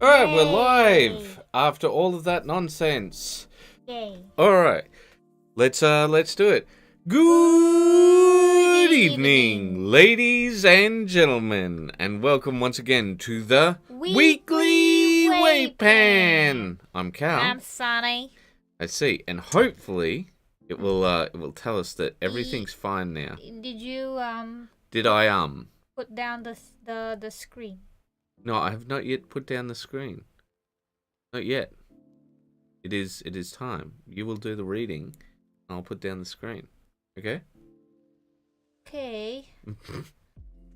Alright, we're live after all of that nonsense. Yay. Alright, let's do it. Good evening, ladies and gentlemen, and welcome once again to the Weekly WAYPN. I'm Cal. I'm Sonny. I see, and hopefully it will tell us that everything's fine now. Did you Did I put down the screen? No, I have not yet put down the screen. Not yet. It is time. You will do the reading, and I'll put down the screen. Okay? Okay.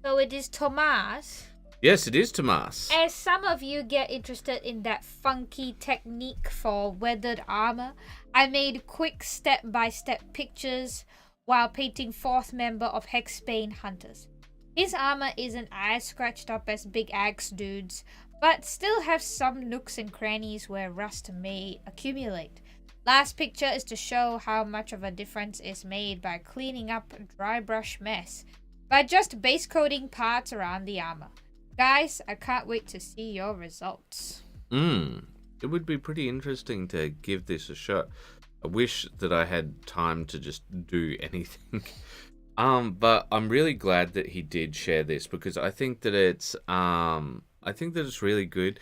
So it is Tomas. Yes, it is Tomas. As some of you get interested in that funky technique for weathered armor, I made quick step-by-step pictures while painting 4th member of Hexbane Hunters. His armor isn't as scratched up as Big Axe dude's, but still have some nooks and crannies where rust may accumulate. Last picture is to show how much of a difference is made by cleaning up a dry brush mess, by just base coating parts around the armor. Guys, I can't wait to see your results. It would be pretty interesting to give this a shot. I wish that I had time to just do anything. But I'm really glad that he did share this because I think that it's really good.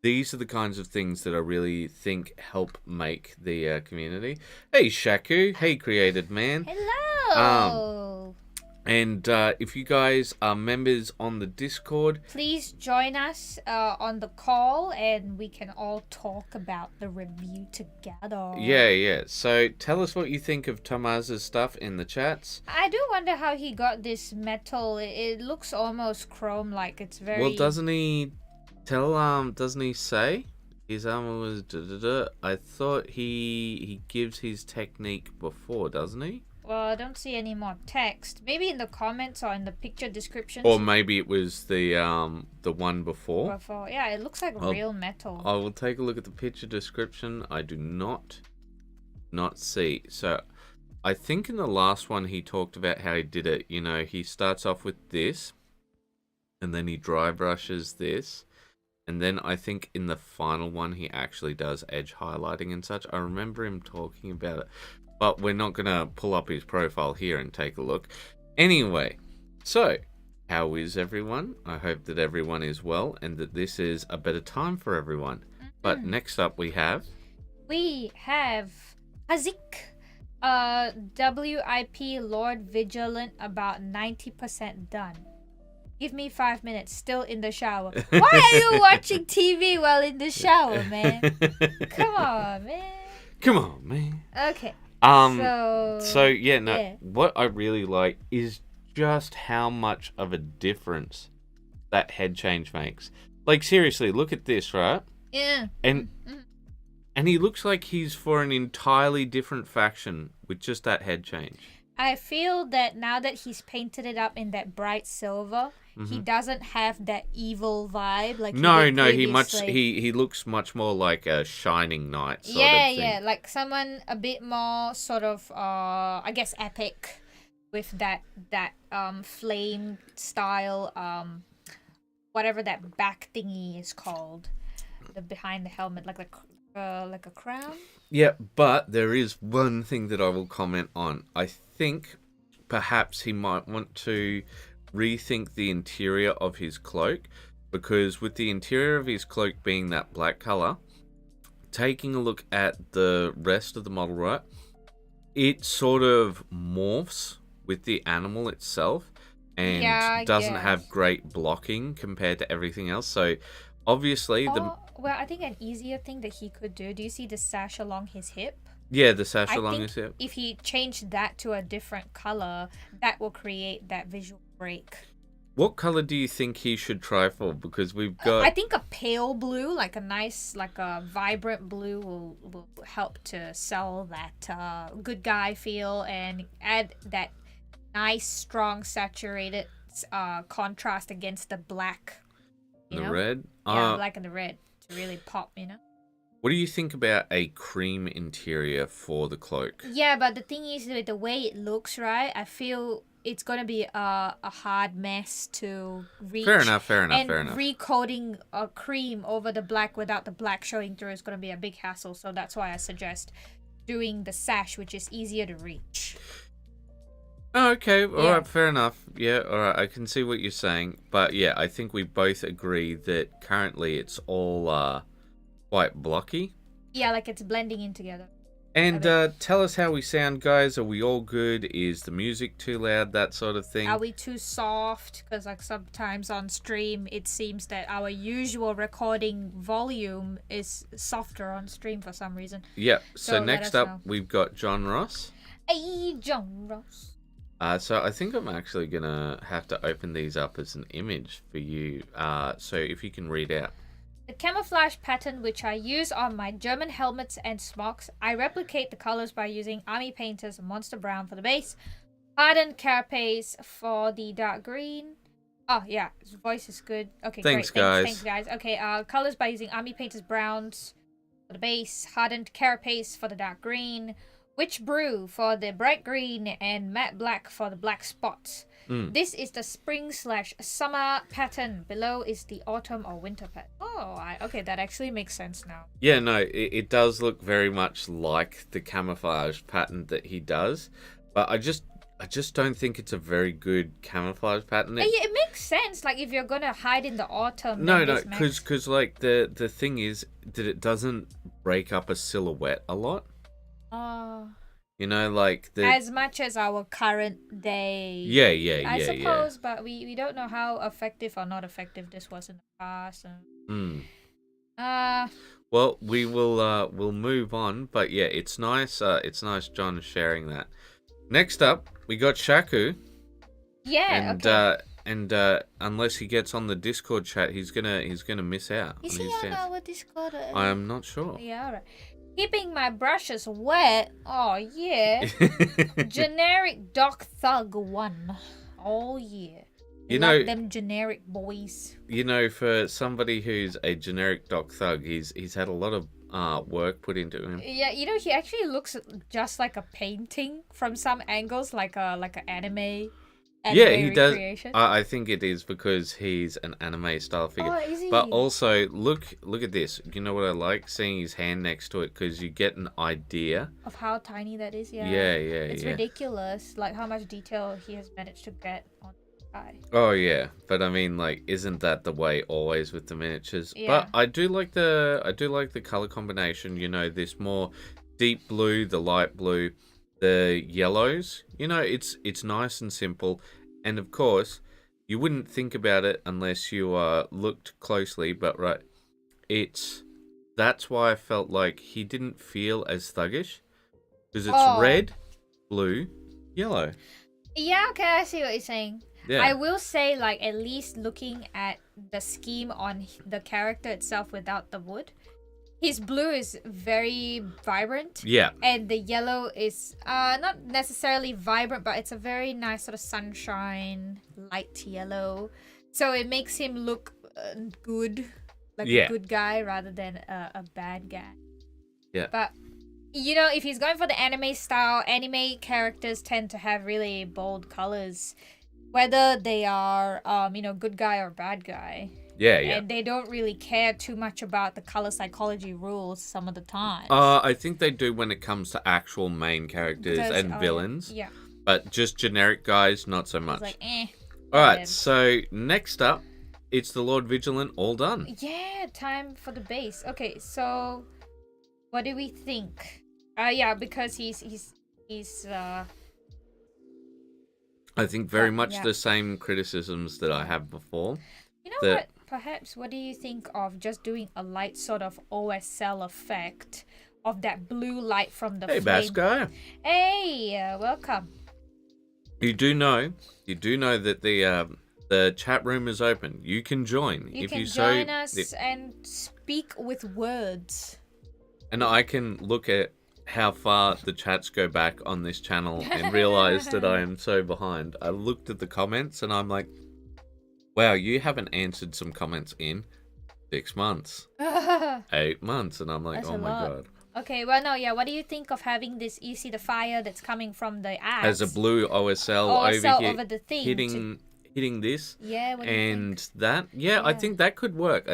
These are the kinds of things that I really think help make the community. Hey Shaku, hey created man. Hello! And if you guys are members on the Discord, please join us on the call and we can all talk about the review together. Yeah. So tell us what you think of Tomas's stuff in the chats. I do wonder how he got this metal. It looks almost chrome-like. It's very... Well, doesn't he say his armor was I thought he gives his technique before, doesn't he? Well, I don't see any more text. Maybe in the comments or in the picture descriptions. Or maybe it was the one before. Yeah, it looks like real metal. I will take a look at the picture description. I do not see. So I think in the last one he talked about how he did it. You know, he starts off with this, and then he dry brushes this, and then I think in the final one he actually does edge highlighting and such. I remember him talking about it. But we're not going to pull up his profile here and take a look. Anyway, so how is everyone? I hope that everyone is well and that this is a better time for everyone. Mm-hmm. But next up we have Hazik, WIP Lord Vigilant, about 90% done. Give me 5 minutes, still in the shower. Why are you watching TV while in the shower, man? Come on, man. Okay. What I really like is just how much of a difference that head change makes. Like, seriously, look at this, right? Yeah. And he looks like he's for an entirely different faction with just that head change. I feel that now that he's painted it up in that bright silver, he doesn't have that evil vibe like he looks much more like a shining knight sort of thing. Yeah, like someone a bit more sort of I guess epic with that flame style whatever that back thingy is called, the behind the helmet, like a crown. Yeah, but there is one thing that I will comment on. I think perhaps he might want to rethink the interior of his cloak, because with the interior of his cloak being that black color, taking a look at the rest of the model, right, it sort of morphs with the animal itself and doesn't have great blocking compared to everything else. So obviously well, I think an easier thing that he could do you see the sash along his hip? Yeah, the sash along his hip. If he changed that to a different color, that will create that visual break. What color do you think he should try for? Because we've got... I think a pale blue, like a nice, like a vibrant blue will help to sell that good guy feel and add that nice, strong, saturated contrast against the black. The red? Yeah, black and the red to really pop, What do you think about a cream interior for the cloak? Yeah, but the thing is, the way it looks, right? I feel it's gonna be a hard mess to reach. Fair enough. And Fair enough. recoating a cream over the black without the black showing through is gonna be a big hassle. So that's why I suggest doing the sash, which is easier to reach. Oh, okay, all right, fair enough. Yeah, all right, I can see what you're saying. But yeah, I think we both agree that currently it's all quite blocky. Yeah, like it's blending in together. And tell us how we sound, guys. Are we all good? Is the music too loud? That sort of thing. Are we too soft? Because like sometimes on stream, it seems that our usual recording volume is softer on stream for some reason. Yeah, so let next us up, know. we've got John Ross. Hey, John Ross. So I think I'm actually going to have to open these up as an image for you. So if you can read out. The camouflage pattern which I use on my German helmets and smocks, I replicate the colors by using Army Painter's Monster Brown for the base, hardened carapace for the dark green. Oh yeah, his voice is good. Okay, Thanks, great. guys. Thanks guys. Okay, colors by using Army Painter's Browns for the base, hardened carapace for the dark green, Witch Brew for the bright green, and matte black for the black spots. This is the spring/summer pattern. Below is the autumn or winter pattern. Oh, okay, that actually makes sense now. Yeah, no, it does look very much like the camouflage pattern that he does, but I just don't think it's a very good camouflage pattern. Yeah, it makes sense. Like if you're gonna hide in the autumn. No, then because like the thing is that it doesn't break up a silhouette a lot. You know, like as much as our current day. Yeah. I suppose, but we don't know how effective or not effective this was in the past. Well, we'll move on, but yeah, it's nice. It's nice John sharing that. Next up, we got Shaku. Yeah. And okay. And unless he gets on the Discord chat, he's gonna miss out. Is on he his on dance. our Discord? I am not sure. Yeah, alright. Keeping my brushes wet. Oh yeah. Generic Doc Thug 1. Oh yeah. You like know them generic boys. You know, for somebody who's a generic Doc Thug, he's had a lot of work put into him. Yeah, you know, he actually looks just like a painting from some angles, like a anime. Yeah, he does. Recreation. I think it is because he's an anime style figure. Oh, is he? But also, look at this. You know what I like? Seeing his hand next to it, because you get an idea of how tiny that is. Yeah. It's ridiculous, like how much detail he has managed to get on the guy. Oh yeah, but I mean, like, isn't that the way always with the miniatures? Yeah. But I do like the color combination. You know, this more deep blue, the light blue, the yellows. You know, it's nice and simple, and of course, you wouldn't think about it unless you looked closely. But right, that's why I felt like he didn't feel as thuggish, because it's red, blue, yellow. Yeah, okay, I see what you're saying. Yeah. I will say, like, at least looking at the scheme on the character itself without the wood, his blue is very vibrant. Yeah. And the yellow is not necessarily vibrant, but it's a very nice sort of sunshine, light yellow. So it makes him look good, like a good guy rather than a bad guy. Yeah. But, you know, if he's going for the anime style, anime characters tend to have really bold colors, whether they are, good guy or bad guy. Yeah. And they don't really care too much about the color psychology rules some of the time. I think they do when it comes to actual main characters and villains. Yeah. But just generic guys, not so much. It's like, Alright, so next up, it's the Lord Vigilant, all done. Yeah, time for the base. Okay, so what do we think? Because he's I think very much the same criticisms that I have before. You know what? Perhaps, what do you think of just doing a light sort of OSL effect of that blue light from the flame? Hey, Basco. Hey, welcome. You do know that the chat room is open. You can join. You can join us and speak with words. And I can look at how far the chats go back on this channel and realize that I am so behind. I looked at the comments and I'm like, wow, you haven't answered some comments in 6 months, 8 months. And I'm like, That's oh my lot. God. Okay, well, no, yeah. What do you think of having this? You see the fire that's coming from the axe. As a blue OSL, OSL over here, over the thing. hitting this. Yeah, what do you and think? that, yeah, I think that could work.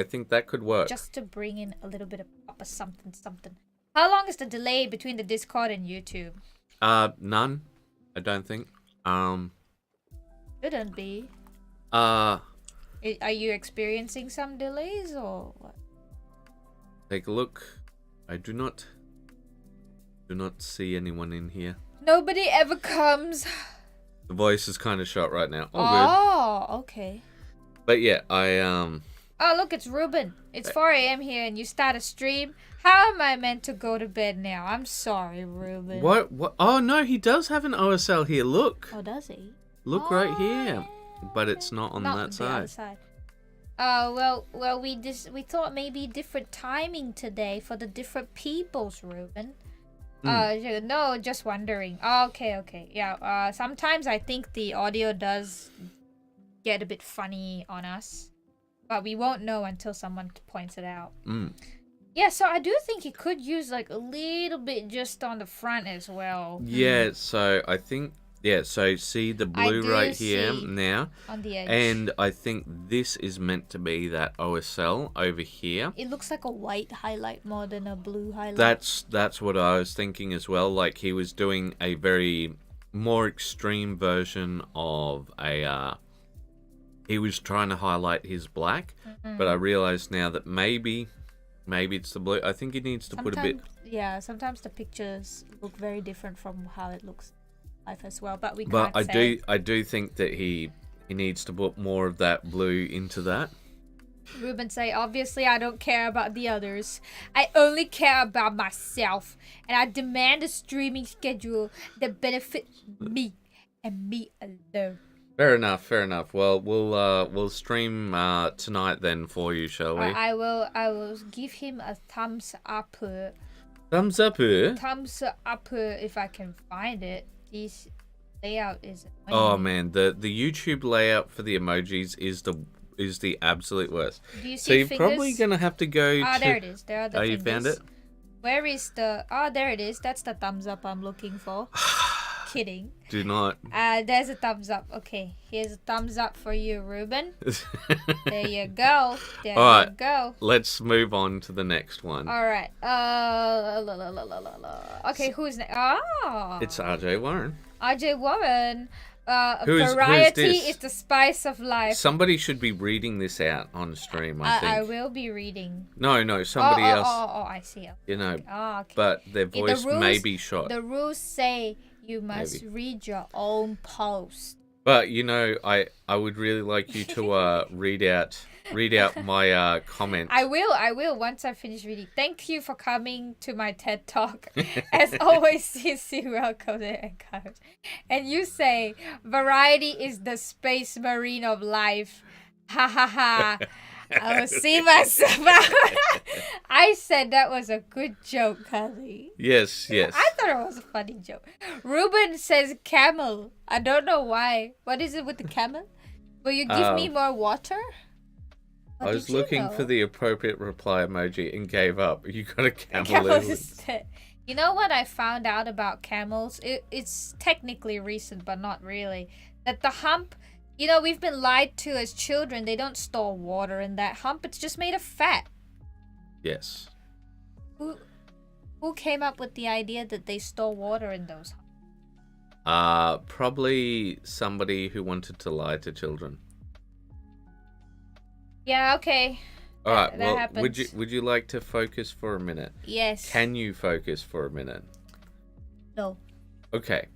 Just to bring in a little bit of pop or something. How long is the delay between the Discord and YouTube? None, I don't think. Shouldn't be. Are you experiencing some delays or what? Take a look. I do not see anyone in here. Nobody ever comes. The voice is kind of shot right now. Good. Okay. But yeah, Oh, look, it's Ruben. It's 4 a.m. here and you start a stream. How am I meant to go to bed now? I'm sorry, Ruben. What? Oh, no, he does have an OSL here. Look. Oh, does he? Look right here. But it's not on that the other side. Well, we thought maybe different timing today for the different peoples, Ruben. No, just wondering. Okay. Yeah, sometimes I think the audio does get a bit funny on us. But we won't know until someone points it out. Yeah, so I do think you could use like a little bit just on the front as well. Yeah, so I think, so see the blue right here now. On the edge. And I think this is meant to be that OSL over here. It looks like a white highlight more than a blue highlight. That's what I was thinking as well. Like he was doing a very more extreme version of a... he was trying to highlight his black, but I realized now that maybe it's the blue. I think he needs to put a bit... Yeah, sometimes the pictures look very different from how it looks live as well, but we can't say. I do think that he needs to put more of that blue into that. Ruben say, obviously I don't care about the others. I only care about myself, and I demand a streaming schedule that benefits me and me alone. Fair enough. Well, we'll stream tonight then for you, shall we? I will give him a thumbs up. Thumbs up. Thumbs up if I can find it. This layout is annoying. Oh man, the YouTube layout for the emojis is the absolute worst. Do you see so you're fingers? Probably gonna have to go. There it is. There are the fingers. You found it? Where is the? There it is. That's the thumbs up I'm looking for. Kidding. Do not. There's a thumbs up. Okay, here's a thumbs up for you, Ruben. There you go. There All you go. Let's move on to the next one. All right. Okay, who's next? It's RJ Warren. RJ Warren. Who's Variety this? is the spice of life. Somebody should be reading this out on stream, I think. I will be reading. No, somebody else. I see. You know, okay. but their voice may be shot. The rules say you must read your own post. But you know, I would really like you to read out my comment. I will once I finish reading. Thank you for coming to my TED Talk. As always, CC welcome and encourage. And you say variety is the space marine of life. Ha ha ha. I will see myself out. I said that was a good joke, Kali. Yes. I thought it was a funny joke. Ruben says camel. I don't know why. What is it with the camel? Will you give me more water? I was looking for the appropriate reply emoji and gave up. You got a camel. You know what I found out about camels? It's technically recent, but not really. That the hump... You know, we've been lied to as children. They don't store water in that hump. It's just made of fat. Yes. Who came up with the idea that they store water in those humps? Probably somebody who wanted to lie to children. Yeah, okay. All right. That happens. Would you like to focus for a minute? Yes. Can you focus for a minute? No. Okay.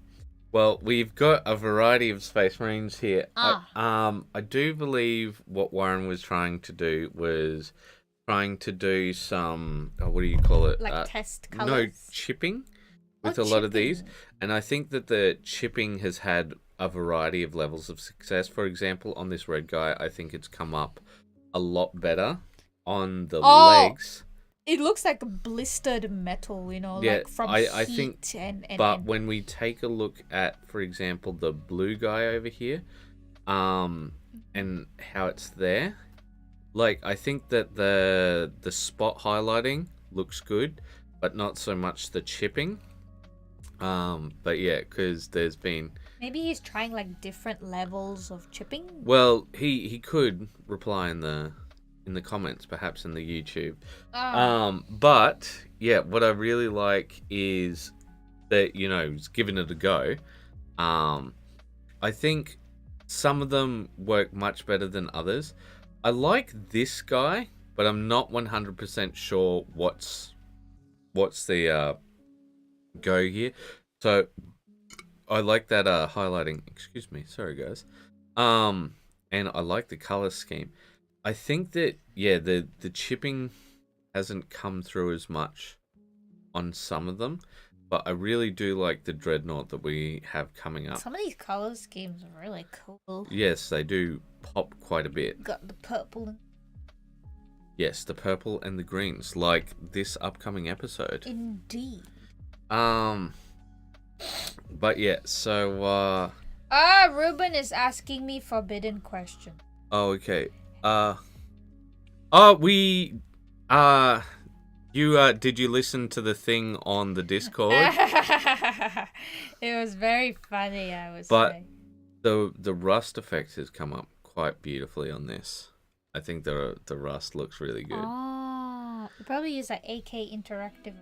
Well, we've got a variety of Space Marines here. I do believe what Warren was trying to do was some, what do you call it? Like test colors? No, chipping with a lot of these. And I think that the chipping has had a variety of levels of success. For example, on this red guy, I think it's come up a lot better on the legs. It looks like blistered metal, you know, like from heat. I think, but when we take a look at, for example, the blue guy over here, and how it's there, like I think that the spot highlighting looks good, but not so much the chipping. But yeah, because there's been... Maybe he's trying like different levels of chipping. Well, he could reply in the comments, perhaps in the YouTube. But yeah, what I really like is that, you know, he's giving it a go. I think some of them work much better than others. I like this guy, but I'm not 100% sure what's the go here. So I like that highlighting. Excuse me, sorry guys. And I like the color scheme. I think that the chipping hasn't come through as much on some of them, but I really do like the dreadnought that we have coming up. Some of these color schemes are really cool. Yes, they do pop quite a bit. Got the purple and... Yes, the purple and the greens, like this upcoming episode. Indeed. But yeah, so Ruben is asking me forbidden question. oh, okay. Did you listen to the thing on the Discord? It was very funny, I was saying. But the rust effect has come up quite beautifully on this. I think the rust looks really good. Oh, probably use like AK Interactive.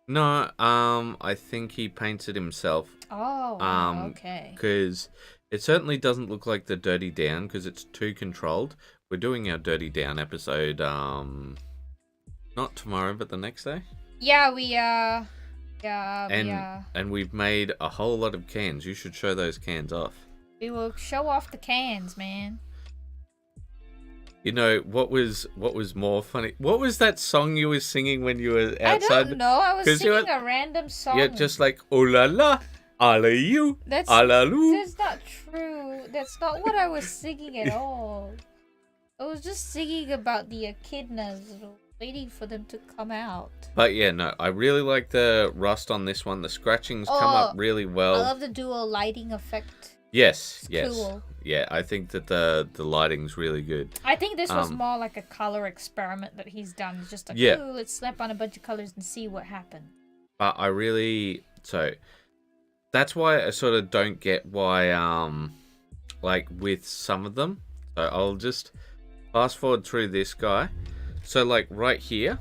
No, I think he paints it himself. Oh, wow, okay. Because it certainly doesn't look like the Dirty Down, because it's too controlled. We're doing our Dirty Down episode, not tomorrow, but the next day. Yeah, we are. Yeah, and, we are. And we've made a whole lot of cans. You should show those cans off. We will show off the cans, man. You know, what was more funny? What was that song you were singing when you were outside? I don't know. I was singing a random song. Yeah, just like, oh la la, ala you, ala lu. That's not true. That's not what I was singing at all. I was just singing about the echidnas, waiting for them to come out. But yeah, no, I really like the rust on this one. The scratchings come up really well. I love the dual lighting effect. Yes, it's cool. Yeah, I think that the lighting's really good. I think this was more like a color experiment that he's done. It's just like, ooh, let's slap on a bunch of colors and see what happens. So that's why I sort of don't get why, like with some of them. So I'll just fast forward through this guy. So like right here,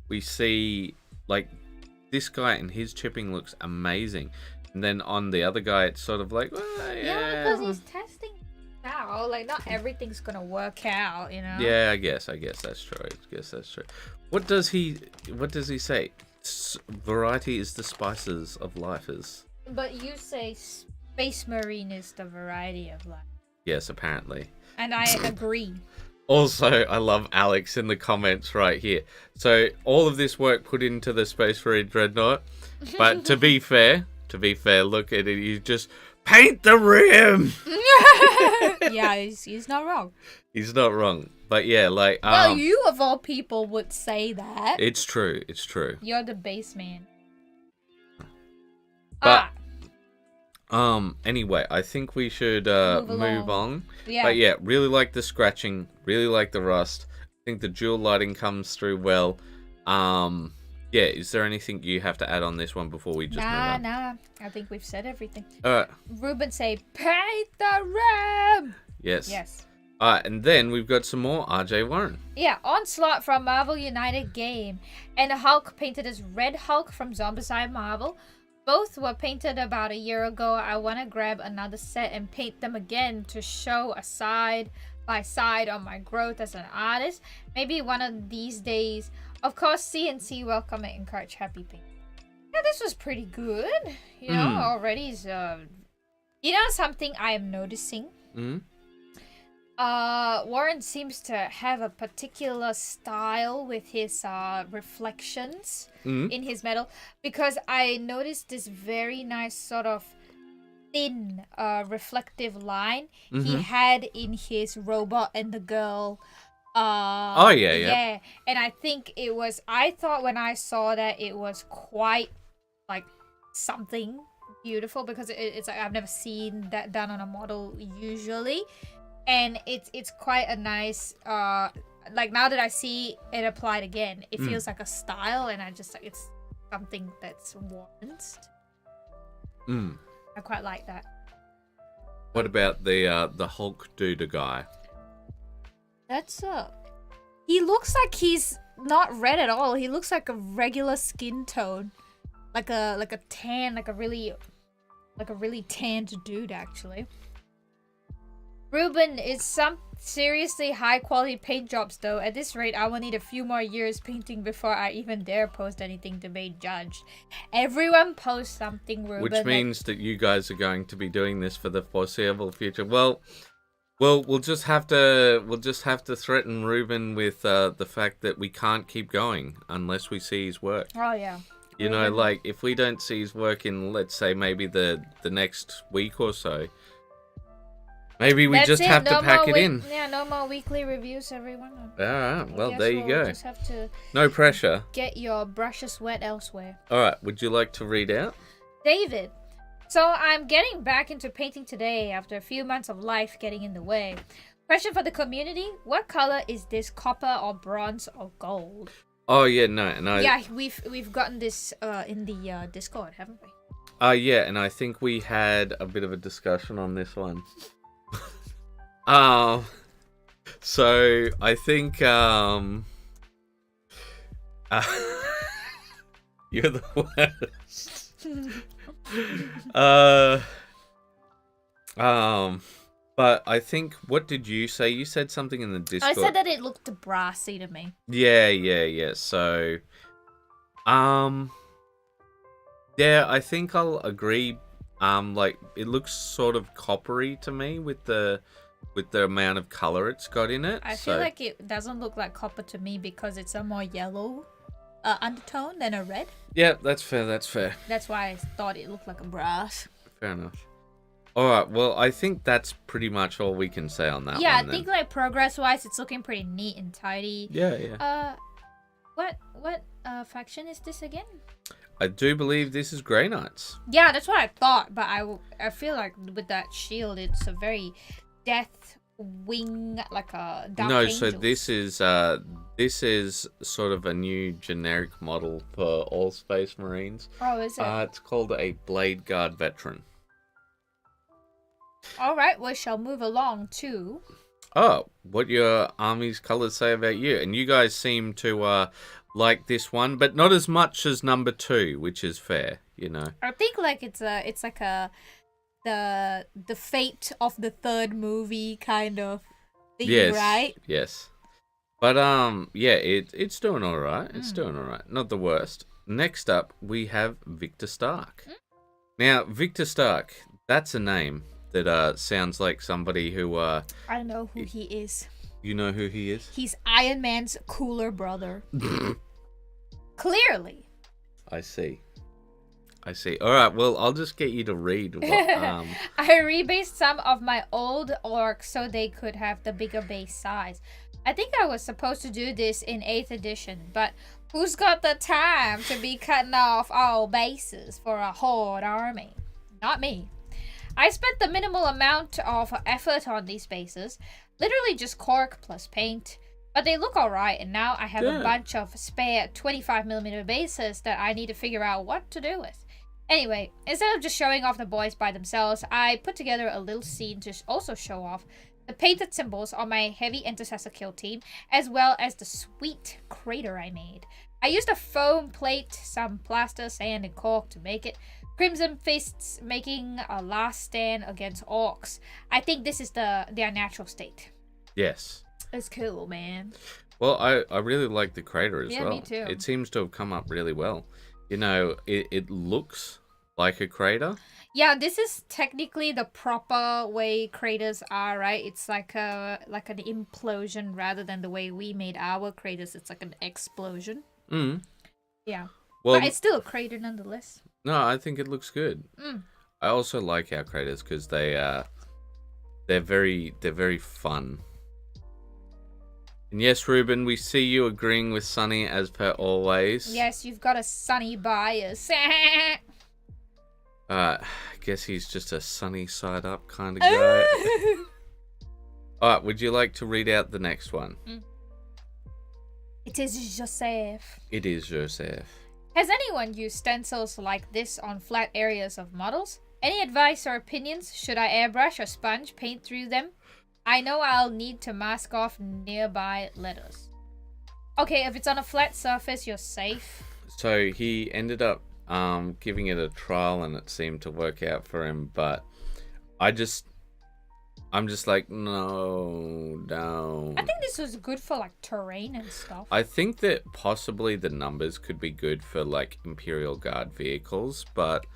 we see like this guy and his chipping looks amazing. And then on the other guy, it's sort of like, yeah, because he's testing out. Like, not everything's gonna work out, you know. Yeah, I guess that's true. What does he say? Variety is the spices of life. But you say Space Marine is the variety of life. Yes, apparently. And I agree. Also, I love Alex in the comments right here. So all of this work put into the Space Marine Dreadnought, but to be fair, look at it. You just paint the rim. Yeah, he's not wrong. He's not wrong. But yeah, like well, you of all people would say that. It's true. You're the base man. But anyway, I think we should move on. Yeah. But yeah, really like the scratching, really like the rust. I think the dual lighting comes through well. Yeah, is there anything you have to add on this one before we just move on? Nah. I think we've said everything. Alright. Ruben say, paint the rim! Yes. Alright, and then we've got some more RJ Warren. Yeah, Onslaught from Marvel United Game. And Hulk painted as Red Hulk from Zombicide Marvel. Both were painted about a year ago. I want to grab another set and paint them again to show a side by side on my growth as an artist. Maybe one of these days. Of course, CNC welcome and encourage happy paint. Yeah, this was pretty good. You know, already is you know something I am noticing? Warren seems to have a particular style with his reflections in his metal, because I noticed this very nice sort of thin reflective line he had in his robot and the girl. Yeah. And I think I thought when I saw that it was quite like something beautiful, because it's like I've never seen that done on a model usually. And it's quite a nice like now that I see it applied again, it feels like a style, and I just like it's something that's warrants. I quite like that. What about the Hulk dude guy? That's he looks like he's not red at all. He looks like a regular skin tone, like a tan, like a really tanned dude actually. Ruben, it's some seriously high quality paint jobs though. At this rate, I will need a few more years painting before I even dare post anything to be judged. Everyone posts something, Ruben. Which means that you guys are going to be doing this for the foreseeable future. Well, we'll just have to threaten Ruben with the fact that we can't keep going unless we see his work. Oh yeah. You know, like if we don't see his work in, let's say, maybe the next week or so, maybe we just have to pack it in. Yeah, no more weekly reviews, everyone. Alright, well, there you go. Just have to no pressure. Get your brushes wet elsewhere. Alright, would you like to read out? David. So I'm getting back into painting today after a few months of life getting in the way. Question for the community. What color is this, copper or bronze or gold? Oh, yeah, no. Yeah, we've gotten this in the Discord, haven't we? Yeah, and I think we had a bit of a discussion on this one. So I think you're the worst. But I think, what did you say? You said something in the Discord. I said that it looked brassy to me. Yeah. So, yeah, I think I'll agree. Like it looks sort of coppery to me with the amount of color it's got in it. I feel like it doesn't look like copper to me because it's a more yellow undertone than a red. Yeah, that's fair. That's why I thought it looked like a brass. Fair enough. All right. Well, I think that's pretty much all we can say on that one. Yeah, I think like progress-wise, it's looking pretty neat and tidy. Yeah. What faction is this again? I do believe this is Grey Knights. Yeah, that's what I thought, but I feel like with that shield, it's a very death wing, like a dark angels. So this is sort of a new generic model for all Space Marines. Oh, is it? It's called a Blade Guard Veteran. All right, we shall move along to... Oh, what your army's colors say about you. And you guys seem to like this one, but not as much as number 2, which is fair, you know. I think like it's like the fate of the third movie kind of thing, right? Yes. But yeah, it's doing all right. It's doing all right. Not the worst. Next up, we have Victor Stark. Now, Victor Stark, that's a name that sounds like somebody who I know who he is. You know who he is? He's Iron Man's cooler brother. Clearly. I see. All right, well, I'll just get you to read what, I rebased some of my old orcs so they could have the bigger base size. I think I was supposed to do this in 8th edition, but who's got the time to be cutting off all bases for a horde army? Not me. I spent the minimal amount of effort on these bases, literally just cork plus paint, but they look alright, and now I have a bunch of spare 25mm bases that I need to figure out what to do with. Anyway, instead of just showing off the boys by themselves, I put together a little scene to also show off the painted symbols on my heavy intercessor kill team, as well as the sweet crater I made. I used a foam plate, some plaster, sand, and cork to make it. Crimson Fists making a last stand against orcs. I think this is their natural state. Yes. It's cool, man. Well, I really like the crater as well. Yeah, me too. It seems to have come up really well. You know, it looks like a crater. Yeah, this is technically the proper way craters are, right? It's like an implosion rather than the way we made our craters. It's like an explosion. Yeah. Well, but it's still a crater nonetheless. No, I think it looks good. I also like our craters because they're very fun. And yes, Ruben, we see you agreeing with Sunny as per always. Yes, you've got a Sunny bias. I guess he's just a sunny side up kind of guy. Alright, would you like to read out the next one? It is Joseph. It is Joseph. Has anyone used stencils like this on flat areas of models? Any advice or opinions? Should I airbrush or sponge paint through them? I know I'll need to mask off nearby letters. Okay, if it's on a flat surface, you're safe. So he ended up giving it a trial and it seemed to work out for him, but I'm just like, no, don't. I think this was good for like terrain and stuff. I think that possibly the numbers could be good for like Imperial Guard vehicles, but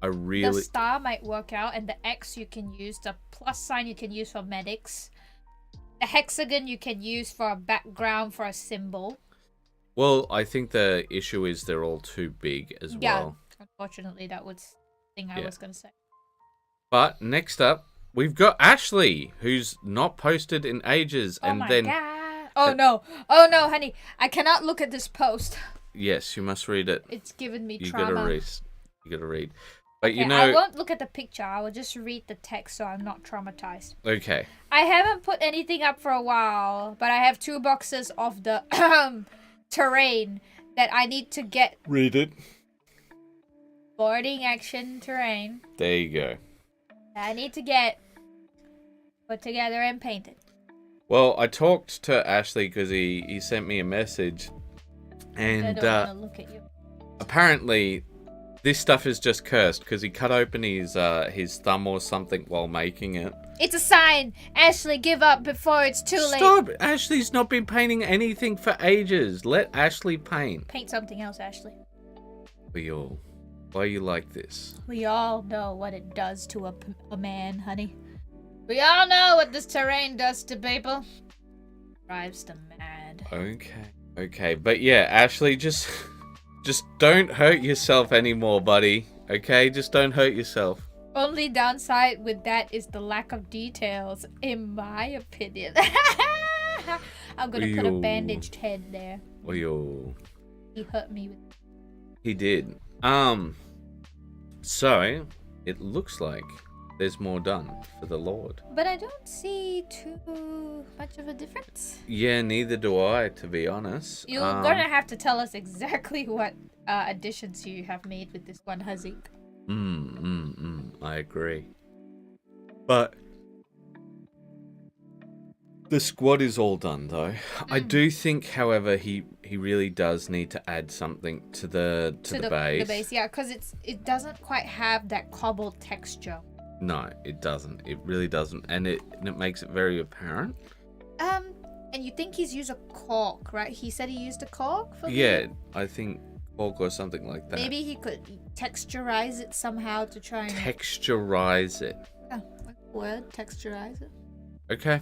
The star might work out, and the X you can use, the plus sign you can use for medics. The hexagon you can use for a background for a symbol. Well, I think the issue is they're all too big as well. Unfortunately, that was the thing I was going to say. But next up, we've got Ashley, who's not posted in ages. Oh my god. Oh no, honey. I cannot look at this post. Yes, you must read it. It's given me You trauma. You gotta read. But okay, you know, I won't look at the picture. I will just read the text so I'm not traumatized. Okay. I haven't put anything up for a while, but I have 2 boxes of the terrain that I need to get. Read it. Boarding action terrain. There you go. That I need to get put together and painted. Well, I talked to Ashley because he sent me a message, and I don't want to look at you. Apparently this stuff is just cursed because he cut open his thumb or something while making it. It's a sign. Ashley, give up before it's too late. Stop! Ashley's not been painting anything for ages. Let Ashley paint. Paint something else, Ashley. Why are you like this? We all know what it does to a man, honey. We all know what this terrain does to people. Drives them mad. Okay. But yeah, Ashley, just don't hurt yourself anymore, buddy. Okay? Just don't hurt yourself. Only downside with that is the lack of details, in my opinion. I'm gonna put a bandaged head there. He hurt me with. He did. So it looks like there's more done for the Lord. But I don't see too much of a difference. Yeah, neither do I, to be honest. You're gonna have to tell us exactly what additions you have made with this one, Hazik. I agree. But the squad is all done, though. I do think, however, he really does need to add something to the base. The base, yeah, because it doesn't quite have that cobbled texture. No, it doesn't. It really doesn't, and it makes it very apparent. And you think he's used a cork, right? He said he used a cork for I think cork or something like that. Maybe he could texturize it somehow to try and texturize it. Oh, what word? Texturize it. Okay.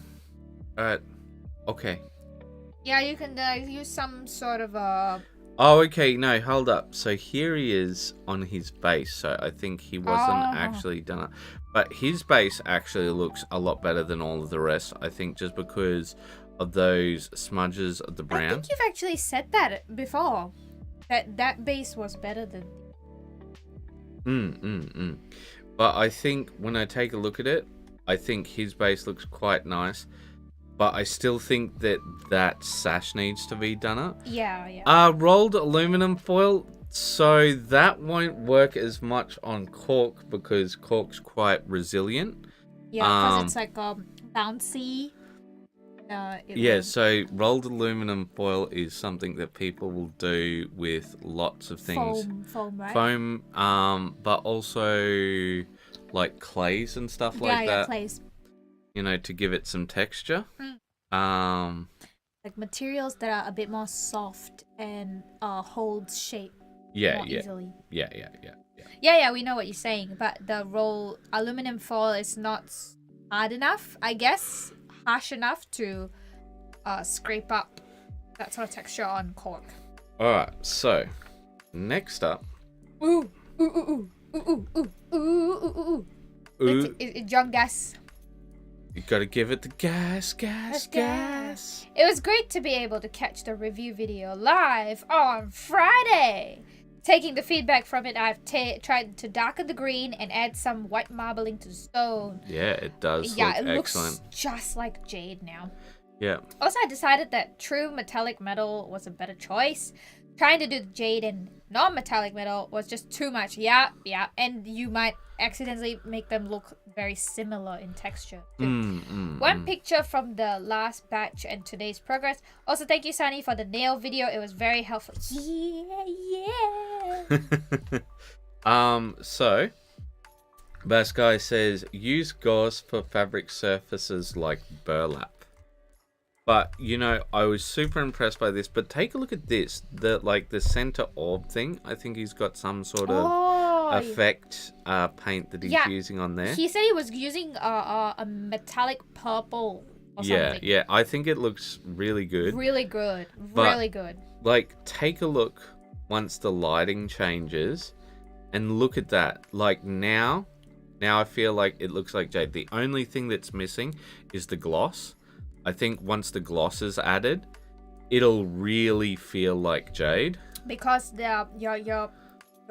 Okay. Yeah, you can use some sort of a. Oh, okay. No, hold up. So here he is on his base. So I think he wasn't actually done it. But his base actually looks a lot better than all of the rest. I think just because of those smudges of the brown. I think you've actually said that before. That base was better than. But I think when I take a look at it, I think his base looks quite nice. But I still think that sash needs to be done up. Yeah. Rolled aluminum foil, so that won't work as much on cork because cork's quite resilient. Yeah, because it's like bouncy. So rolled aluminum foil is something that people will do with lots of things. Foam, right? Foam, but also like clays and stuff like that. Yeah, clays. You know, to give it some texture. Like materials that are a bit more soft and hold shape more easily. Yeah, we know what you're saying, but the roll aluminum foil is not hard enough, I guess, harsh enough to scrape up that sort of texture on cork. Alright, so next up. It's John Gas. You gotta give it the gas. It was great to be able to catch the review video live on Friday. Taking the feedback from it, I've tried to darken the green and add some white marbling to the stone. Yeah, it does. Yeah, look it excellent. looks just like jade now. Yeah. Also, I decided that true metallic metal was a better choice. Trying to do jade and non-metallic metal was just too much. Yeah, and you might accidentally make them look very similar in texture too. One picture from the last batch and today's progress. Also, thank you, Sunny, for the nail video. It was very helpful. Yeah. So Bass Guy says use gauze for fabric surfaces like burlap. But you know, I was super impressed by this. But take a look at this. The center orb thing. I think he's got some sort of effect paint that he's using on there. He said he was using a metallic purple or something. Yeah. I think it looks really good. Really good. But, really good. Like, take a look once the lighting changes, and look at that. Like now I feel like it looks like jade. The only thing that's missing is the gloss. I think once the gloss is added, it'll really feel like jade. Because you're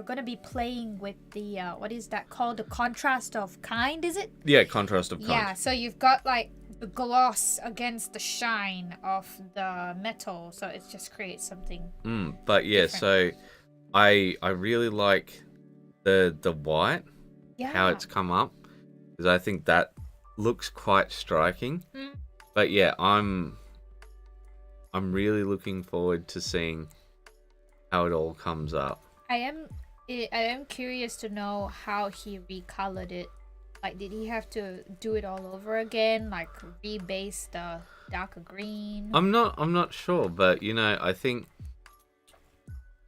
gonna be playing with the what is that called? The contrast of kind, is it? Yeah, contrast of kind. Yeah, so you've got like the gloss against the shine of the metal, so it just creates something. But yeah, different. so I really like the white, how it's come up, because I think that looks quite striking. But yeah, I'm really looking forward to seeing how it all comes up. I am curious to know how he recolored it. Like, did he have to do it all over again? Like, rebase the darker green? I'm not sure, but you know, I think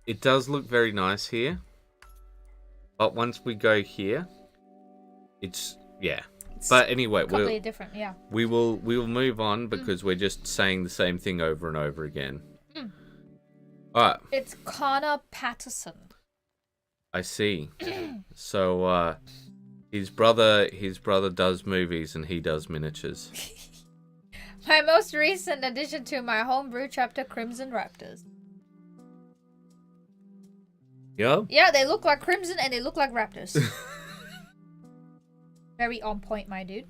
it does look very nice here. But once we go here, it's But anyway, completely different. Yeah. we will move on because we're just saying the same thing over and over again. All right. It's Connor Patterson. I see. So his brother does movies and he does miniatures. My most recent addition to my homebrew chapter, Crimson Raptors. Yeah. Yeah, they look like crimson and they look like raptors. Very on point, my dude.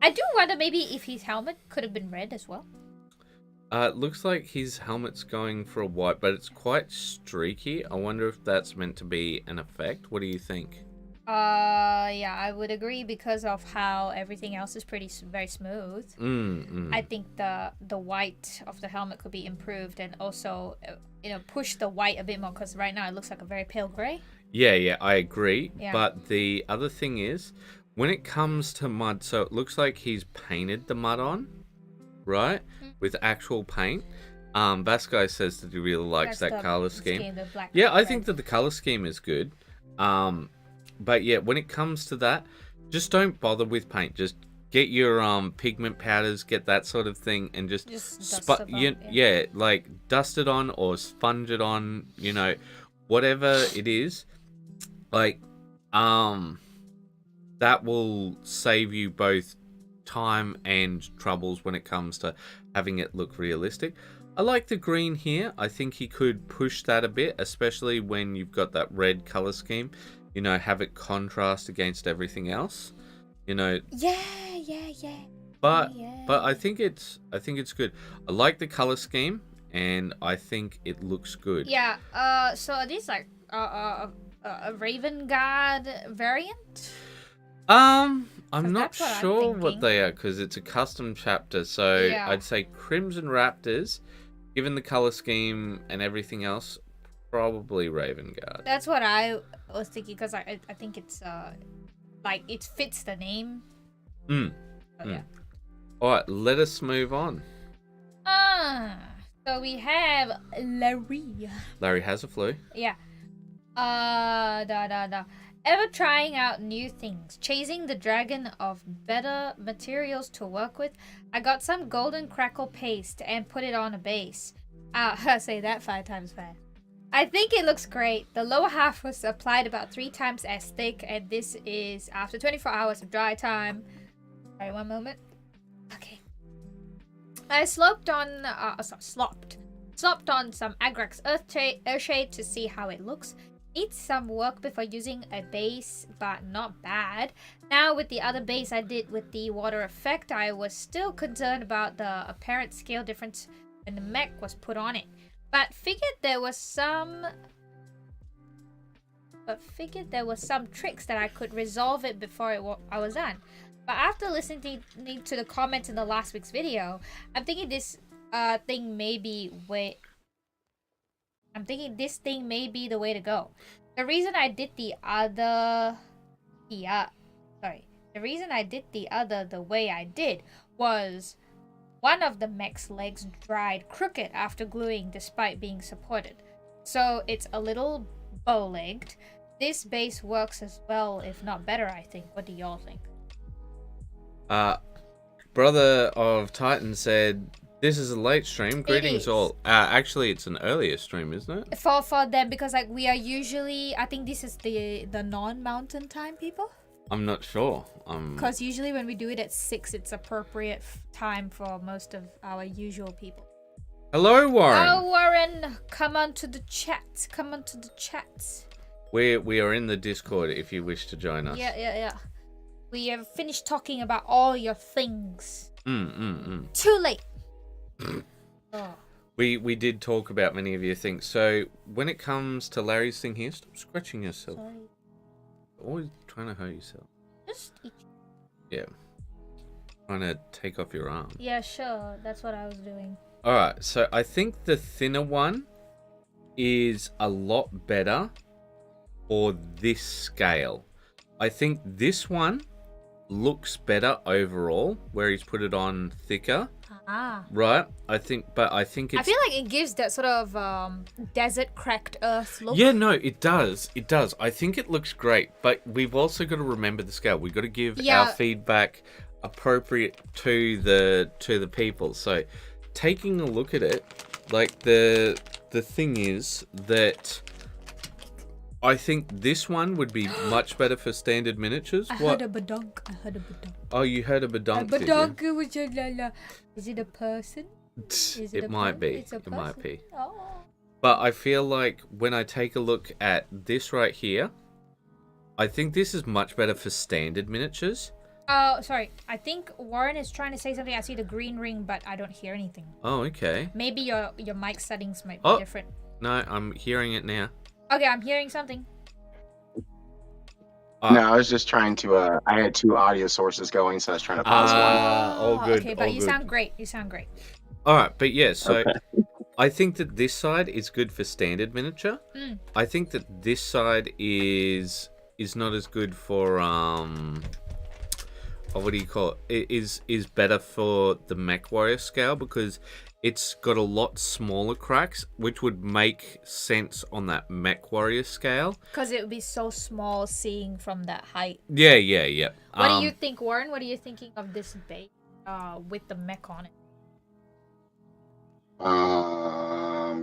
I do wonder maybe if his helmet could have been red as well. It looks like his helmet's going for a white, but it's quite streaky. I wonder if that's meant to be an effect. What do you think? Yeah, I would agree because of how everything else is very smooth. I think the white of the helmet could be improved and also, push the white a bit more because right now it looks like a very pale grey. Yeah, I agree. Yeah. But the other thing is, when it comes to mud, so it looks like he's painted the mud on, right? With actual paint. Bass Guy says that he really likes that color scheme. The black Yeah, and I red. think that the color scheme is good. But yeah, when it comes to that, just don't bother with paint. Just get your pigment powders, get that sort of thing, and just dust it on, like dust it on or sponge it on. Whatever it is, like that will save you both time and troubles when it comes to having it look realistic. I like the green here. I think he could push that a bit, especially when you've got that red color scheme. Have it contrast against everything else. Yeah. But I think it's good. I like the color scheme, and I think it looks good. Yeah. So are these like a Raven Guard variant? I'm not that's what I'm sure what thinking. they are because it's a custom chapter. So Yeah. I'd say Crimson Raptors, given the color scheme and everything else, probably Raven Guard. That's what I was thinking because I think it's like it fits the name. So, yeah. All right, let us move on. So we have Larry. Larry has a flu. Yeah. Ever trying out new things, chasing the dragon of better materials to work with? I got some golden crackle paste and put it on a base. I'll say that 5 times fast. I think it looks great. The lower half was applied about 3 times as thick, and this is after 24 hours of dry time. Sorry, one moment. Okay. I slopped on some Agrax Earthshade to see how it looks. needs some work before using a base, but not bad. Now with the other base I did with the water effect, I was still concerned about the apparent scale difference when the mech was put on it. But figured there was some tricks that I could resolve it before I was done. But after listening to the comments in the last week's video, I'm thinking this thing may be the way to go. The reason I did the way I did was one of the mech's legs dried crooked after gluing despite being supported. So it's a little bow-legged. This base works as well, if not better, I think. What do y'all think? Brother of Titan said, this is a late stream. Greetings all. Actually, it's an earlier stream, isn't it? For them, because like we are usually, I think this is the non-mountain time people. I'm not sure. Because usually when we do it at 6, it's appropriate time for most of our usual people. Hello, Warren. Oh, Warren, come on to the chat. Come on to the chat. We are in the Discord if you wish to join us. Yeah. We have finished talking about all your things. Too late. Oh. We did talk about many of your things. So when it comes to Larry's thing here, stop scratching yourself. Sorry. Always trying to hurt yourself. Just eat. Yeah. Trying to take off your arm. Yeah, sure. That's what I was doing. Alright, so I think the thinner one is a lot better for this scale. I think this one looks better overall, where he's put it on thicker. Right? I think it's... I feel like it gives that sort of desert cracked earth look. Yeah, no, it does. It does. I think it looks great, but we've also got to remember the scale. We've got to give our feedback appropriate to the people. So, taking a look at it, like the thing is that I think this one would be much better for standard miniatures. I heard a badonk. Oh, you heard a badonk? A badonk was Is it a person? It might be. It might be. Oh. But I feel like when I take a look at this right here, I think this is much better for standard miniatures. Oh, sorry. I think Warren is trying to say something. I see the green ring, but I don't hear anything. Oh, okay. Maybe your mic settings might be different. No, I'm hearing it now. Okay, I'm hearing something. No, I was just trying to, I had 2 audio sources going, so I was trying to pause one. All good. Okay, but you sound great. You sound great. All right, but yeah, so I think that this side is good for standard miniature. I think that this side is not as good for, what do you call it? It is better for the Mech Warrior scale because it's got a lot smaller cracks, which would make sense on that Mech Warrior scale. Because it would be so small seeing from that height. Yeah. What do you think, Warren? What are you thinking of this base with the mech on it?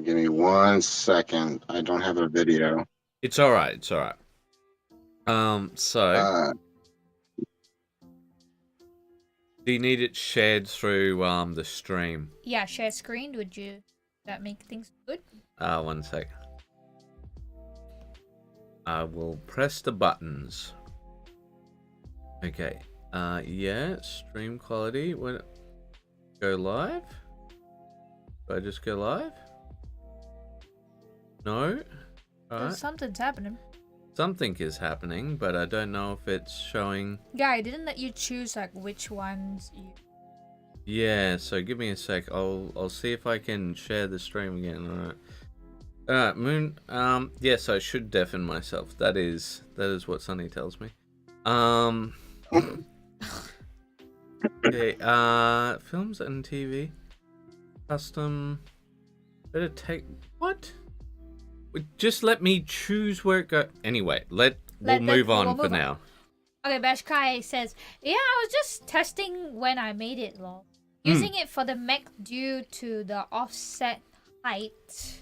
Give me 1 second. I don't have a video. It's all right. Do you need it shared through the stream? Yeah, share screen. Would that make things good? 1 sec. I will press the buttons. Okay. Yeah, stream quality. When go live? Do I just go live? No. All right. Something's happening. Something is happening, but I don't know if it's showing. Yeah, I didn't let you choose like which ones you. Yeah, so give me a sec. I'll see if I can share the stream again. All right, Moon. Yes, I should deafen myself. That is what Sunny tells me. Okay. Films and TV. Custom. Better take what? Just let me choose where it goes. Anyway, we'll move on for now. Okay, Bashkai says, yeah, I was just testing when I made it, lol. Using it for the mech due to the offset height.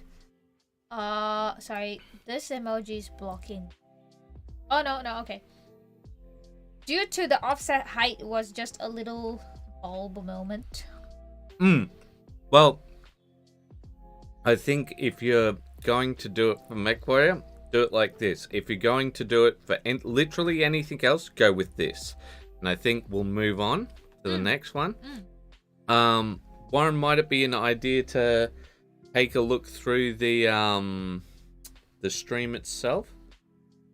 Sorry, this emoji is blocking. Oh, no, okay. Due to the offset height was just a little bulb moment. Well, I think if you're going to do it for Mech Warrior, do it like this. If you're going to do it for literally anything else, go with this. And I think we'll move on to the next one. Warren, might it be an idea to take a look through the stream itself?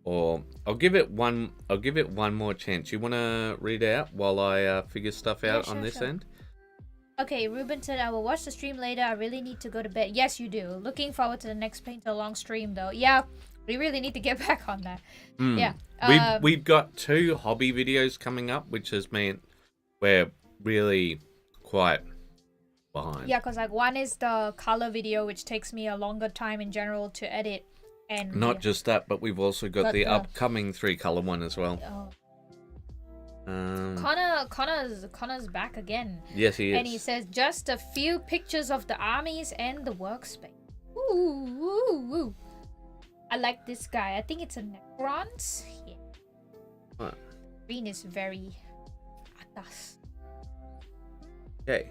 Or I'll give it one more chance. You want to read out while I figure stuff out on this end? Okay, Ruben said, I will watch the stream later. I really need to go to bed. Yes, you do. Looking forward to the next Paint Along stream, though. Yeah, we really need to get back on that. Yeah. We've got 2 hobby videos coming up, which has meant we're really quite behind. Yeah, because like one is the color video, which takes me a longer time in general to edit. And not just that, but we've also got the upcoming 3-color one as well. Connor's back again. Yes, he is. And he says just a few pictures of the armies and the workspace. Ooh. I like this guy. I think it's a Necrons. Yeah. What? Green is very atas. Okay.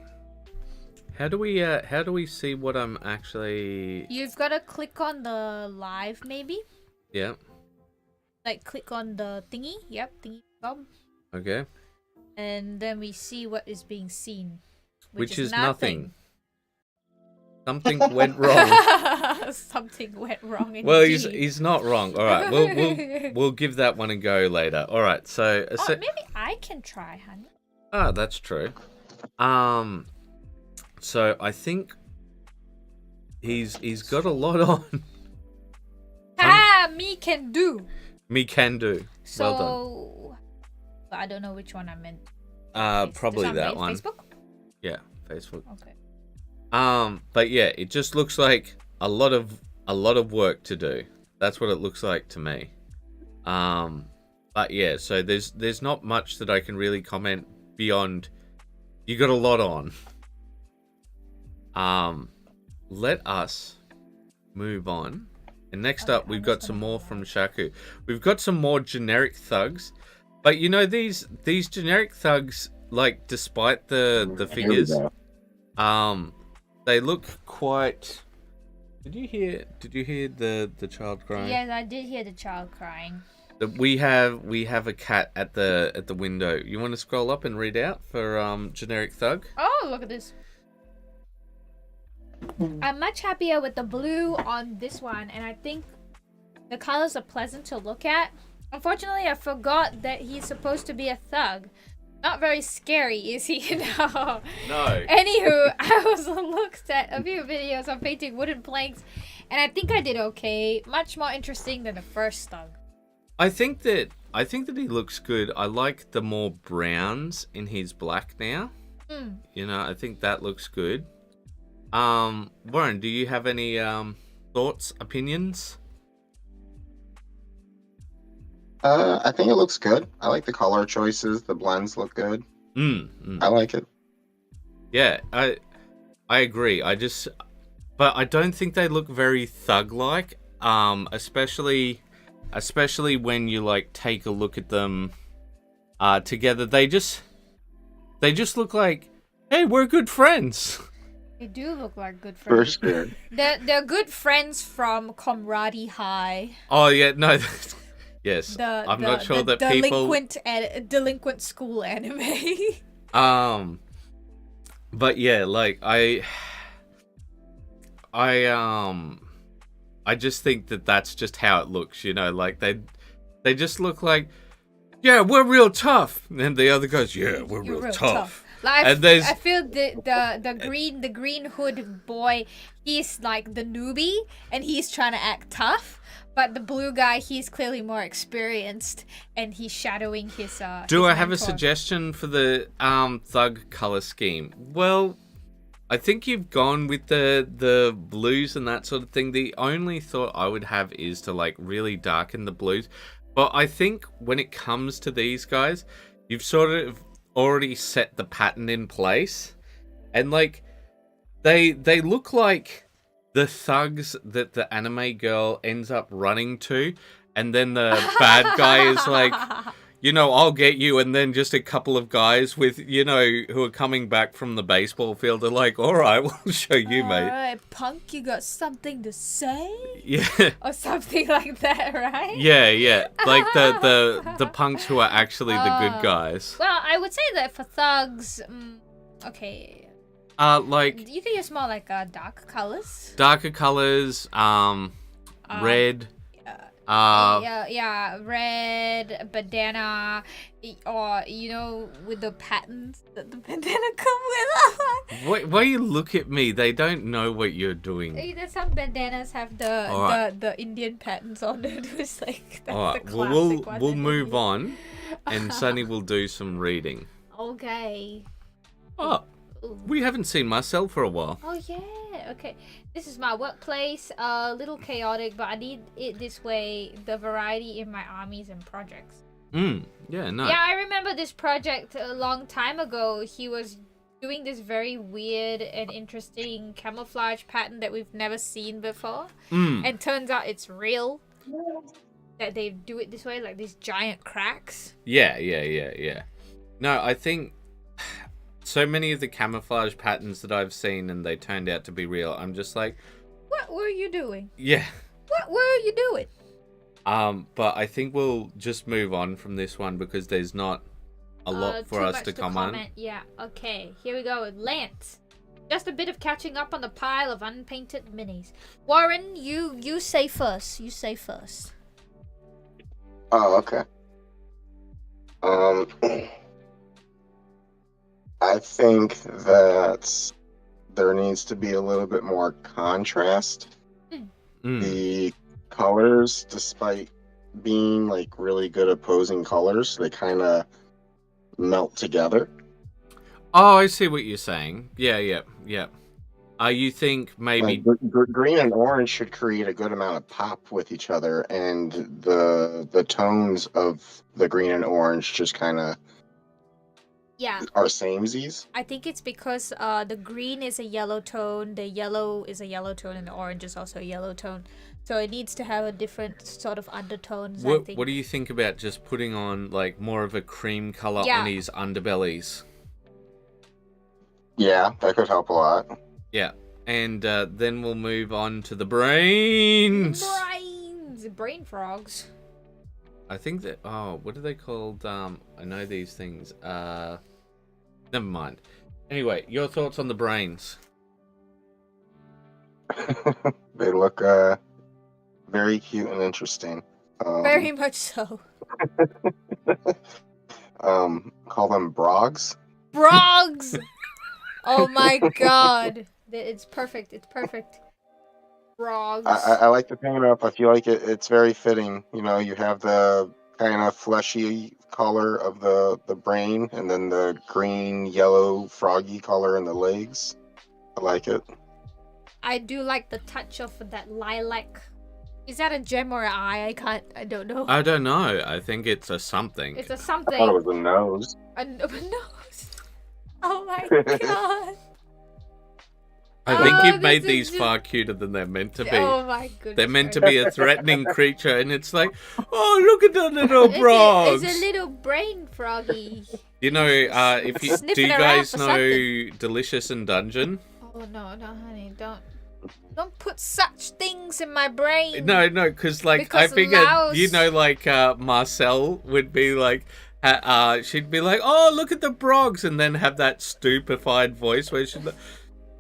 How do we see what I'm actually... You've got to click on the live, maybe. Yeah. Like click on the thingy. Yep, thingy bob. Okay. And then we see what is being seen. Which is nothing. Something went wrong. Something went wrong indeed. Well, he's not wrong. All right, we'll give that one a go later. All right, so... maybe I can try, honey. Ah, that's true. So I think he's got a lot on. Me can do. Me can do. So, well done. But I don't know which one I meant. Probably that one. Facebook? Yeah, Facebook. Okay. But yeah, it just looks like a lot of work to do. That's what it looks like to me. But yeah, so there's not much that I can really comment beyond you got a lot on. Let us move on. And next up, we've got some more from Shaku. We've got some more generic thugs. But you know, these generic thugs, like, despite the figures, they look quite... Did you hear the child crying? Yes, I did hear the child crying. We have a cat at the window. You want to scroll up and read out for generic thug? Oh, look at this. I'm much happier with the blue on this one, and I think the colors are pleasant to look at. Unfortunately, I forgot that he's supposed to be a thug. Not very scary, is he? No. Anywho, I also looked at a few videos on painting wooden planks, and I think I did okay. Much more interesting than the first thug. I think that he looks good. I like the more browns in his black now. You know, I think that looks good. Warren, do you have any thoughts, opinions? I think it looks good. I like the color choices. The blends look good. I like it. Yeah, I agree. But I don't think they look very thug-like. Especially when you like take a look at them together. They just look like, hey, we're good friends. They do look like good friends. First good. They're good friends from Comrade High. Oh yeah, no. Yes, I'm not sure that people... Delinquent school anime. But yeah, like, I just think that that's just how it looks, you know? Like, they just look like, yeah, we're real tough. And the other goes, yeah, we're real tough. Like, I feel the green hood boy, he's like the newbie, and he's trying to act tough. But the blue guy, he's clearly more experienced, and he's shadowing his Do I have a suggestion for the thug color scheme? Well, I think you've gone with the blues and that sort of thing. The only thought I would have is to like really darken the blues. But I think when it comes to these guys, you've sort of already set the pattern in place, and like they look like the thugs that the anime girl ends up running to, and then the bad guy is like, I'll get you, and then just a couple of guys with, who are coming back from the baseball field are like, all right, we'll show you, mate. All right, punk, you got something to say? Yeah. Or something like that, right? Yeah. Like the punks who are actually the good guys. Well, I would say that for thugs, okay. Like You can use more like dark colors. darker colors, red. Yeah, red bandana, or with the patterns that the bandana come with. Why you look at me? They don't know what you're doing. Some bandanas have the Indian patterns on it. It's like that's All right, the classic one. we'll move on, and Sunny will do some reading. Okay. Oh, we haven't seen Marcel for a while. Oh yeah. Okay. This is my workplace. A little chaotic, but I need it this way. The variety in my armies and projects. Yeah, no. Yeah, I remember this project a long time ago. He was doing this very weird and interesting camouflage pattern that we've never seen before. And turns out it's real. That they do it this way, like these giant cracks. Yeah. No, I think so many of the camouflage patterns that I've seen and they turned out to be real, I'm just like, what were you doing? Yeah. What were you doing? But I think we'll just move on from this one because there's not a lot for us to comment on. Yeah, okay. Here we go. Lance. Just a bit of catching up on the pile of unpainted minis. Warren, you say first. You say first. Oh, okay. I think that there needs to be a little bit more contrast. The colors, despite being like really good opposing colors, they kind of melt together. Oh, I see what you're saying. Yeah. You think maybe green and orange should create a good amount of pop with each other, and the tones of the green and orange just kind of are samesies. I think it's because the green is a yellow tone, the yellow is a yellow tone, and the orange is also a yellow tone. So it needs to have a different sort of undertones, I think. What do you think about just putting on like more of a cream color on his underbellies? Yeah, that could help a lot. Yeah, and then we'll move on to the brains. Brain frogs. I think that. Oh, what are they called? I know these things. Never mind. Anyway, your thoughts on the brains? They look very cute and interesting. Very much so. Call them brogs. Brogs! Oh my god. It's perfect. It's perfect. Brogs. I like to paint up. I feel like it's very fitting. You have the kind of fleshy color of the brain, and then the green, yellow, froggy color in the legs. I like it. I do like the touch of that lilac. Is that a gem or an eye? I don't know. I don't know. I think it's a something. It's a something. I thought it was a nose. A nose. Oh my god. I think you've made these far cuter than they're meant to be. Oh my goodness. They're meant to be a threatening creature, and it's like, oh, look at the little frogs. It's a little brain froggy. Do you guys know Delicious in Dungeon? Oh no, honey, don't put such things in my brain. No, because I figured, Marcel would be like, she'd be like, oh, look at the brogs, and then have that stupefied voice where she'd like,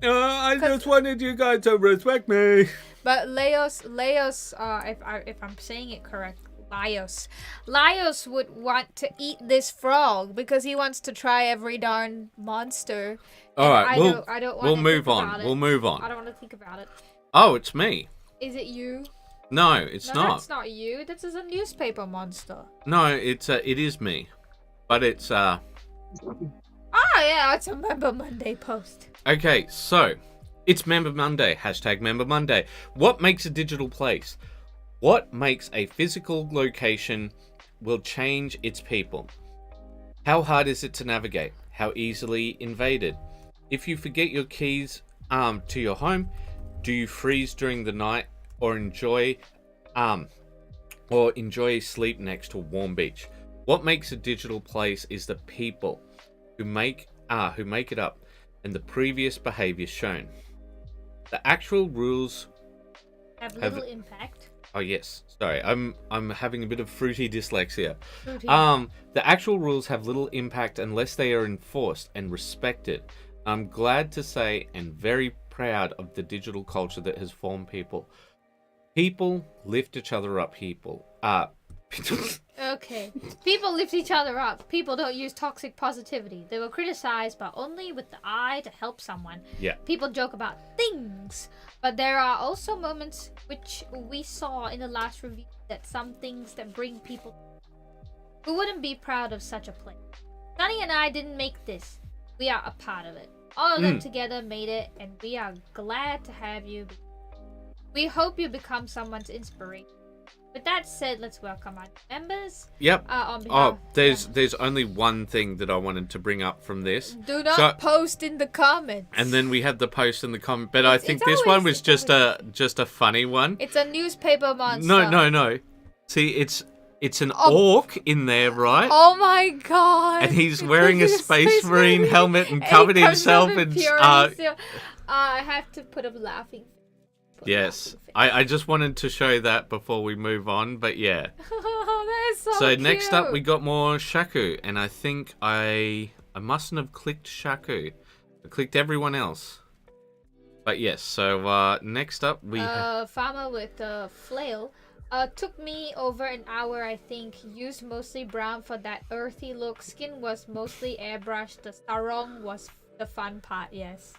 I just wanted you guys to respect me. But Leos, if I'm saying it correct, Laios would want to eat this frog because he wants to try every darn monster. All right, we'll move on. We'll move on. I don't want to think about it. Oh, it's me. Is it you? No, it's not. That's not you. This is a newspaper monster. No, it is me, but it's yeah, it's a Member Monday post. Okay, so it's Member Monday. # Member Monday. What makes a digital place? What makes a physical location will change its people? How hard is it to navigate? How easily invaded? If you forget your keys to your home, do you freeze during the night or enjoy sleep next to a warm beach? What makes a digital place is the people who make it up, and the previous behavior shown. The actual rules Have little impact. Oh yes, sorry, I'm having a bit of fruity dyslexia. Fruity. The actual rules have little impact unless they are enforced and respected. I'm glad to say and very proud of the digital culture that has formed people. People lift each other up. Okay. People lift each other up. People don't use toxic positivity. They will criticize, but only with the eye to help someone. Yeah. People joke about things, but there are also moments which we saw in the last review that some things that bring people. Who wouldn't be proud of such a place? Sunny and I didn't make this. We are a part of it. All of them together made it, and we are glad to have you. We hope you become someone's inspiration. With that said, let's welcome our members. Yep. On behalf there's only one thing that I wanted to bring up from this. Do not post in the comments. And then we had the post in the comment, but I think this one was just a funny one. It's a newspaper monster. No. See, it's an orc in there, right? Oh my god! And he's wearing a space marine helmet and covered himself in. I have to put up laughing. Yes, I just wanted to show that before we move on, but yeah. That is so cute. Next up we got more Shaku, and I think I mustn't have clicked Shaku. I clicked everyone else. But yes, so next up we farmer with a flail. Took me over an hour, I think. Used mostly brown for that earthy look. Skin was mostly airbrushed. The sarong was the fun part, yes.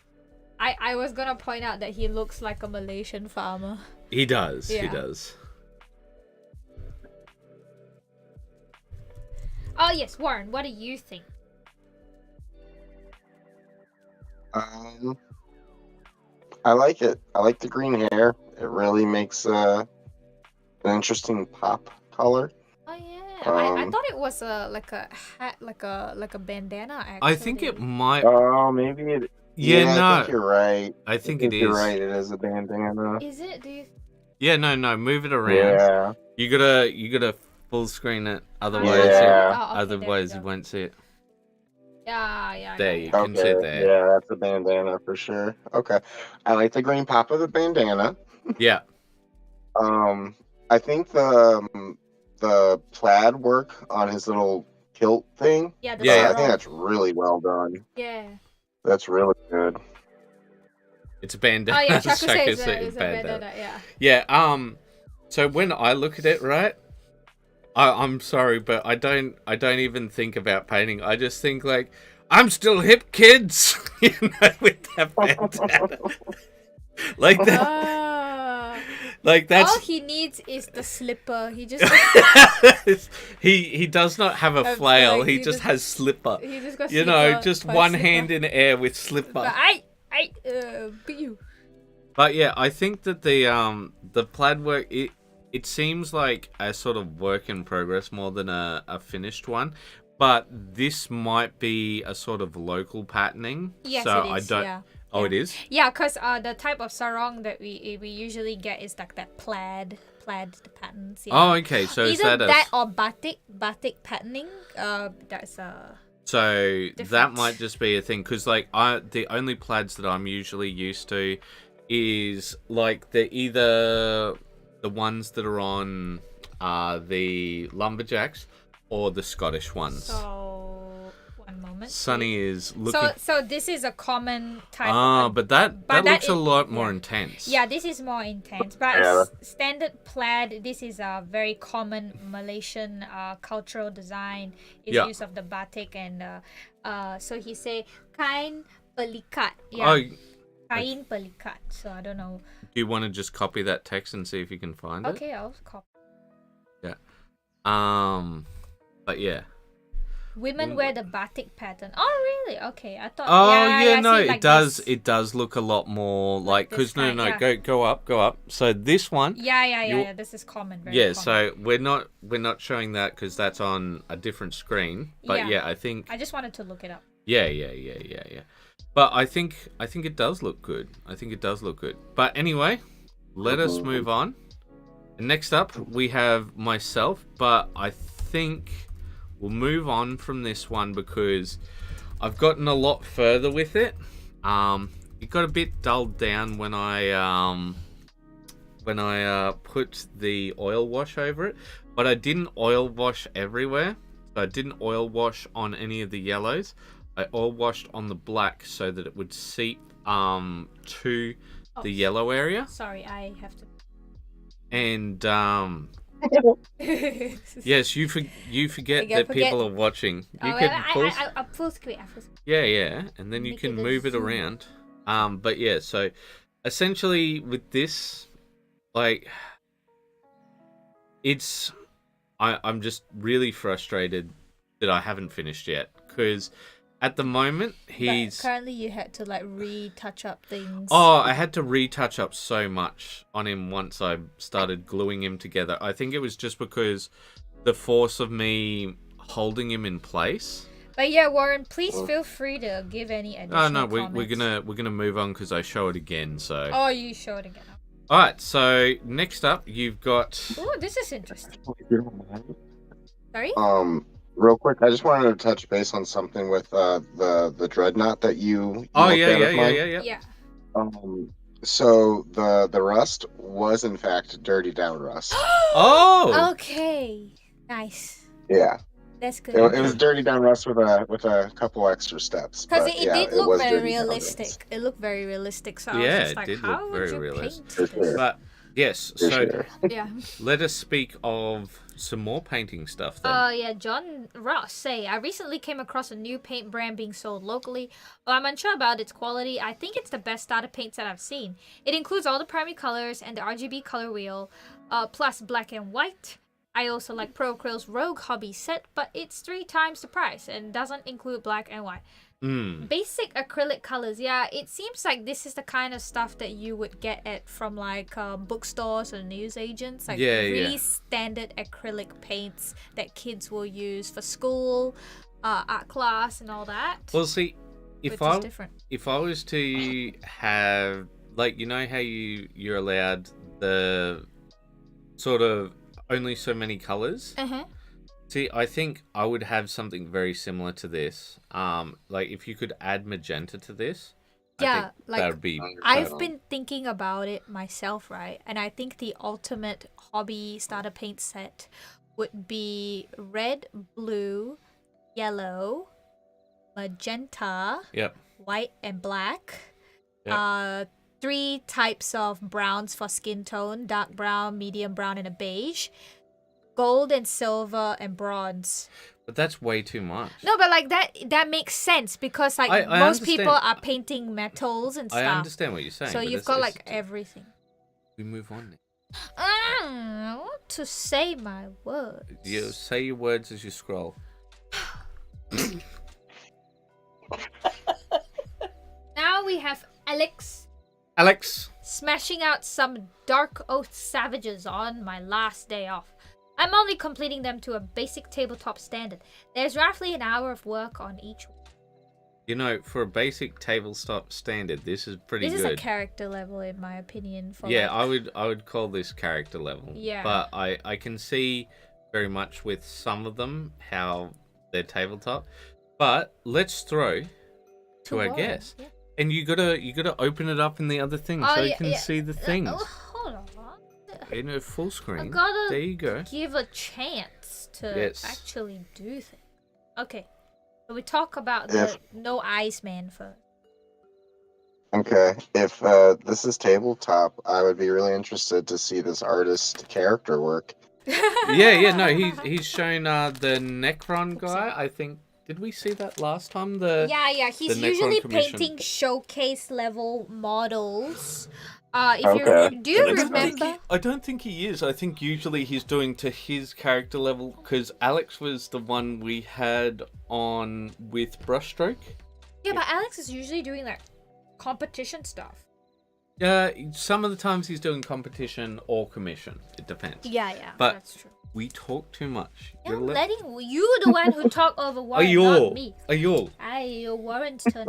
I was gonna point out that he looks like a Malaysian farmer. He does, yeah. He does. Oh yes, Warren, what do you think? I like it. I like the green hair. It really makes an interesting pop color. Oh yeah, I thought it was like a hat, like a bandana. Actually, I think it might. Oh, maybe it. Yeah, no. I think you're right. I think it is. You're right. It is a bandana. Is it? Do you? Yeah, no. Move it around. Yeah. You gotta full screen it. Otherwise, otherwise you won't see it. Yeah. There, you can see it there. Yeah, that's a bandana for sure. Okay, I like the green pop of the bandana. Yeah. I think the plaid work on his little kilt thing. Yeah, I think that's really well done. Yeah. That's really good. It's a bandana. Oh yeah, Chaku Shaku says it's a bandana. Yeah. Yeah. So when I look at it, right, I'm sorry, but I don't even think about painting. I just think like, I'm still hip, kids. You know, with that bandana. Like that. Like that's all he needs is the slipper. He just he does not have a flail. He just has slipper. He just got just one slipper. Hand in the air with slipper. But yeah, I think that the plaid work it seems like a sort of work in progress more than a finished one. But this might be a sort of local patterning. Yes, so it is. Yeah. Oh, it is? Yeah, because the type of sarong that we usually get is like that plaid patterns. Yeah. Oh, okay. So either is that or batik patterning. That's So different. That might just be a thing because like the only plaids that I'm usually used to is like either the ones that are on the lumberjacks or the Scottish ones. So one moment. Sunny is looking. So this is a common type. But that looks a lot more intense. Yeah, this is more intense. But standard plaid, this is a very common Malaysian cultural design. Is use of the batik and so he say kain pelikat. Yeah. Kain pelikat. So I don't know. Do you want to just copy that text and see if you can find it? Okay, I'll copy. Yeah. But yeah. Women wear the batik pattern. Oh, really? Okay, I thought. It does. This. It does look a lot more like because go up. So this one. Yeah. This is common. Very common. So we're not showing that because that's on a different screen. But I think. I just wanted to look it up. Yeah. But I think it does look good. But anyway, let us move on. Next up, we have myself, but I think we'll move on from this one because I've gotten a lot further with it. It got a bit dulled down when I put the oil wash over it, but I didn't oil wash everywhere. So I didn't oil wash on any of the yellows. I oil washed on the black so that it would seep to the yellow area. Sorry, I have to. And yes, you forget that people are watching. You I full screen. Yeah, and then you Make can it a move it zoom. around. But yeah, so essentially with this, like, I'm just really frustrated that I haven't finished yet because at the moment But currently you had to like retouch up things. Oh, I had to retouch up so much on him once I started gluing him together. I think it was just because the force of me holding him in place. But yeah, Warren, please feel free to give any additional No, comments. we're gonna move on because I show it again. So. Oh, you show it again. All right. So next up, you've got. Oh, this is interesting. Sorry. Real quick, I just wanted to touch base on something with the dreadnought that you Oh looked at of mine. Yeah. So the rust was in fact dirty down rust. Oh. Okay. Nice. Yeah. That's good. It was dirty down rust with a couple extra steps. Because but it yeah, did it look was very dirty down rust. realistic. It looked very realistic. So I Yeah, was just it like, did how look would very you realistic. For paint this? sure. But yes, For so sure. Yeah. let us speak of some more painting stuff then. Yeah, John Ross say, I recently came across a new paint brand being sold locally. Well, I'm unsure about its quality. I think it's the best starter paints that I've seen. It includes all the primary colors and the RGB color wheel, plus black and white. I also like Pro Acryl's Rogue Hobby set, but it's 3 times the price and doesn't include black and white. Basic acrylic colors. Yeah, it seems like this is the kind of stuff that you would get from like bookstores or newsagents. Like really standard acrylic paints that kids will use for school, art class, and all that. Well, see, if which is different. If I was to have, like, you know how you're allowed the sort of only so many colors. See, I think I would have something very similar to this. Like if you could add magenta to this, I think that would be. I've been thinking about it myself, right? And I think the ultimate hobby starter paint set would be red, blue, yellow, magenta, white, and black. 3 types of browns for skin tone: dark brown, medium brown, and a beige. Gold and silver and bronze. But that's way too much. No, but like that makes sense because like I most understand. people are painting metals and stuff. I understand what you're saying. So but you've got like everything. We move on now. I want to say my words. You say your words as you scroll. Now we have Alex smashing out some Dark Oath Savages on my last day off. I'm only completing them to a basic tabletop standard. There's roughly an hour of work on each one. You know, for a basic tabletop standard, this is pretty good. This is a character level, in my opinion. I would call this character level. Yeah. But I can see very much with some of them how they're tabletop. But let's throw to our guest. Yeah. And you gotta open it up in the other thing so you can see the things. Hold on. In a full screen. There you go. Give a chance to actually do things. Okay. So we talk about the No Eyes Man first. Okay. If this is tabletop, I would be really interested to see this artist character work. No, he's shown the Necron guy. I think, did we see that last time? He's usually painting showcase level models. Do you remember? I don't think he is. I think usually he's doing to his character level because Alex was the one we had on with brushstroke. Yeah, but Alex is usually doing like competition stuff. Some of the times he's doing competition or commission. It depends. Yeah, but that's true. We talk too much. Yeah, letting you the one who talk over Warren, not me. Warren's turn.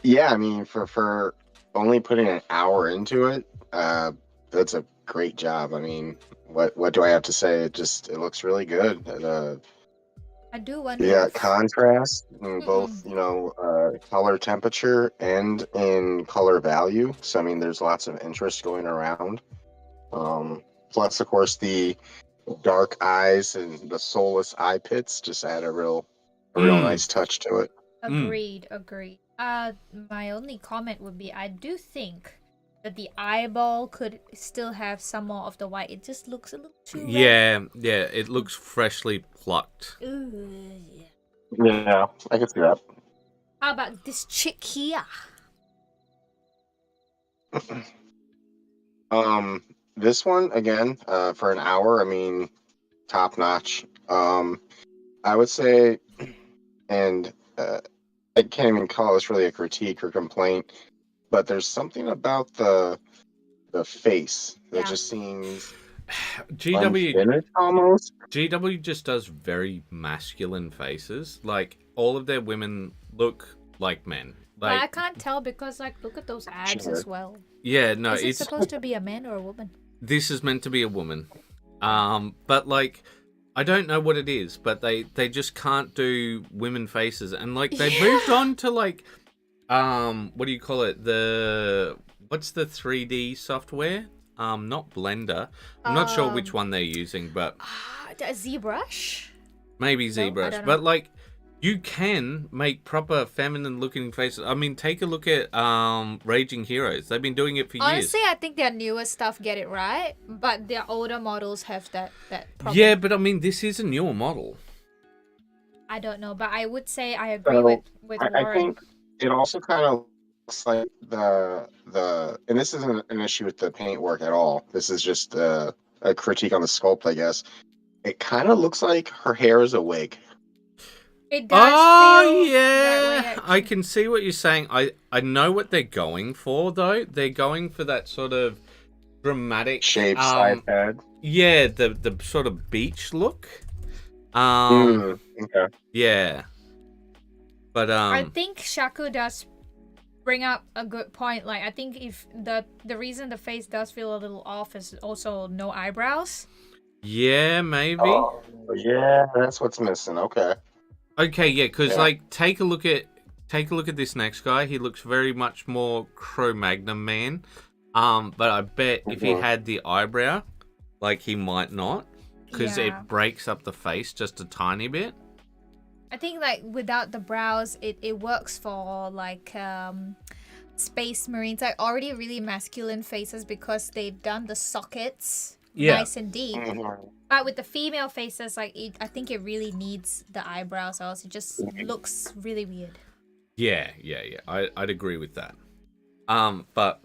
Yeah, I mean, for only putting an hour into it, that's a great job. I mean, what do I have to say? It looks really good. I do wonder. Yeah, If... contrast in both, color temperature and in color value. So I mean, there's lots of interest going around. Plus, of course, the dark eyes and the soulless eye pits just add a real nice touch to it. Agreed. My only comment would be, I do think that the eyeball could still have some more of the white. It just looks a little too red. Yeah, it looks freshly plucked. Ooh, Yeah, I can see that. How about this chick here? This one again, for an hour, I mean, top notch. I would say, and I can't even call this really a critique or complaint, but there's something about the face that just seems unfinished almost. GW just does very masculine faces. Like, all of their women look like men. Like, but I can't tell because, like, look at those abs as well. Yeah, no, Is it supposed to be a man or a woman? This is meant to be a woman. But, like, I don't know what it is, but they just can't do women faces. And, like, they moved on to, like, what do you call it? What's the 3D software? Not Blender. I'm not sure which one they're using, but... ZBrush? Maybe ZBrush. No, but, like, you can make proper feminine-looking faces. I mean, take a look at Raging Heroes. They've been doing it for years. Honestly, I think their newer stuff get it right, but their older models have that problem. Yeah, but, I mean, this is a newer model. I don't know, but I would say I agree with Warren. I think it also kind of looks like and this isn't an issue with the paint work at all. This is just a critique on the sculpt, I guess. It kind of looks like her hair is a wig. It does feel yeah, I can see what you're saying. I know what they're going for, though. They're going for that sort of dramatic shaved side head. Yeah, the sort of beach look. Okay. Yeah, but I think Shaku does bring up a good point. Like, I think if the reason the face does feel a little off is also no eyebrows. Yeah, maybe. Oh, yeah, that's what's missing. Okay. Okay, yeah, because like take a look at this next guy. He looks very much more Cro-Magnon man. But I bet if he had the eyebrow, like, he might not, because it breaks up the face just a tiny bit. I think, like, without the brows, it works for, like, Space Marines, like, already really masculine faces because they've done the sockets nice and deep. But with the female faces, like, I think it really needs the eyebrows, or else it just looks really weird. Yeah. I'd agree with that. But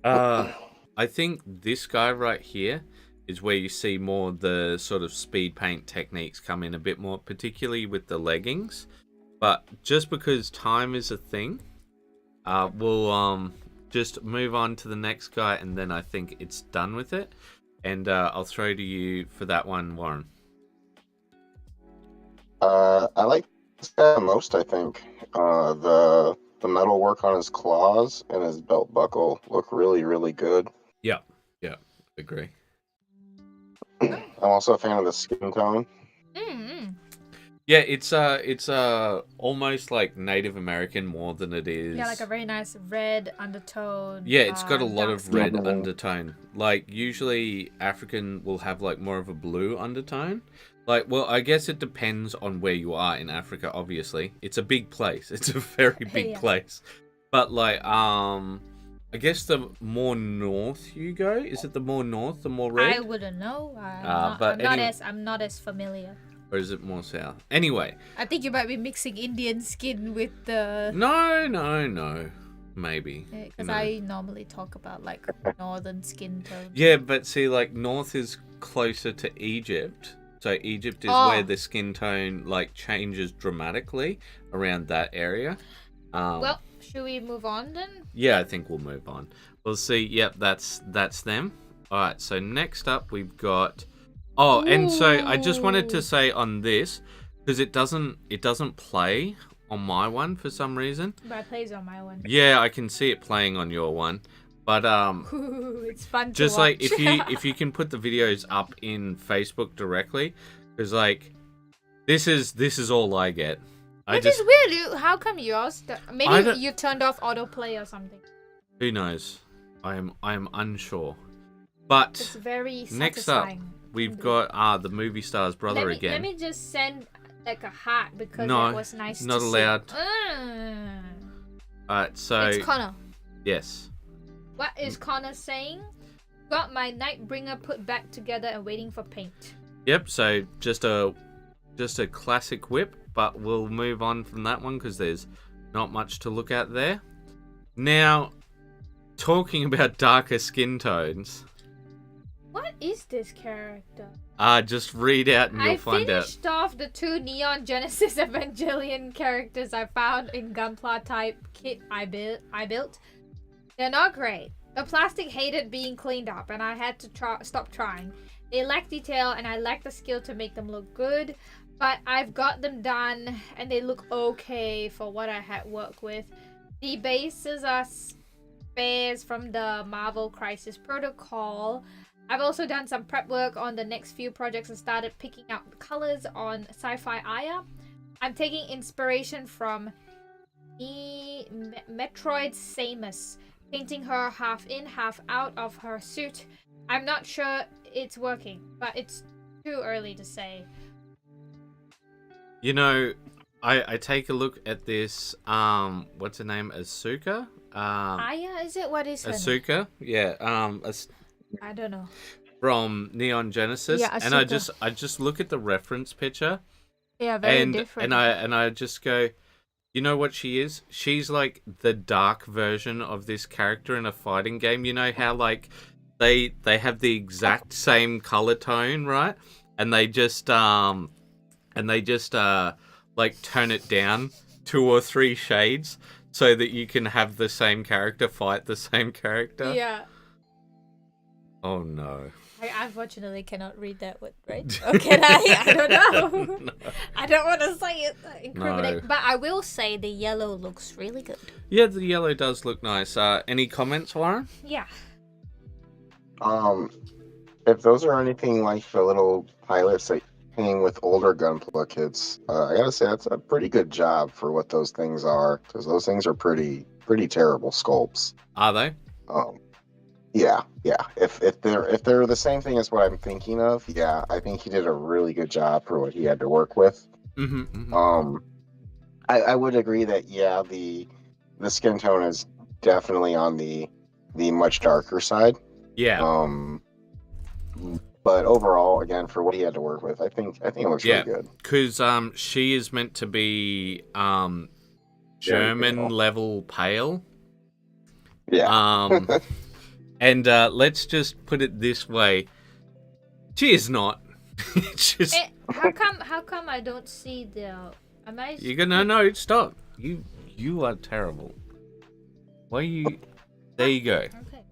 I think this guy right here is where you see more the sort of speed paint techniques come in a bit more, particularly with the leggings. But just because time is a thing, we'll just move on to the next guy, and then I think it's done with it. And I'll throw to you for that one, Warren. I like this guy the most, I think. The metal work on his claws and his belt buckle look really, really good. Yeah, agree. I'm also a fan of the skin tone. Yeah, it's almost like Native American more than it is. Yeah, like a very nice red undertone. Yeah, it's got a lot of red undertone. Like, usually African will have like more of a blue undertone. Like, well, I guess it depends on where you are in Africa, obviously. It's a big place. It's a very big place. But like, I guess the more north you go, is it the more north, the more red? I wouldn't know. I'm not as familiar. Or is it more south? Anyway. I think you might be mixing Indian skin with the... No. Maybe. Because I normally talk about, like, northern skin tones. Yeah, but see, like, north is closer to Egypt. So Egypt is where the skin tone, like, changes dramatically around that area. Well, should we move on then? Yeah, I think we'll move on. We'll see. Yep, that's them. All right, so next up we've got... Oh, and so I just wanted to say on this, because it doesn't play on my one for some reason. But it plays on my one. Yeah, I can see it playing on your one. But Ooh, it's fun just to watch. like if you can put the videos up in Facebook directly, because like this is all I get. Which is weird. How come yours? Maybe you turned off autoplay or something. Who knows? I am unsure. But it's very next up, satisfying. we've got the movie star's brother again. Let me just send like a heart because no, it was nice. Not to allowed. See. Alright, so it's Connor. Yes. What is Connor saying? Got my Nightbringer put back together and waiting for paint. Yep. So just a classic whip, but we'll move on from that one because there's not much to look at there. Now, talking about darker skin tones. What is this character? Just read out and you'll find out. I finished off the 2 Neon Genesis Evangelion characters I found in Gunpla type kit I built. They're not great. The plastic hated being cleaned up and I had to stop trying. They lack detail and I lack the skill to make them look good, but I've got them done and they look okay for what I had work with. The bases are spares from the Marvel Crisis Protocol. I've also done some prep work on the next few projects and started picking out the colors on Sci-Fi Aya. I'm taking inspiration from Metroid Samus, painting her half in, half out of her suit. I'm not sure it's working, but it's too early to say. You know, I take a look at this, what's her name, Asuka? Aya, is it? What is her name? Asuka? Yeah, I don't know. From Neon Genesis. Yeah, and I just look at the reference picture. Yeah, very different. And I just go, you know what she is? She's like the dark version of this character in a fighting game. You know how like they have the exact same color tone, right? And they just like turn it down 2 or 3 shades so that you can have the same character fight the same character. Yeah. Oh no. I unfortunately cannot read that word, right? Or can I? I don't know. No. I don't want to say it incriminate, but I will say the yellow looks really good. Yeah, the yellow does look nice. Any comments, Warren? Yeah. If those are anything like the little pilots that hang with older Gunpla kits, I gotta say that's a pretty good job for what those things are, because those things are pretty terrible sculpts. Are they? Yeah. If they're the same thing as what I'm thinking of, yeah, I think he did a really good job for what he had to work with. I would agree that the skin tone is definitely on the much darker side. Yeah. But overall, again, for what he had to work with, I think it looks really good. Because she is meant to be German level pale. Yeah. And let's just put it this way: she is not. Just... How come I don't see the? Am I? You gonna no stop. You are terrible. Why you? There you go. Okay.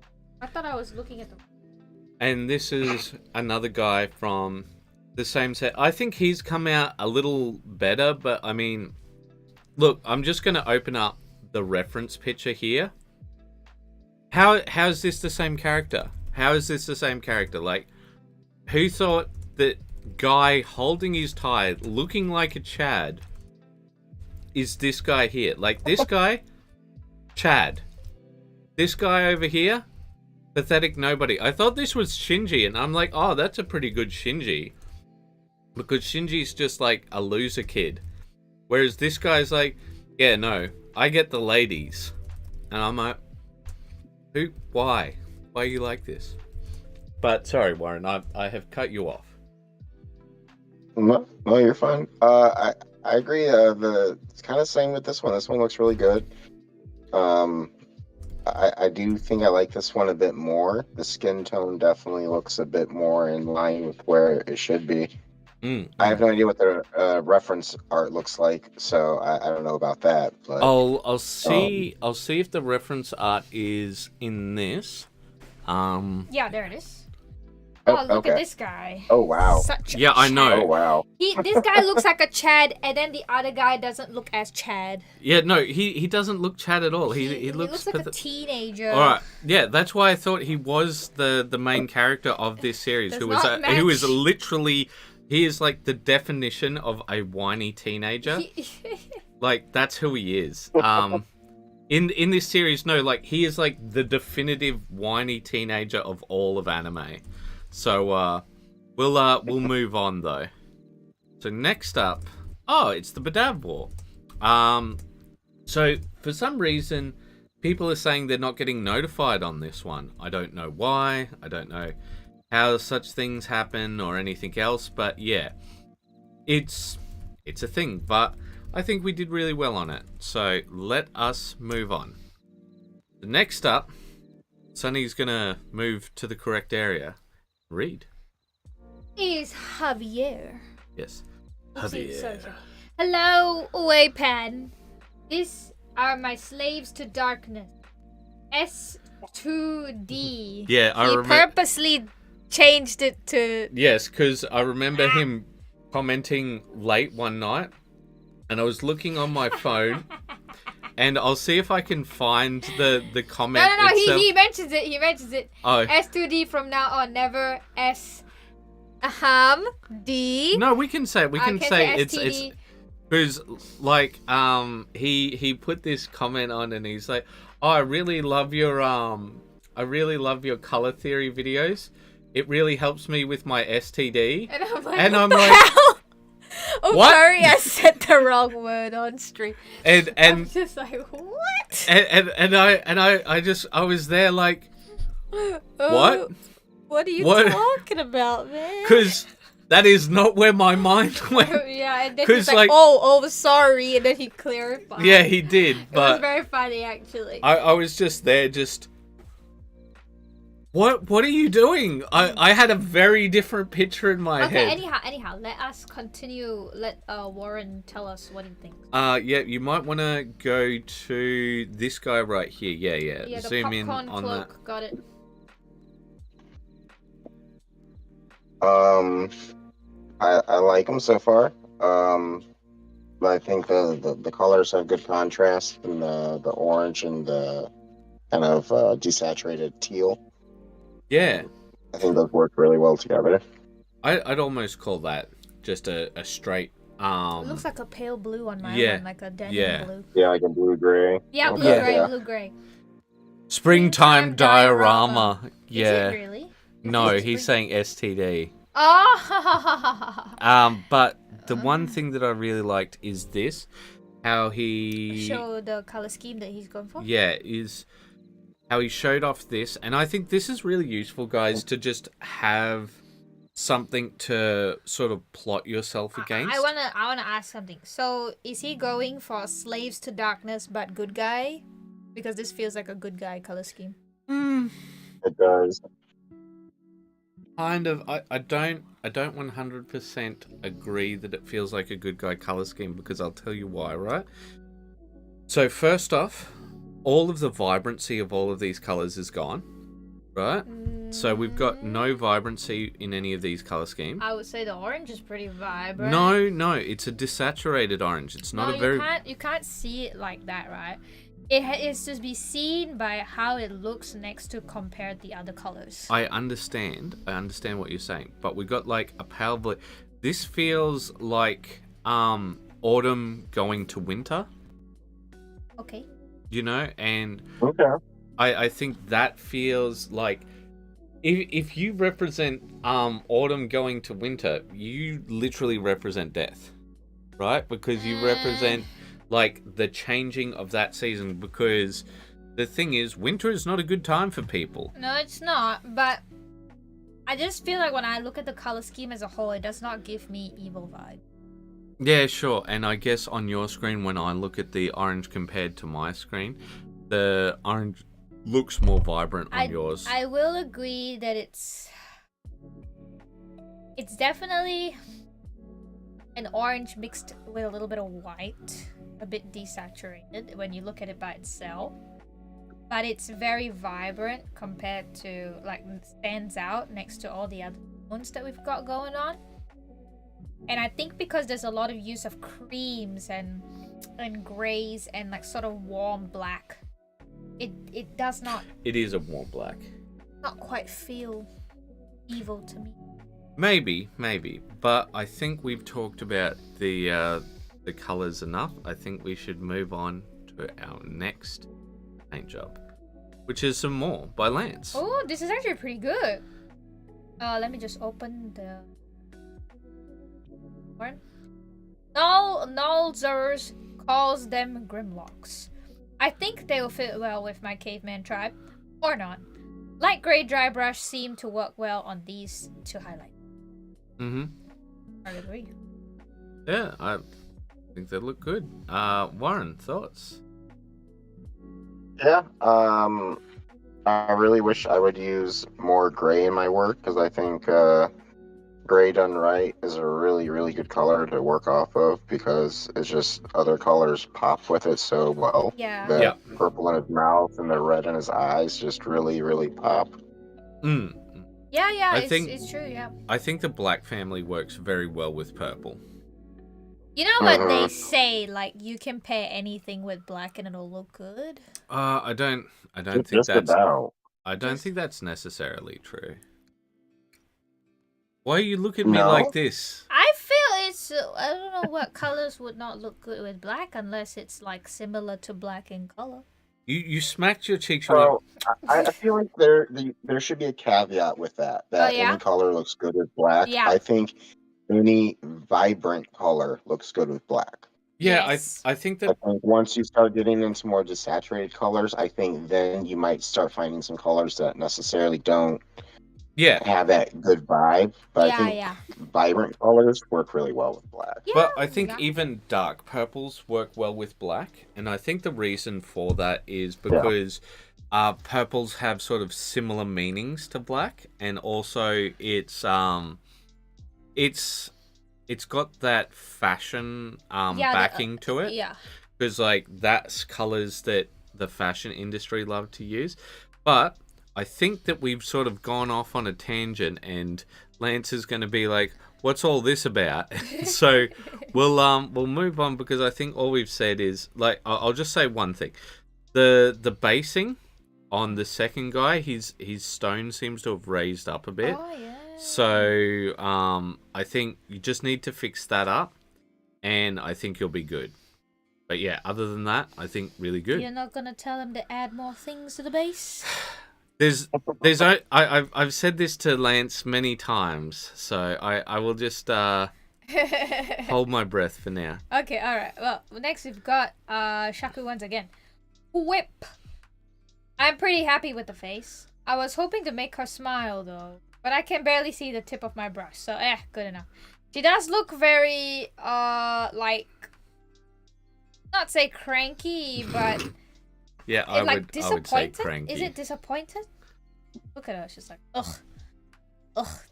I thought I was looking at the. And this is another guy from the same set. I think he's come out a little better, but I mean, look, I'm just gonna open up the reference picture here. How is this the same character? How is this the same character? Like, who thought that guy holding his tie, looking like a Chad, is this guy here? Like, this guy, Chad. This guy over here, pathetic nobody. I thought this was Shinji, and I'm like, oh, that's a pretty good Shinji. Because Shinji's just like a loser kid. Whereas this guy's like, yeah, no, I get the ladies. And I'm like, who? Why? Why are you like this? But sorry, Warren, I have cut you off. No, you're fine. I agree. It's kind of same with this one. This one looks really good. I do think I like this one a bit more. The skin tone definitely looks a bit more in line with where it should be. I have no idea what the reference art looks like, so I don't know about that. But I'll see if the reference art is in this. Yeah, there it is. Oh, look okay. at this guy. Oh, wow. Such Yeah, a I know. Chad. Oh, wow. This guy looks like a Chad, and then the other guy doesn't look as Chad. Yeah, no, he doesn't look Chad at all. He looks like a teenager. All right, yeah, that's why I thought he was the main character of this series. Does Who was not who is match. literally he is like the definition of a whiny teenager. Like that's who he is. In this series, no, like he is like the definitive whiny teenager of all of anime. So we'll move on though. So next up, it's the Badav War. So for some reason, people are saying they're not getting notified on this one. I don't know why. I don't know how such things happen or anything else. But yeah, it's a thing. But I think we did really well on it. So let us move on. Next up, Sunny's gonna move to the correct area. Read. Is Javier. Yes. Oopsie, Javier. sorry. Hello, WAYPN. These are my slaves to darkness. S2D. Yeah, I He remember. purposely changed it to. Yes, because I remember him commenting late one night, and I was looking on my phone, and I'll see if I can find the comment. No. itself. He mentions it. He mentions it. Oh. S2D from now on. Never D. No, we can say it's STD. because like he put this comment on and he's like, oh, I really love your color theory videos. It really helps me with my STD. And I'm like, And what I'm the like, hell? Oh, what? sorry, I said the wrong word on stream. I'm And just like, what? I was there like, Oh, what? What are you What? talking about, man? Because that is not where my mind went. Yeah, and then 'Cause, he's like, like- oh, sorry, and then he clarified. Yeah, he did, It was but very funny, actually. I was just there, just. What are you doing? I had a very different picture in my Okay, head. anyhow, let us continue. Let Warren tell us what he thinks. Yeah, you might want to go to this guy right here. Yeah. Yeah, the Zoom in popcorn on cloak, that. got it. I like them so far. But I think the colors have good contrast, and the orange and the kind of desaturated teal. Yeah, I think those work really well together. I'd almost call that just a straight. It looks like a pale blue on my yeah, one, like a denim yeah. blue. Yeah, like a blue gray. Yeah, blue Okay, gray, yeah. blue gray. Springtime diorama. Yeah. Is it really? No, Is it he's spring- saying STD. Oh! But the one thing that I really liked is this, how he Show the color scheme that he's going for. is how he showed off this, and I think this is really useful, guys, to just have something to sort of plot yourself against. I wanna ask something. So is he going for slaves to darkness but good guy? Because this feels like a good guy color scheme. It does. Kind of. I don't 100% agree that it feels like a good guy color scheme, because I'll tell you why, right? So first off, all of the vibrancy of all of these colors is gone, right? So we've got no vibrancy in any of these color schemes. I would say the orange is pretty vibrant. No, it's a desaturated orange. It's not No, a very. you can't see it like that, right? It's to be seen by how it looks next to compare the other colors. I understand what you're saying, but we got like a pale blue. This feels like autumn going to winter, Okay. you know, and Okay. I think that feels like if you represent autumn going to winter, you literally represent death, right? Because you represent like the changing of that season, because the thing is, winter is not a good time for people. No, it's not, but I just feel like when I look at the color scheme as a whole, it does not give me evil vibe. Yeah, sure. And I guess on your screen, when I look at the orange compared to my screen, the orange looks more vibrant on yours. I will agree that it's definitely an orange mixed with a little bit of white, a bit desaturated when you look at it by itself. but it's very vibrant compared to, like, stands out next to all the other tones that we've got going on. And I think because there's a lot of use of creams and grays and like sort of warm black, it does not. It is a warm black. Not quite feel evil to me. Maybe, but I think we've talked about the colors enough. I think we should move on to our next paint job, which is some more by Lance. Oh, this is actually pretty good. Let me just open the one. Nolzers calls them Grimlocks. I think they will fit well with my caveman tribe, or not. Light gray dry brush seem to work well on these to highlight. Mm-hmm. I agree. Yeah, I think they look good. Warren, thoughts? Yeah, I really wish I would use more gray in my work, because I think gray done right is a really, really good color to work off of, because it's just other colors pop with it so well. Yeah. The purple in his mouth and the red in his eyes just really, really pop. Yeah, I think it's true, yeah. I think the black family works very well with purple. You know what they say, like, you can pair anything with black and it'll look good? I don't think Just that's about. I don't think that's necessarily true. Why are you looking at me No? like this? I feel it's, I don't know what colors would not look good with black unless it's, like, similar to black in color. You smacked your cheeks. So I feel like there should be a caveat with that yeah? any color looks good with black. Yeah. I think any vibrant color looks good with black. Yeah, Yes. I think I that think once you start getting into more desaturated colors, I think then you might start finding some colors that necessarily don't have that good vibe. But I think vibrant colors work really well with black. Yeah, but I think even dark purples work well with black, and I think the reason for that is because purples have sort of similar meanings to black, and also it's got that fashion backing to it. Yeah. Because like that's colors that the fashion industry love to use. But I think that we've sort of gone off on a tangent, and Lance is going to be like, "What's all this about?" So we'll move on, because I think all we've said is, like, I'll just say one thing: the basing on the second guy, his stone seems to have raised up a bit. Oh, yeah. So I think you just need to fix that up, and I think you'll be good. But yeah, other than that, I think really good. You're not gonna tell him to add more things to the base? I've said this to Lance many times, so I will just hold my breath for now. Okay, alright. Well, next we've got Shaku once again. Whip. I'm pretty happy with the face. I was hoping to make her smile though, but I can barely see the tip of my brush, so good enough. She does look very like, not say cranky, but yeah, I would say cranky. Is it disappointed? Look at her, she's like, ugh,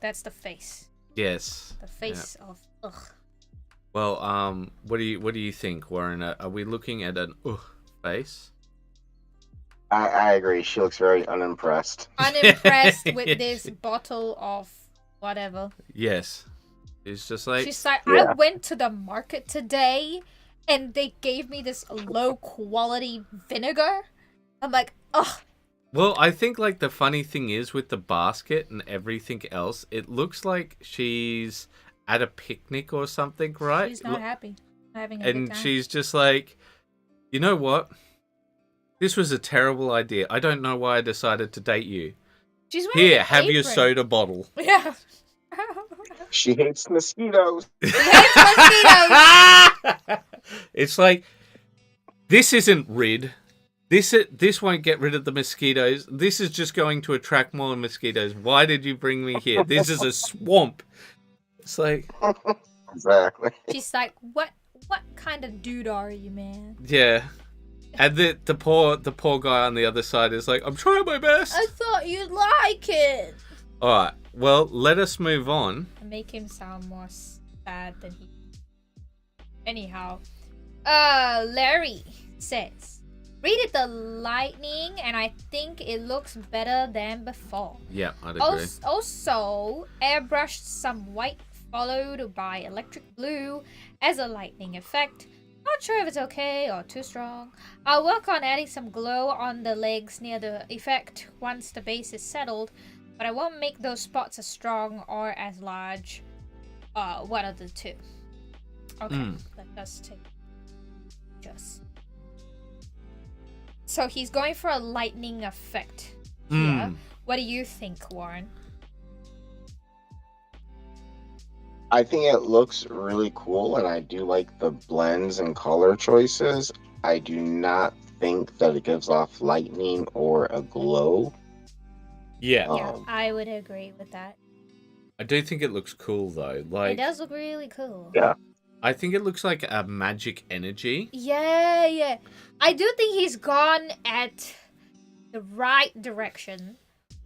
that's the face. Yes. The face of ugh. Well, what do you think, Warren? Are we looking at an face? I agree. She looks very unimpressed. Unimpressed with this bottle of whatever. Yes. She's like, I went to the market today and they gave me this low quality vinegar. I'm like, ugh. Well, I think like the funny thing is with the basket and everything else, it looks like she's at a picnic or something, right? She's not happy. Having a good time. And she's just like, you know what? This was a terrible idea. I don't know why I decided to date you. She's wearing Here, an have apron. your soda bottle. Yeah. She hates mosquitoes. She hates mosquitoes. It's like, this isn't rid. This won't get rid of the mosquitoes. This is just going to attract more mosquitoes. Why did you bring me here? This is a swamp. It's like, exactly. She's like, what kind of dude are you, man? Yeah. And the poor guy on the other side is like, I'm trying my best. I thought you'd like it. All right. Well, let us move on. Make him sound more sad than he. Anyhow, Larry says, Rated the lightning, and I think it looks better than before. Yeah, I'd agree. Also, airbrushed some white followed by electric blue as a lightning effect. Not sure if it's okay or too strong. I'll work on adding some glow on the legs near the effect once the base is settled, but I won't make those spots as strong or as large. One of the two. Okay, that does take just. So he's going for a lightning effect here. What do you think, Warren? I think it looks really cool, and I do like the blends and color choices. I do not think that it gives off lightning or a glow. Yeah. Yeah, I would agree with that. I do think it looks cool, though. Like, it does look really cool. Yeah. I think it looks like a magic energy. Yeah. I do think he's gone at the right direction,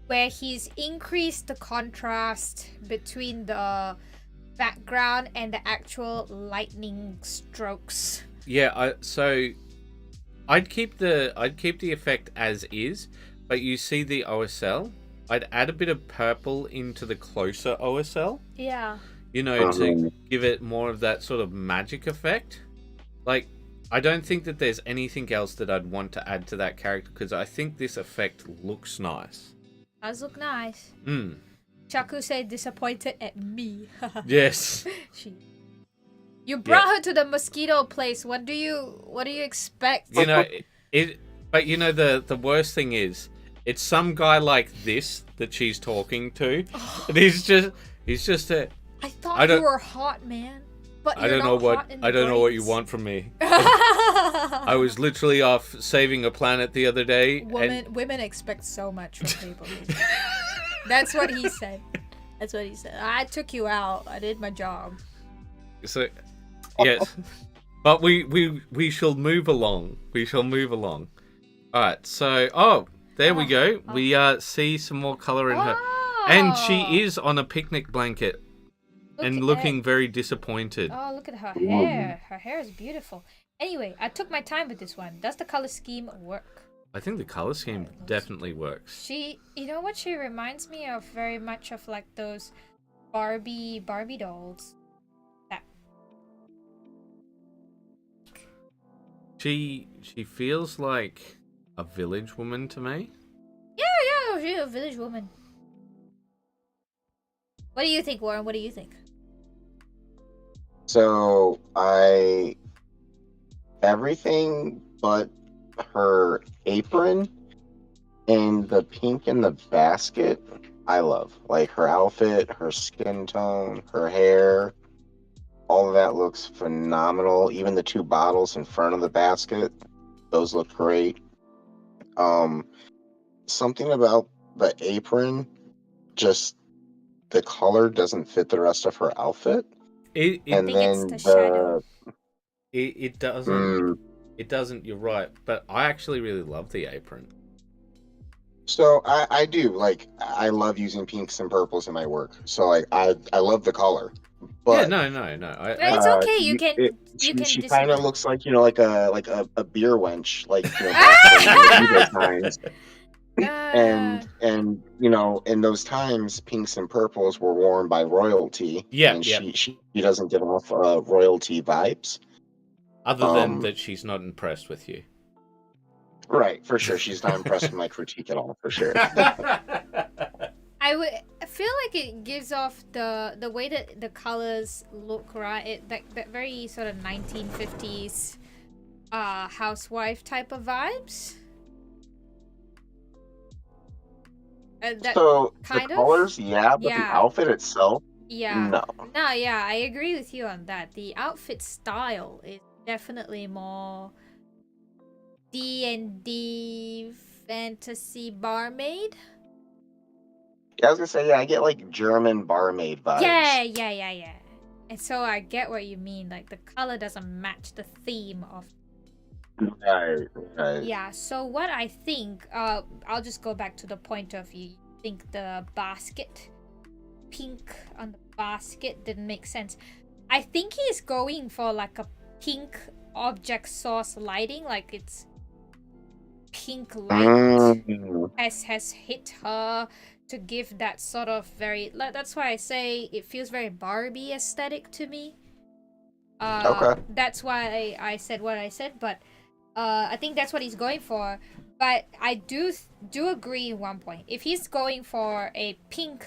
where he's increased the contrast between the background and the actual lightning strokes. Yeah, so I'd keep the effect as is, but you see the OSL. I'd add a bit of purple into the closer OSL. Yeah. You know, to give it more of that sort of magic effect. Like, I don't think that there's anything else that I'd want to add to that character, because I think this effect looks nice. Does look nice. Chaku said disappointed at me. Yes. You brought her to the mosquito place. What do you expect? You know, but you know the worst thing is, it's some guy like this that she's talking to. And he's just a. I thought you were hot, man. But I don't know what you want from me. I was literally off saving a planet the other day. Women expect so much from people. That's what he said. I took you out. I did my job. So, yes, but we shall move along. All right. So, there we go. We see some more color in her, and she is on a picnic blanket. And looking very disappointed. Oh, look at her hair. Her hair is beautiful. Anyway, I took my time with this one. Does the color scheme work? I think the color scheme definitely works. You know what she reminds me of very much of, like those Barbie dolls. She feels like a village woman to me. Yeah, she's a village woman. What do you think, Warren? What do you think? So everything but her apron and the pink in the basket, I love. Like her outfit, her skin tone, her hair, all of that looks phenomenal. Even the two bottles in front of the basket, those look great. Something about the apron, just the color doesn't fit the rest of her outfit. It doesn't. It doesn't. You're right, but I actually really love the apron. So I do like. I love using pinks and purples in my work. So like I love the color. But yeah, no. It's okay. You can. She kind of looks like like a beer wench, like back in the times. And in those times, pinks and purples were worn by royalty. Yeah, and she doesn't give off royalty vibes. Other than that, she's not impressed with you. Right, for sure. She's not impressed with my critique at all, for sure. I feel like it gives off the way that the colors look, right? That very sort of 1950s housewife type of vibes. So the colors, but the outfit itself, no. Yeah, I agree with you on that. The outfit style is definitely more D&D fantasy barmaid. Yeah, I was gonna say, I get like German barmaid vibes. Yeah. And so I get what you mean. Like the color doesn't match the theme of. Right. Yeah, so what I think, I'll just go back to the point of you think the basket, pink on the basket didn't make sense. I think he's going for like a pink object source lighting, like it's pink light has hit her to give that sort of that's why I say it feels very Barbie aesthetic to me. Okay. That's why I said what I said, but I think that's what he's going for. But I do agree in one point. If he's going for a pink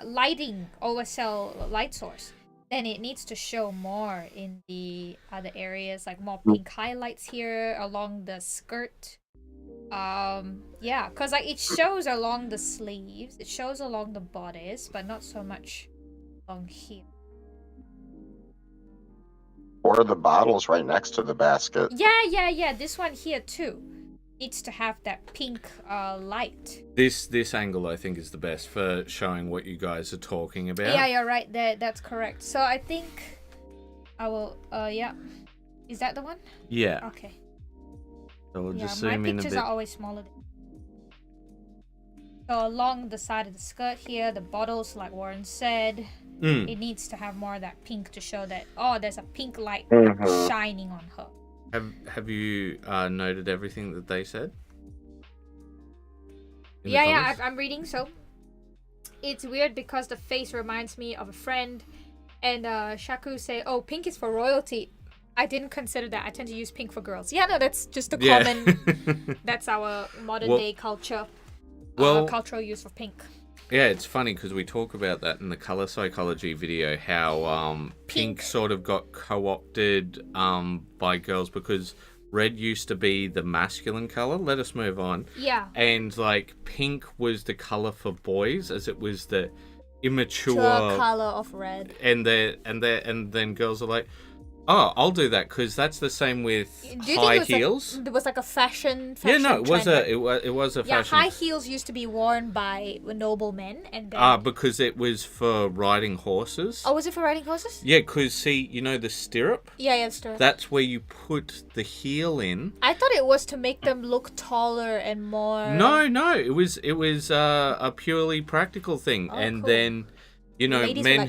lighting overcell light source, then it needs to show more in the other areas, like more pink highlights here along the skirt. Yeah, because like it shows along the sleeves, it shows along the bodice, but not so much along here. Or the bottles right next to the basket. Yeah. This one here too needs to have that pink light. This angle I think is the best for showing what you guys are talking about. Yeah, you're right there. That's correct. So I think I will. Yeah, is that the one? Yeah. Okay. So we'll just my zoom in a pictures bit. are always smaller. So along the side of the skirt here, the bottles, like Warren said, it needs to have more of that pink to show that there's a pink light shining on her. Have you noted everything that they said? Yeah, I'm reading. So it's weird because the face reminds me of a friend, and Shaku say, "Oh, pink is for royalty." I didn't consider that. I tend to use pink for girls. Yeah, no, that's just a common. That's our modern day culture. Cultural use of pink. Yeah, it's funny because we talk about that in the color psychology video, how pink sort of got co-opted by girls because red used to be the masculine color. Let us move on. Yeah. And like pink was the color for boys, as it was the immature color of red. And then girls are like, oh, I'll do that because that's the same with high heels. It was like a fashion. Yeah, no, it was trend, it was a fashion. Yeah, high heels used to be worn by noble men, and then... because it was for riding horses. Oh, was it for riding horses? Yeah, because see, you know the stirrup. Yeah, the stirrup. That's where you put the heel in. I thought it was to make them look taller and more. No, it was a purely practical thing, and cool. Then, you know, men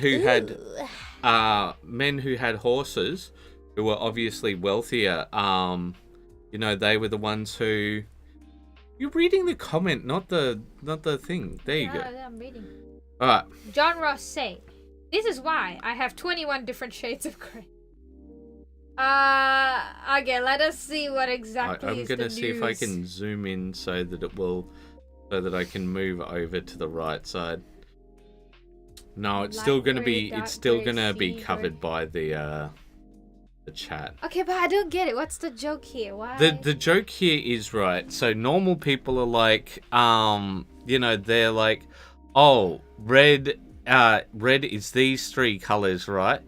who had horses, who were obviously wealthier, you know, they were the ones who... You're reading the comment, not the thing. There you go. Yeah, I'm reading. All right. John Ross say, "This is why I have 21 different shades of grey." Okay, let us see what exactly I'm gonna see if I can zoom in so that I can move over to the right side. No, it's still gonna be covered by the chat. Okay, but I don't get it. What's the joke here? Why? The joke here is, right, so normal people are like, you know, they're like, oh, red is these three colors, right?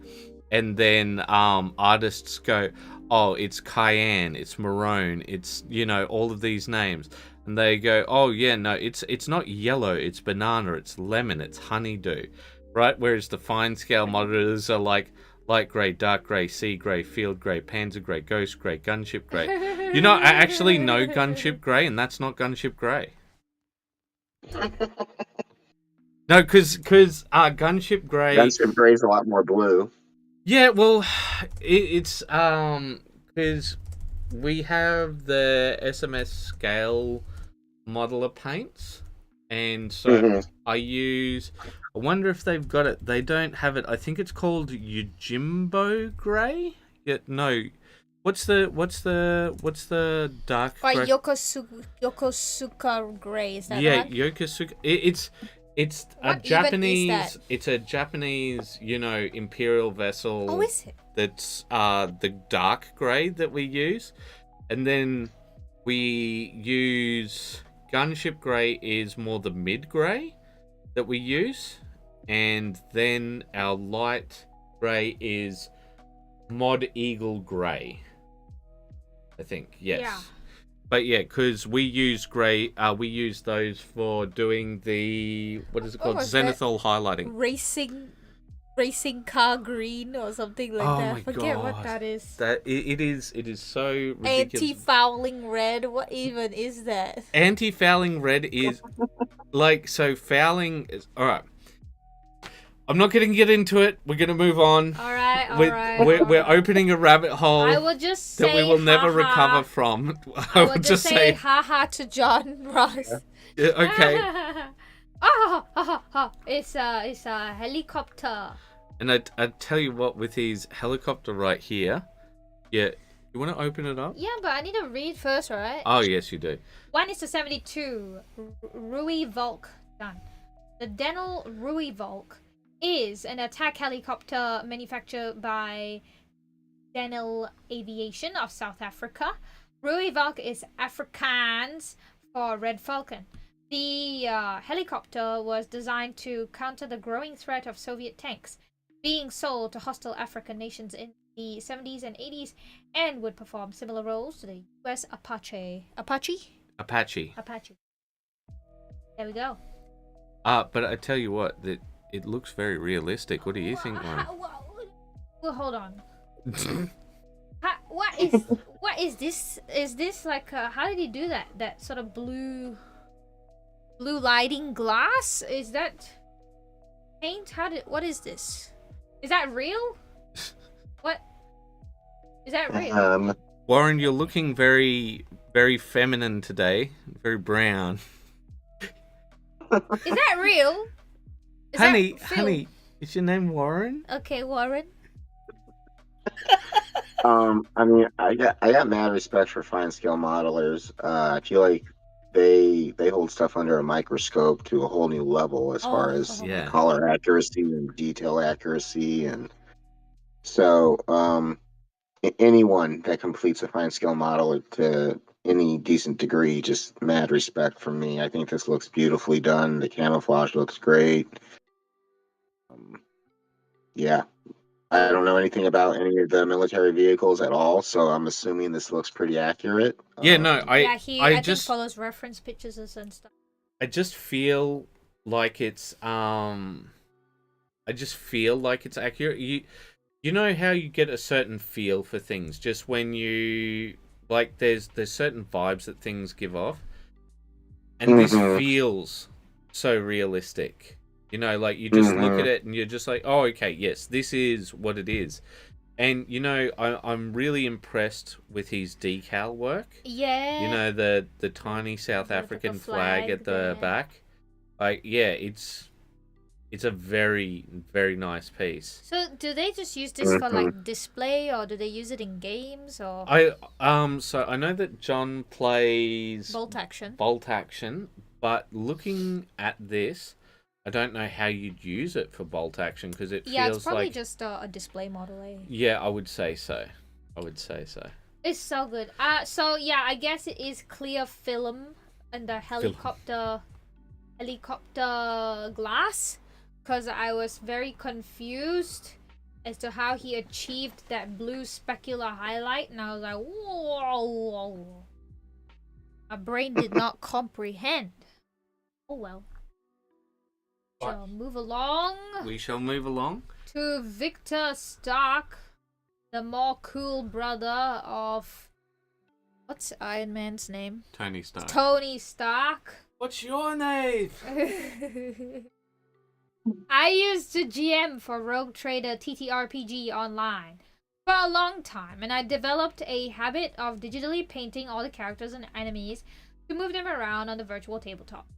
And then artists go, oh, it's cayenne, it's maroon, it's, you know, all of these names. And they go, oh yeah, no, it's not yellow, it's banana, it's lemon, it's honeydew, right? Whereas the fine scale monitors are like light grey, dark grey, sea grey, field grey, panzer grey, ghost grey, gunship grey. You know, I actually know gunship grey, and that's not gunship grey. No, because gunship grey... Gunship grey is a lot more blue. Yeah, well, it's because we have the SMS scale modeler paints, and so I wonder if they've got it. They don't have it. I think it's called Yojimbo Grey. Yeah, no. What's the dark grey? Yokosuka Grey, is that right? Yeah, Yokosuka. It's a Japanese. It's a Japanese, you know, imperial vessel. Oh, is it? That's the dark grey that we use, and then we use gunship grey is more the mid grey that we use, and then our light grey is mod eagle grey. I think, yes. Yeah. But yeah, because we use grey, we use those for doing the, what is it called? Zenithal highlighting. Racing car green or something like that. My Forget God. what that is. It is so ridiculous. Anti-fouling red? What even is that? Anti-fouling red is, like, so fouling is, alright. I'm not going to get into it. We're going to move on. All right, We're opening a rabbit hole I will just say that we will never ha-ha. recover from. I will just say haha to John Ross. Okay. It's a helicopter. And I tell you what, with his helicopter right here, yeah, you want to open it up? Yeah, but I need to read first, right? Oh, yes, you do. 1:72. Rui Volk. Done. The Denel Rui Volk is an attack helicopter manufactured by Denel Aviation of South Africa. Rui Volk is Afrikaans for Red Falcon. The helicopter was designed to counter the growing threat of Soviet tanks being sold to hostile African nations in the 70s and 80s, and would perform similar roles to the US Apache. There we go. But I tell you what, that it looks very realistic. What do you think, Lauren? Well, hold on. What is this? Is this like how did he do that? That sort of blue lighting glass? Is that paint? What is this? Is that real? What? Is that real? Warren, you're looking very, very feminine today. Very brown. Is that real? Honey, is your name Warren? Okay, Warren. I mean, I got mad respect for fine scale modelers. I feel like they hold stuff under a microscope to a whole new level as far as color accuracy and detail accuracy, and so anyone that completes a fine scale model to any decent degree, just mad respect from me. I think this looks beautifully done. The camouflage looks great. Yeah. I don't know anything about any of the military vehicles at all, so I'm assuming this looks pretty accurate. Yeah, no, I think follows reference pictures and stuff. I just feel like it's accurate. You know how you get a certain feel for things just when you like there's certain vibes that things give off, and this feels so realistic. You know, like you just look at it and you're just like, oh, okay, yes, this is what it is. And, you know, I'm really impressed with his decal work. Yeah. You know, the tiny South African flag at the back. Like, yeah, it's a very, very nice piece. So do they just use this for like display, or do they use it in games, or? So I know that John plays Bolt action, but looking at this, I don't know how you'd use it for bolt action, because it feels like... Yeah, it's probably just a display model, eh? Yeah, I would say so. It's so good. So yeah, I guess it is clear film and the helicopter glass, because I was very confused as to how he achieved that blue specular highlight, and I was like, whoa. My brain did not comprehend. Oh well. We shall move along to Victor Stark, the more cool brother of what's Iron Man's name? Tony Stark. Tony Stark. What's your name? I used to GM for Rogue Trader TTRPG online for a long time, and I developed a habit of digitally painting all the characters and enemies to move them around on the virtual tabletop.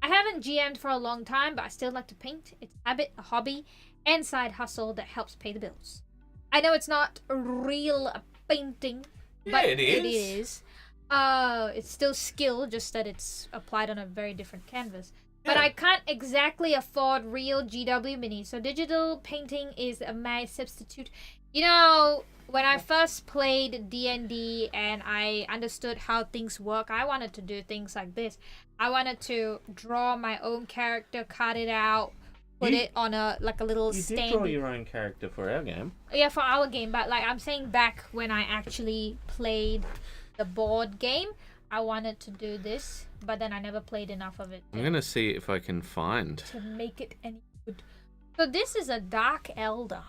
I haven't GM'd for a long time, but I still like to paint. It's a habit, a hobby, and side hustle that helps pay the bills. I know it's not real painting, but it is. It's still skill, just that it's applied on a very different canvas. Yeah. But I can't exactly afford real GW minis, so digital painting is my substitute. You know, when I first played D&D and I understood how things work, I wanted to do things like this. I wanted to draw my own character, cut it out, put it on a little stand. You did draw your own character for our game. Yeah, for our game, but like I'm saying, back when I actually played the board game, I wanted to do this, but then I never played enough of it. I'm gonna see if I can find to make it any good. So this is a Dark Elder.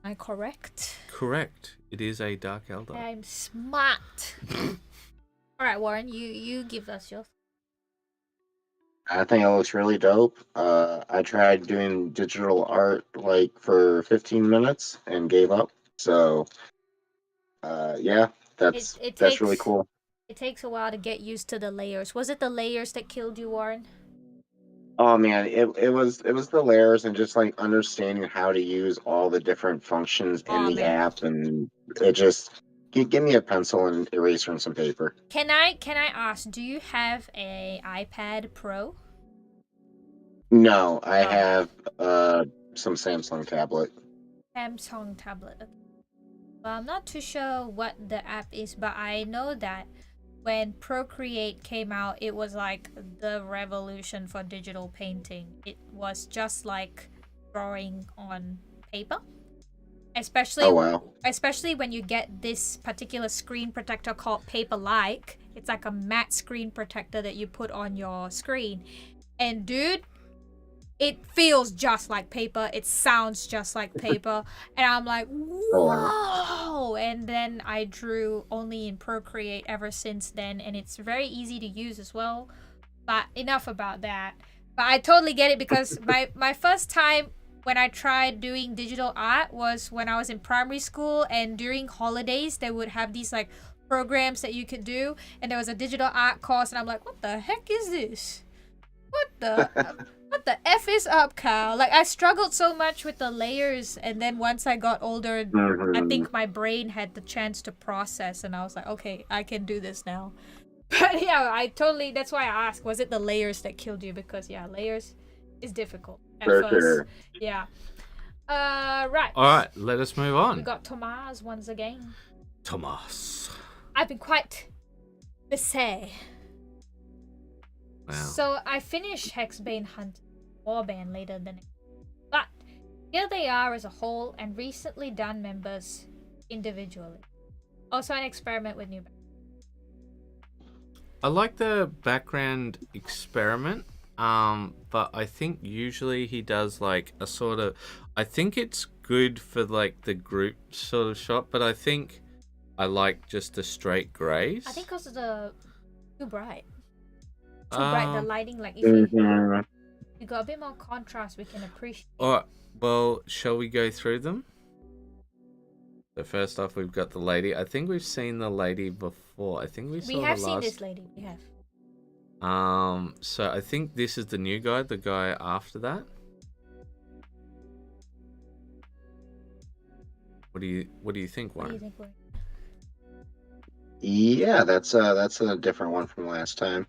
Am I correct? Correct. It is a Dark Elder. I'm smart. All right, Warren, you give us yours. I think it looks really dope. I tried doing digital art like for 15 minutes and gave up. So, yeah, It it that's really takes cool. it takes a while to get used to the layers. Was it the layers that killed you, Warren? Oh man, it was the layers and just like understanding how to use all the different functions in Oh the man. app, and it just give me a pencil and eraser and some paper. Can I ask, do you have a iPad Pro? No, I No. have some Samsung tablet. Samsung tablet. Okay. Well, I'm not too sure what the app is, but I know that when Procreate came out, it was like the revolution for digital painting. It was just like drawing on paper. Especially Oh wow. especially when you get this particular screen protector called Paper-like. It's like a matte screen protector that you put on your screen. And dude, it feels just like paper. It sounds just like paper. And I'm like, Oh wow. whoa! And then I drew only in Procreate ever since then. And it's very easy to use as well. But enough about that. But I totally get it because my first time when I tried doing digital art was when I was in primary school, and during holidays they would have these like programs that you could do, and there was a digital art course, and I'm like, what the heck is this? What the F is up, Kyle? Like, I struggled so much with the layers, and then once I got older, I Mhm. think my brain had the chance to process, and I was like, okay, I can do this now. But yeah, that's why I asked, was it the layers that killed you? Because yeah, layers is difficult at For first. sure. Yeah. Right. All right, let us move We on. got Tomas once again. Thomas. I've been quite busy. Wow. So I finished Hexbane Hunt Warband later than expected. But here they are as a whole, and recently done members individually. Also an experiment with new. I like the background experiment, but I think usually he does like a sort of. I think it's good for like the group sort of shot, but I think I like just the straight grays. I think because of the too bright. Too bright, the lighting. Like if Mhm. you got a bit more contrast, we can appreciate. All right. Well, shall we go through them? So first off, we've got the lady. I think we've seen the lady before. I think we saw We have the seen last. this lady. We have. So I think this is the new guy. The guy after that. What do you think, What do you Warren? think? Warren? Yeah, that's a different one from last time.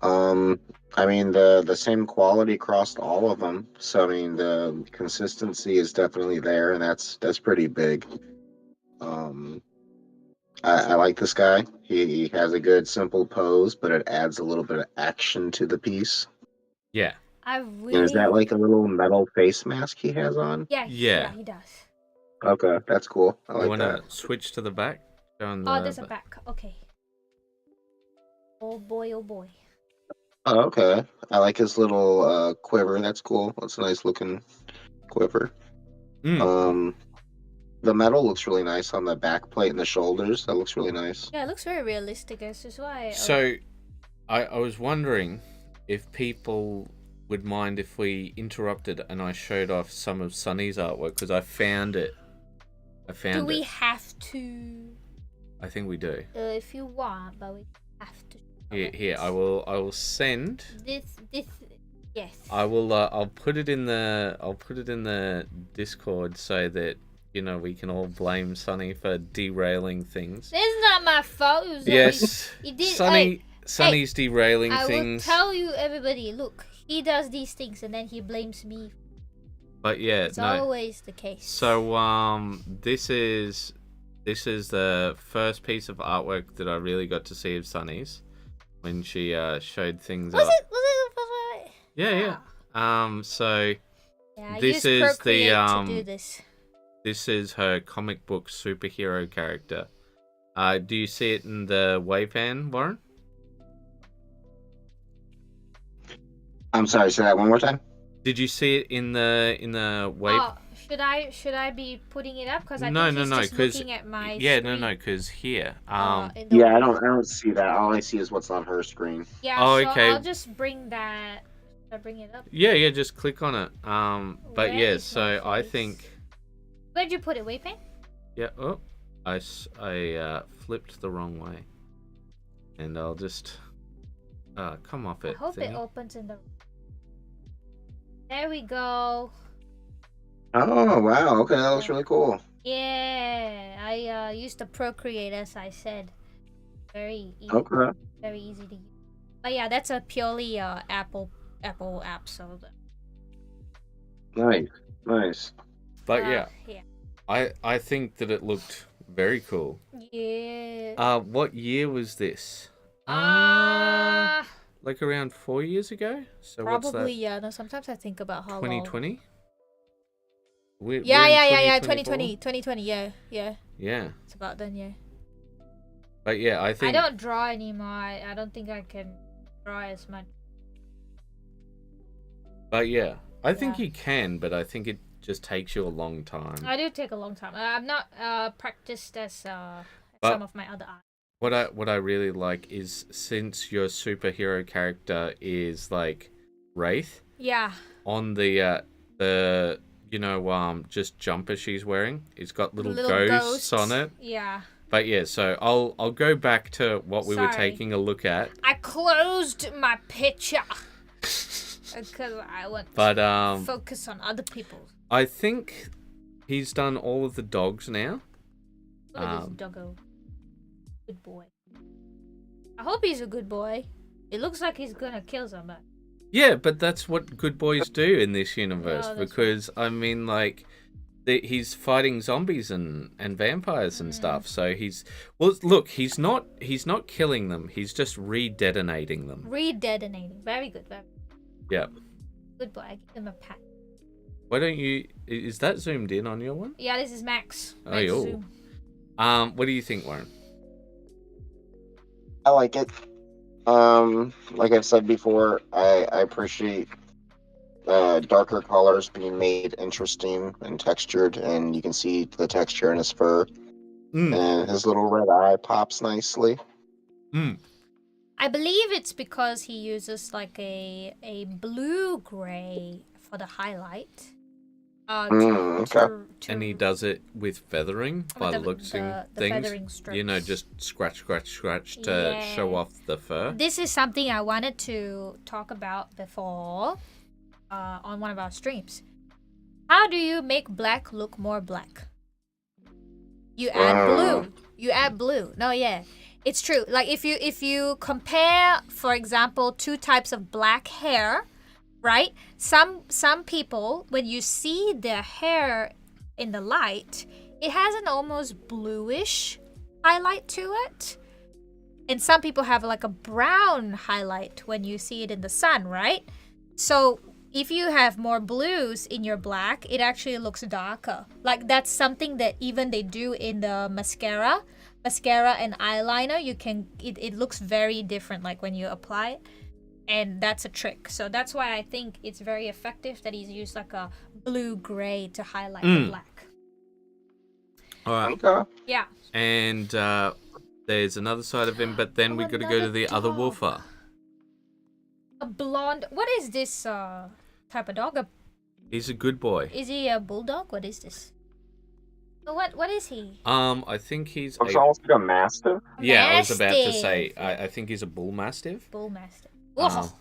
I mean the same quality across all of them. So I mean the consistency is definitely there, and that's pretty big. Um, I like this guy. He has a good simple pose, but it adds a little bit of action to the piece. Yeah. I And is that really. like a little metal face mask he has on? Yeah. Yeah. He does. Okay, that's cool. I You like want that. to switch to the back? Showing Oh, the there's a back. Okay. Oh boy. Oh boy. Oh, okay. I like his little quiver. That's cool. That's a nice looking quiver. Mm. Um, the metal looks really nice on the back plate and the shoulders. That looks really nice. Yeah, it looks very realistic. This is why. So, I was wondering if people would mind if we interrupted and I showed off some of Sunny's artwork because I found it. do we have to? I think we do. If you want, but we have to. Here. I will send. This. Yes. I'll put it in the Discord so that we can all blame Sunny for derailing things. It's not my fault. It was Yes, He did. Sunny's derailing I things. will tell you, everybody. Look, he does these things, and then he blames me. But yeah, It's no. always the case. So this is the first piece of artwork that I really got to see of Sunny's when she showed things Was up. it the first one? Yeah. So Yeah, I this used is Procreate the to do this. this is her comic book superhero character. Do you see it in the WAYPN, Warren? I'm sorry, say that one more time. Did you see it in the wave? Oh, Should I be putting it up? Because I No, think no, he's no, just 'cause- looking at my Yeah, screen. no, because here. In the Yeah, I don't see that. All I see is what's on her screen. Yeah, Oh, so okay. I'll just bring that. Should I bring it up? Yeah, just click on it. But Where yeah, is so my I face? think. Where'd you put it, WAYPN? Yeah. Oh, I flipped the wrong way, and I'll just come off I it. hope it thingy. opens in the. There we go. Oh wow, okay, that looks really cool. Yeah, I used the Procreate as I said. Very easy. Okay. Very easy to use. But yeah, that's a purely Apple app. So. Nice. But yeah, Yeah. I think that it looked very cool. Yeah. What year was this? Like around 4 years ago. So what's that? Probably yeah. No, sometimes I think about how long. 2020. Yeah. 2020. Yeah. Yeah. It's about then. Yeah. But yeah, I think. I don't draw anymore. I don't think I can draw as much. But yeah, I think Yeah. you can, but I think it just takes you a long time. I do take a long time. I'm not practiced as But- some of my other art. What I really like is, since your superhero character is like Wraith, Yeah. on the just jumper she's wearing, it's got little ghosts on it. Yeah. But yeah, so I'll go back to what we were Sorry. taking a look at. I closed my picture because I want But to focus on other people. I think he's done all of the dogs now. Look at this doggo. Good boy. I hope he's a good boy. It looks like he's gonna kill somebody. Yeah, but that's what good boys do in this universe, Oh, that's because I mean, like, he's fighting zombies and vampires and stuff. So he's he's not killing them. He's just re-detonating them. Re-detonating. Very good. Very Yeah. good boy. I give him a pat. Why don't you? Is that zoomed in on your one? Yeah, this is Max. Oh, Max yo. Zoom. What do you think, Warren? I like it. Like I've said before, I appreciate darker colors being made interesting and textured, and you can see the texture in his fur. And his little red eye pops nicely. I believe it's because he uses like a blue gray for the highlight. Okay. And he does it with feathering by the looks of things. feathering strips. You know, just scratch to Yeah. show off the fur. This is something I wanted to talk about before on one of our streams. How do you make black look more black? You add blue. You add blue. No, yeah. It's true. Like if you compare, for example, two types of black hair, right? Some people, when you see their hair in the light, it has an almost bluish highlight to it. And some people have like a brown highlight when you see it in the sun, right? So if you have more blues in your black, it actually looks darker. Like that's something that even they do in the mascara and eyeliner. You can it looks very different like when you apply it. And that's a trick. So that's why I think it's very effective that he's used like a blue-gray to highlight the black. All right. Okay. Yeah. And there's another side of him, but then we got to go to the other wolfer. A blonde. What is this type of dog? He's a good boy. Is he a bulldog? What is this? What is he? I think he's Looks almost like a mastiff. Yeah, I was about to Mastiff. say, I think he's a bull mastiff. Bull mastiff. Oh,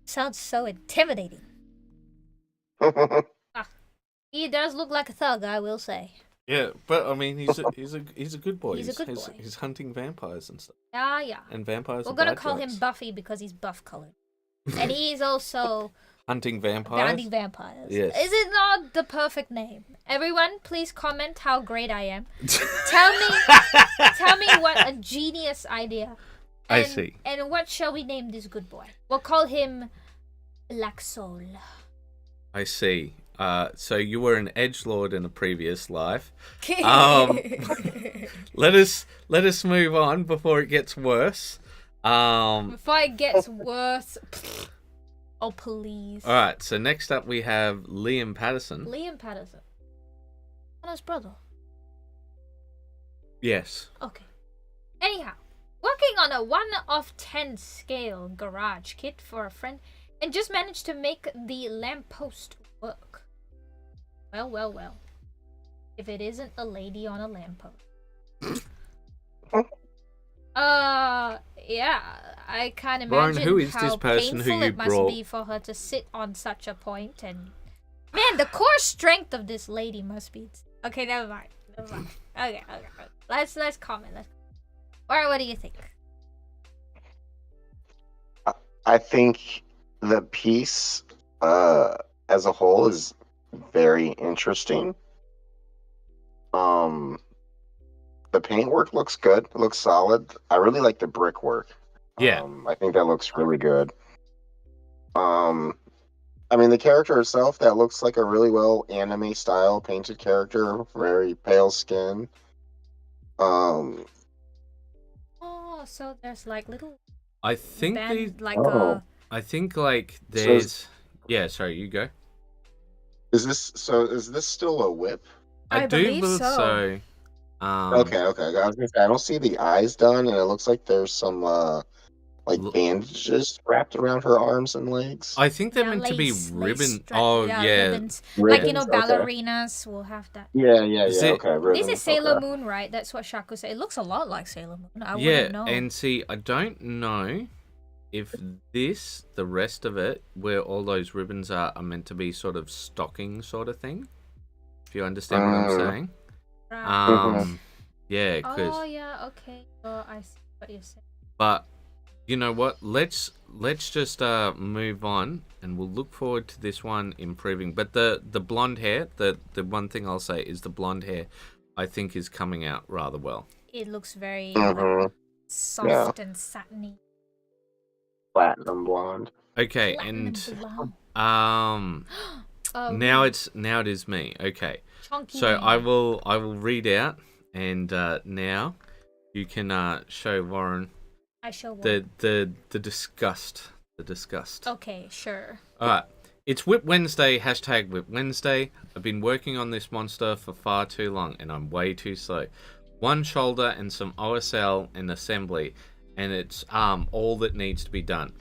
sounds so intimidating. He does look like a thug, I will say. Yeah, but I mean, he's a good boy. He's a good boy. He's hunting vampires and stuff. Yeah. And vampires. We're are gonna bad call guys. him Buffy because he's buff colored. And he's also Hunting vampires. hunting vampires. Yes. Is it not the perfect name? Everyone, please comment how great I am. Tell me what a genius idea. I see. And what shall we name this good boy? We'll call him Laxol. I see. So you were an edgelord in a previous life. Let us move on before it gets worse. Before it gets worse. Oh, please. All right. So next up we have Liam Patterson. Liam Patterson. Anna's brother. Yes. Okay. Anyhow, working on a 1 of 10 scale garage kit for a friend and just managed to make the lamppost work. Well. If it isn't a lady on a lamppost. Yeah, I can't imagine Brian, who is how this person painful who you it must brought? be for her to sit on such a point and... Man, the core strength of this lady must be... Okay, never mind. Okay. Let's comment. Or what do you think? I think the piece as a whole is very interesting. The paintwork looks good. It looks solid. I really like the brickwork. Yeah. I think that looks really good. I mean, the character herself, that looks like a really well anime style painted character, very pale skin. Oh, so there's like little I think band, like Oh. I think like there's. Yeah, sorry, you go. Is this still a whip? I do believe so. Okay. I was gonna say, I don't see the eyes done, and it looks like there's some like bandages wrapped around her arms and legs. I think they're meant to be lace ribbon. strap- ribbons. Like, you know, Ribbons, okay. ballerinas will have that. Yeah. Is it- Okay, ribbons, This is Sailor okay. Moon, right? That's what Shaku said. It looks a lot like Sailor Moon. I Yeah, wouldn't know. and see, I don't know if the rest of it, where all those ribbons are meant to be sort of stocking sort of thing. If you understand what I'm saying. Right. Yeah, because. Oh, yeah, okay. Oh, I see what you're saying. But you know what? Let's just move on, and we'll look forward to this one improving. But the blonde hair, the one thing I'll say is the blonde hair, I think is coming out rather well. It looks very Mhm. soft and satiny. Platinum blonde. Okay, Platinum and blonde. now it is me. Okay, Chunky so man. I will read out, and now you can show Warren I show one. the disgust. The disgust. Okay, sure. Alright. It's Whip Wednesday, hashtag Whip Wednesday. I've been working on this monster for far too long, and I'm way too slow. One shoulder and some OSL and assembly, and it's all that needs to be done.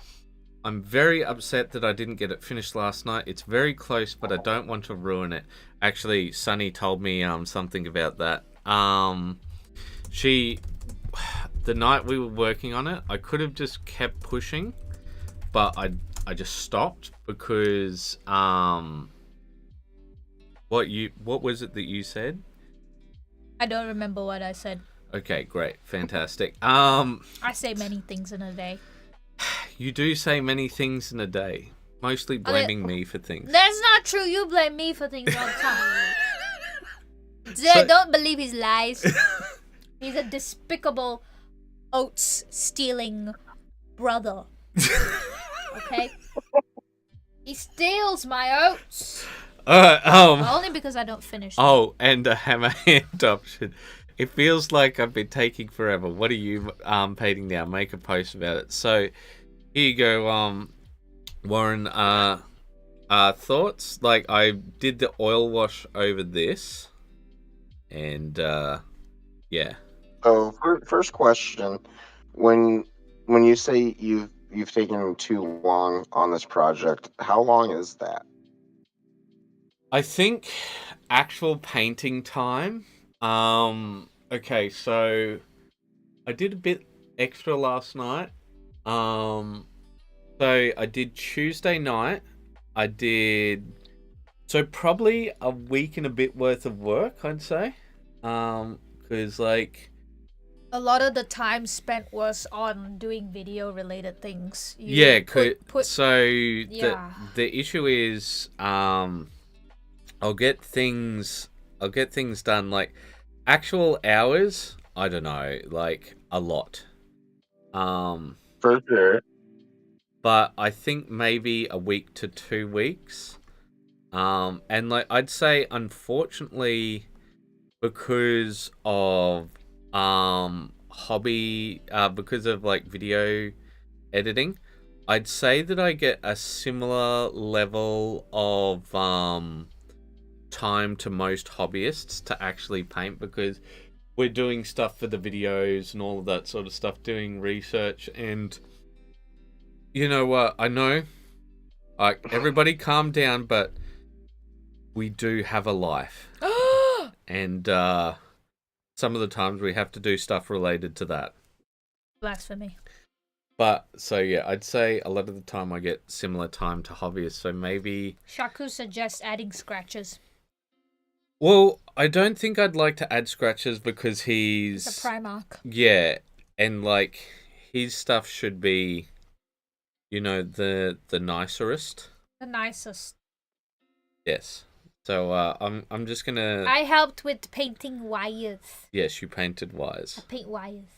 I'm very upset that I didn't get it finished last night. It's very close, but I don't want to ruin it. Actually, Sunny told me something about that. The night we were working on it, I could have just kept pushing, but I just stopped because what was it that you said? I don't remember what I said. Okay, great, fantastic. I say many things in a day. You do say many things in a day, mostly blaming me for things. That's not true. You blame me for things all the time. So- Don't believe his lies. He's a despicable oats stealing brother. Okay? He steals my oats. Only because I don't finish them. Oh, and a hammer hand option. It feels like I've been taking forever. What are you painting now? Make a post about it. So here you go, Warren. Thoughts? Like, I did the oil wash over this, and yeah. So first question, when you say you've taken too long on this project, how long is that? I think actual painting time. Okay, so I did a bit extra last night. So I did Tuesday night. I did probably a week and a bit worth of work, I'd say. Because like A lot of the time spent was on doing video related things. yeah, put so yeah. the issue is I'll get things done like actual hours, I don't know, like a lot. For sure. But I think maybe a week to 2 weeks. And like I'd say unfortunately because of hobby because of like video editing, I'd say that I get a similar level of time to most hobbyists to actually paint, because we're doing stuff for the videos and all of that sort of stuff, doing research. And you know what? I know, like, everybody calm down, but we do have a life. And some of the times we have to do stuff related to that. Blasphemy. But, so yeah, I'd say a lot of the time I get similar time to hobbyists, so maybe... Shaku suggests adding scratches. Well, I don't think I'd like to add scratches because he's... It's a Primarch. Yeah, and like, his stuff should be, you know, the nicerest. The nicest. Yes. So, I'm just gonna... I helped with painting wires. Yes, you painted wires. I paint wires.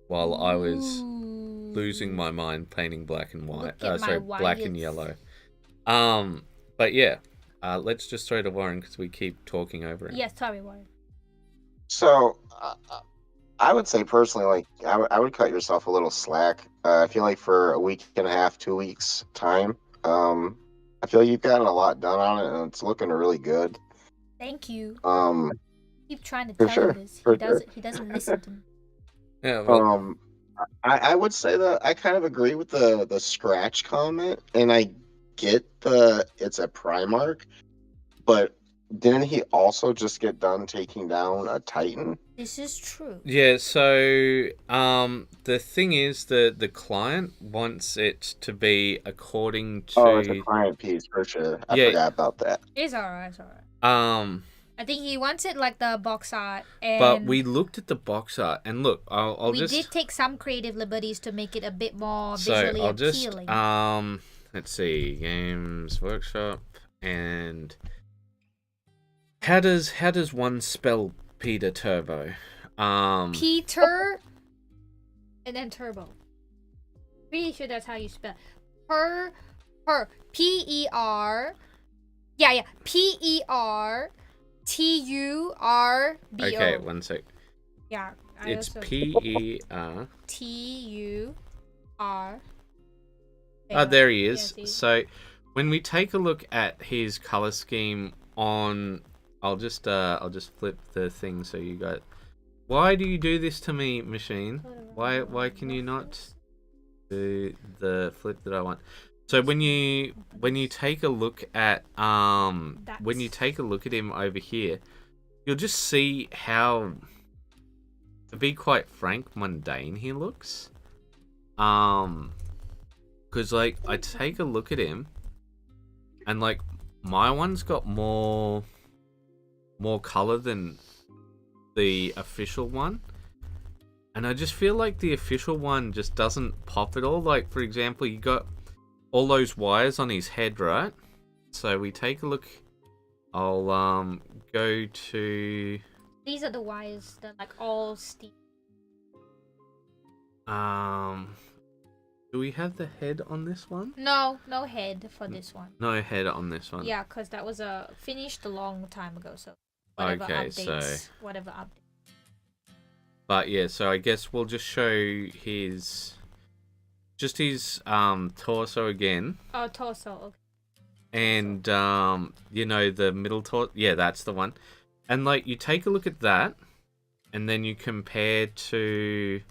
While I was losing my mind painting black and white. Black and yellow. But yeah, let's just throw to Warren because we keep talking over it. Yes, sorry, Warren. So, I would say personally, like, I would cut yourself a little slack. I feel like for a week and a half, 2 weeks time, I feel you've gotten a lot done on it, and it's looking really good. Thank you. Keep trying to For tell sure, him this. for He doesn't listen to me. Yeah, well, I would say that I kind of agree with the scratch comment, and I get it's a Primarch, but didn't he also just get done taking down a Titan? This is true. yeah, so the thing is the client wants it to be according to... Oh, it's a client piece for sure. I forgot about that. It's alright, I think he wants it like the box art. And but we looked at the box art, and look, I'll just... We did take some creative liberties to make it a bit more So visually I'll appealing. just let's see, Games Workshop, and how does one spell Peter Turbo? Peter and then Turbo. Pretty sure that's how you spell her. P-E-R. Yeah. P-E-R-T-U-R-B-O. Okay, one sec. Yeah. It's P-E-R. T-U-R. Oh, there he is. Yeah, so when we take a look at his color scheme on... I'll just flip the thing so you got... Why do you do this to me, machine? Why can you not do the flip that I want? So when you take a look at when you take a look at him over here, you'll just see how, to be quite frank, mundane he looks. Because like I take a look at him, and like my one's got more color than the official one, and I just feel like the official one just doesn't pop at all. Like, for example, you got all those wires on his head, right? So we take a look. I'll go to... These are the wires that like all steel. Do we have the head on this one? No head for this one. No head on this one. Yeah, because that was finished a long time ago. So whatever Okay, updates, whatever updates. But yeah, so I guess we'll just show his torso again. Oh, torso. Okay. And you know, the middle torso. Yeah, that's the one. And like, you take a look at that, and then you compare to...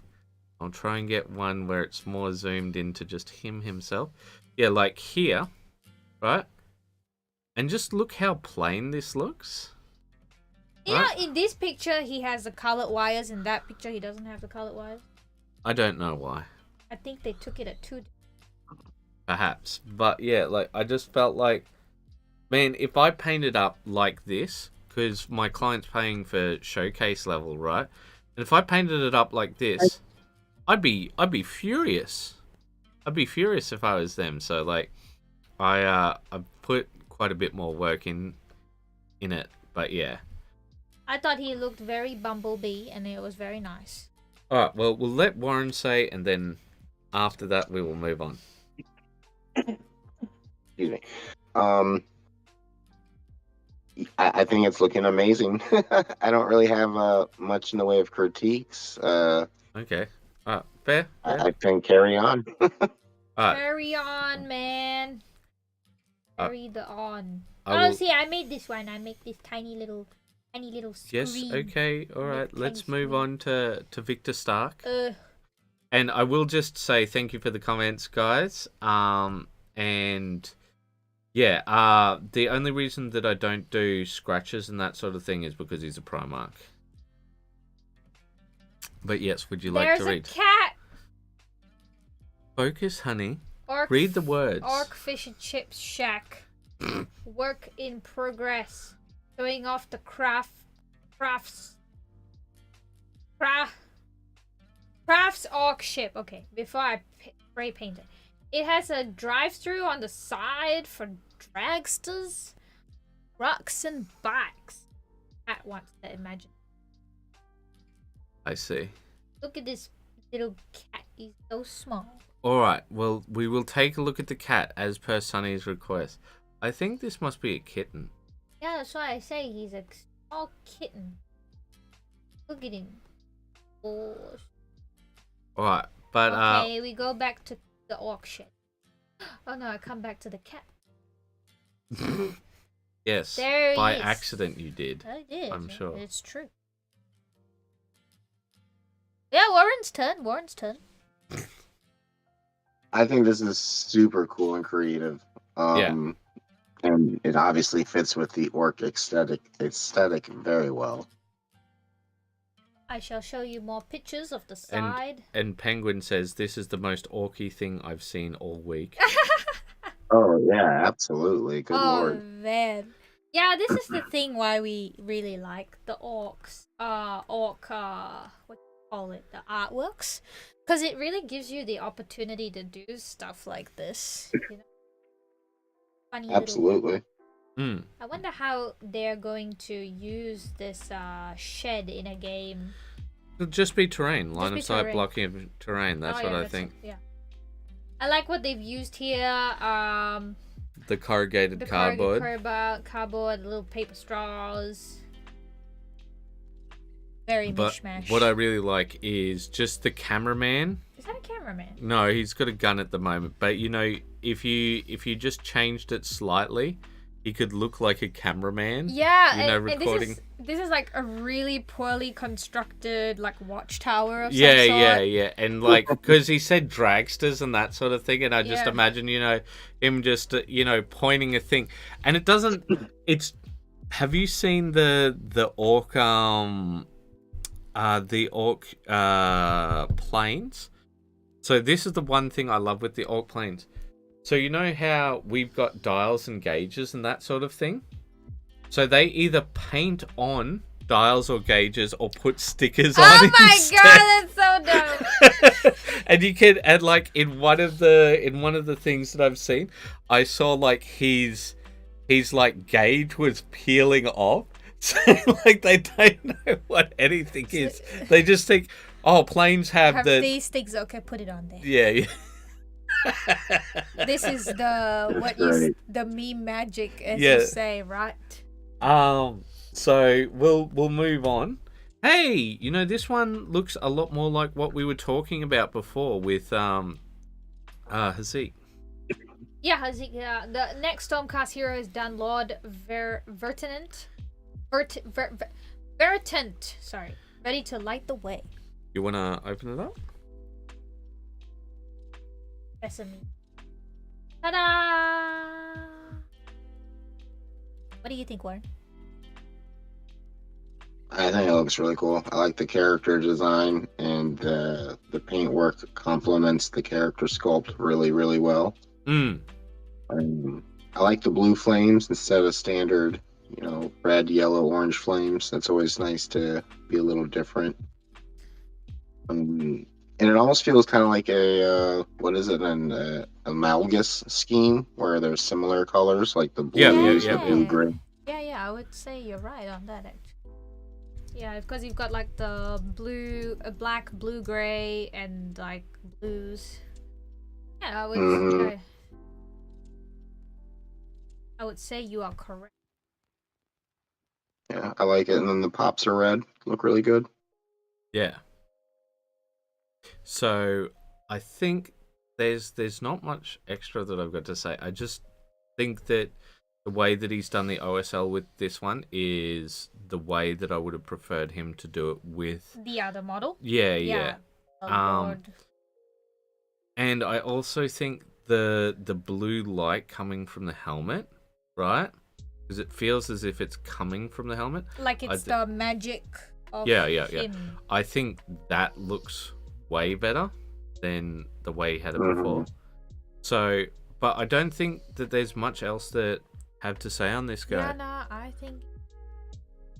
I'll try and get one where it's more zoomed into just him himself. Yeah, like here, right? And just look how plain this looks. Yeah, right? in this picture he has the colored wires. In that picture he doesn't have the colored wires. I don't know why. I think they took it at 2. Perhaps. But yeah, like, I just felt like, man, if I painted up like this, because my client's paying for showcase level, right? And if I painted it up like this, I'd be furious. I'd be furious if I was them. So like, I put quite a bit more work in it. But yeah. I thought he looked very Bumblebee, and it was very nice. All right. Well, we'll let Warren say, and then after that we will move on. Excuse me. I think it's looking amazing. I don't really have much in the way of critiques. Okay. Fair. I can carry on. All right. Carry on, man. Carry the on. I will... see, I made this one. I make this tiny little screen. Yes, okay, alright. Let's move on to Victor Stark. Uh, And I will just say thank you for the comments, guys. And yeah, the only reason that I don't do scratches and that sort of thing is because he's a Primarch. But yes, would you like to read? There's a cat. Focus, honey. Orc, Read the words. Orc Fish and Chips Shack. Work in progress. Showing off the crafts orc ship. Okay, before I spray paint it. It has a drive-through on the side for dragsters, trucks, and bikes. Cat wants to imagine. I see. Look at this little cat. He's so small. Alright, well, we will take a look at the cat as per Sunny's request. I think this must be a kitten. Yeah, that's why I say he's a small kitten. Look at him. Oh. Alright, but okay, we go back to the orc ship. Oh no, I come back to the cat. yes, there by is. Accident you did. I did. I'm sure. It's true. Yeah, Warren's turn. I think this is super cool and creative. And it obviously fits with the orc aesthetic very well. I shall show you more pictures of the side. And Penguin says this is the most orky thing I've seen all week. Oh yeah, absolutely. Good oh lord. man. Yeah, this is the thing why we really like the orcs. What do you call it? The artworks. Because it really gives you the opportunity to do stuff like this. You know? Funny Absolutely. I wonder how they're going to use this shed in a game. It'll just be terrain. Line of sight blocking of terrain. That's what I think. Yeah. I like what they've used here. The corrugated cardboard. Cardboard, little paper straws. Very mishmash. What I really like is just the cameraman. Is that a cameraman? No, he's got a gun at the moment. But you know, if you just changed it slightly, he could look like a cameraman. Yeah, you know, recording. And this is like a really poorly constructed like watchtower of some sort. Yeah. And like because he said dragsters and that sort of thing, and I just imagine him just pointing a thing, and it doesn't. It's. Have you seen the orc planes? So this is the one thing I love with the orc planes. So you know how we've got dials and gauges and that sort of thing? So they either paint on dials or gauges or put stickers on instead. Oh my god, that's so dumb. And you can, and like in one of the things that I've seen, I saw like his like gauge was peeling off. So like they don't know what anything is. They just think, oh, planes have these things. Okay, put it on there. Yeah. This is the meme magic, as you say, right? So we'll move on. Hey, this one looks a lot more like what we were talking about before with Hazik. Yeah, Hazik. Yeah, the next Stormcast hero is Dunlord Vertenant. Veritant. Sorry, ready to light the way. You wanna open it up? Sesame. Ta-da! What do you think, Warren? I think it looks really cool. I like the character design, and the paintwork complements the character sculpt really, really well. I like the blue flames instead of standard, red, yellow, orange flames. That's always nice to be a little different. And it almost feels kind of like an amalgamous scheme where there's similar colors, like the blue, blue gray. Yeah, I would say you're right on that, actually. Yeah, because you've got like the black, blue, gray, and like blues. Yeah, I would say you are correct. Yeah, I like it. And then the pops are red. Look really good. Yeah. So I think there's not much extra that I've got to say. I just think that the way that he's done the OSL with this one is the way that I would have preferred him to do it with the other model. Yeah. Lord. And I also think the blue light coming from the helmet, right? Because it feels as if it's coming from the helmet. Like it's the magic of yeah. him. I think that looks way better than the way he had it before. So, but I don't think that there's much else that have to say on this guy. Yeah, no, I think.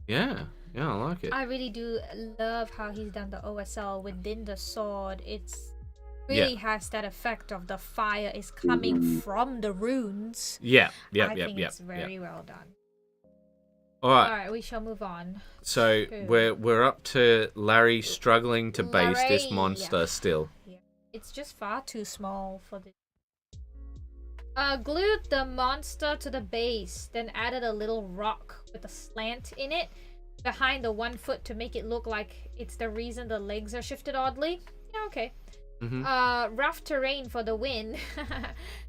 Yeah, I like it. I really do love how he's done the OSL within the sword. It's really has that effect of the fire is coming from the runes. I think it's very well done. All right. All right, we shall move on. So we're up to Larry struggling to base this monster still. Yeah. It's just far too small for this. Glued the monster to the base, then added a little rock with a slant in it behind the 1 foot to make it look like it's the reason the legs are shifted oddly. Yeah, okay. Rough terrain for the win.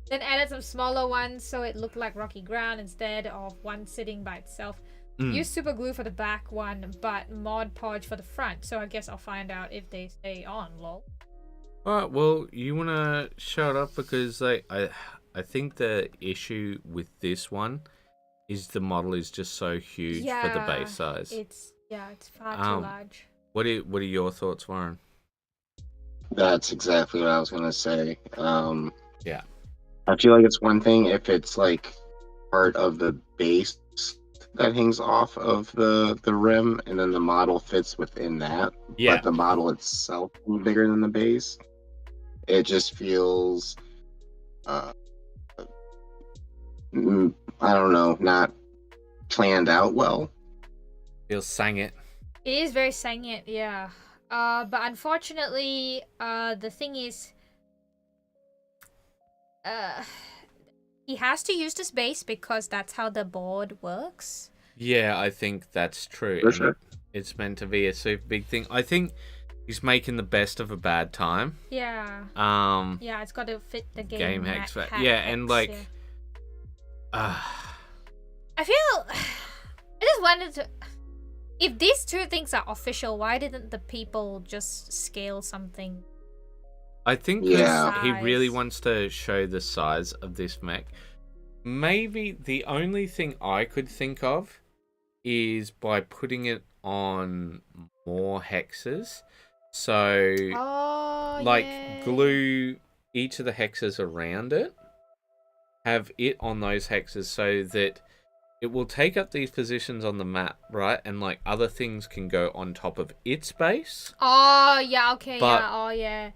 Then added some smaller ones so it looked like rocky ground instead of one sitting by itself. Used super glue for the back one, but Mod Podge for the front. So I guess I'll find out if they stay on, lol. Alright, well, you want to show it up because I think the issue with this one is the model is just so huge for the base size. It's far too large. What are your thoughts, Warren? That's exactly what I was gonna say. Yeah. I feel like it's one thing if it's like part of the base that hangs off of the rim, and then the model fits within that. Yeah. But the model itself is bigger than the base. It just feels, I don't know, not planned out well. Feels sang it. It is very sang it, yeah. But unfortunately, the thing is, he has to use this base because that's how the board works. Yeah, I think that's true. For sure. It's meant to be a super big thing. I think he's making the best of a bad time. Yeah. Yeah, it's got to fit the game hex. Hex, and like, I feel. I just wanted to. If these two things are official, why didn't the people just scale something? I think because he really wants to show the size of this mech. Maybe the only thing I could think of is by putting it on more hexes. So, glue each of the hexes around it. Have it on those hexes so that it will take up these positions on the map, right? And like other things can go on top of its base. Oh, yeah, okay, but, yeah, oh, yeah.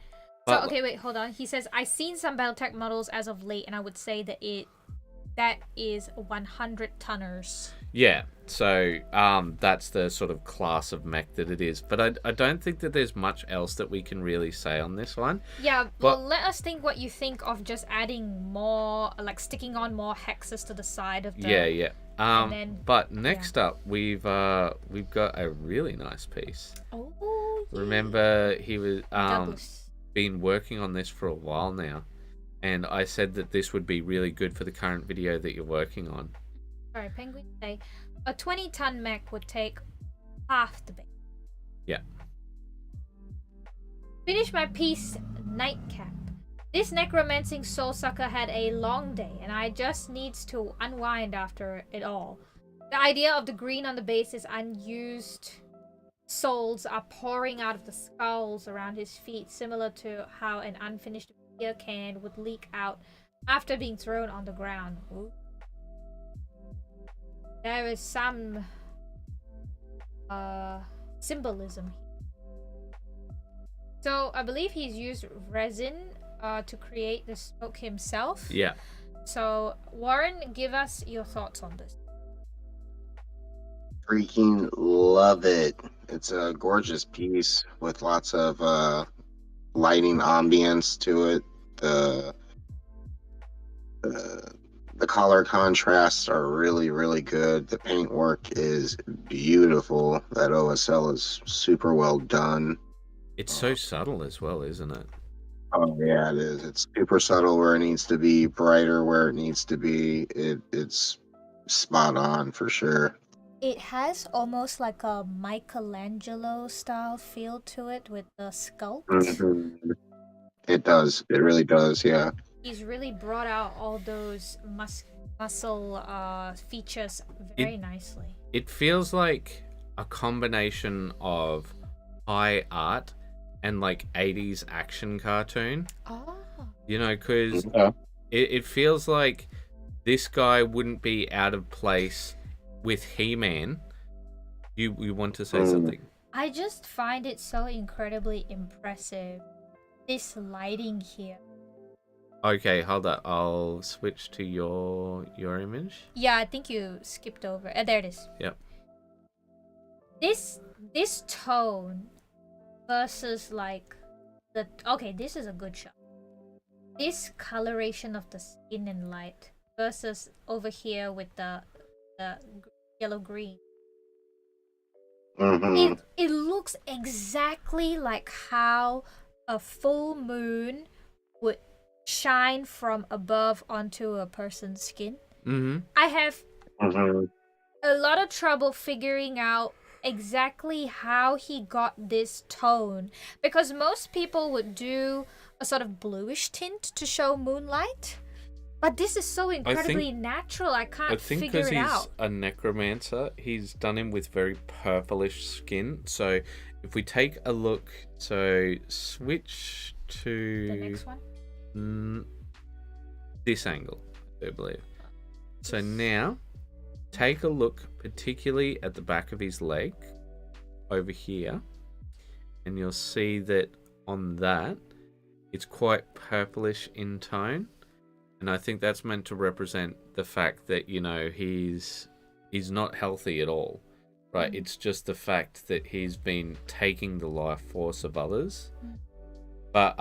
So, okay, wait, hold on. He says, I've seen some Battletech models as of late, and I would say that that is 100 tonners. Yeah, so that's the sort of class of mech that it is. But I don't think that there's much else that we can really say on this one. Yeah, well, let us think what you think of just adding more, like sticking on more hexes to the side of the... Yeah. But next up, we've got a really nice piece. Oh, yeah. Remember, he was been working on this for a while now, and I said that this would be really good for the current video that you're working on. Sorry, Penguin say a 20-ton mech would take half the base. Yeah. Finish my piece, Nightcap. This necromancing soulsucker had a long day, and I just needs to unwind after it all. The idea of the green on the base is unused souls are pouring out of the skulls around his feet, similar to how an unfinished beer can would leak out after being thrown on the ground. Ooh. There is some symbolism here. So I believe he's used resin to create the smoke himself. Yeah. So Warren, give us your thoughts on this. Freaking love it. It's a gorgeous piece with lots of lighting ambience to it. The color contrasts are really, really good. The paintwork is beautiful. That OSL is super well done. It's so subtle as well, isn't it? Oh yeah, it is. It's super subtle where it needs to be, brighter where it needs to be. It's spot on for sure. It has almost like a Michelangelo style feel to it with the sculpt. Mhm. It does. It really does. Yeah. He's really brought out all those muscle features very nicely. It feels like a combination of high art and like 80s action cartoon. Oh. You know, because Yeah. it feels like this guy wouldn't be out of place with He-Man. You want to say something? I just find it so incredibly impressive. This lighting here. Okay, hold up. I'll switch to your image. Yeah, I think you skipped over. There it is. Yep. This tone versus like the this is a good shot. This coloration of the skin and light versus over here with the yellow green. Mm-hmm. It looks exactly like how a full moon would shine from above onto a person's skin. Mm-hmm. I have Mm-hmm. a lot of trouble figuring out exactly how he got this tone, because most people would do a sort of bluish tint to show moonlight, but this is so incredibly natural. I can't figure because it he's out. a necromancer, he's done him with very purplish skin. So if we take a look, so switch to The next one. This angle, I do believe. So now take a look particularly at the back of his leg over here, and you'll see that on that it's quite purplish in tone, and I think that's meant to represent the fact that, you know, he's not healthy at all, right? It's just the fact that he's been taking the life force of others. But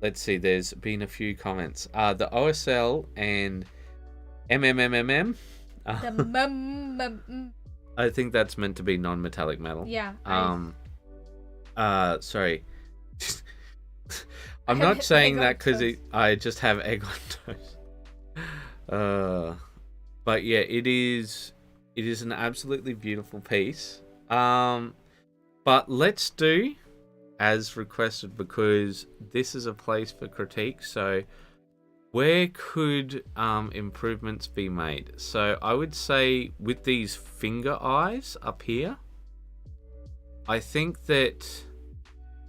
let's see, there's been a few comments. The OSL and MMMMM. I think that's meant to be non-metallic metal. Yeah. Sorry. I'm not saying that because I just have egg on toast. But yeah, it is an absolutely beautiful piece. But let's do as requested, because this is a place for critique. So where could improvements be made? So I would say with these finger eyes up here, I think that,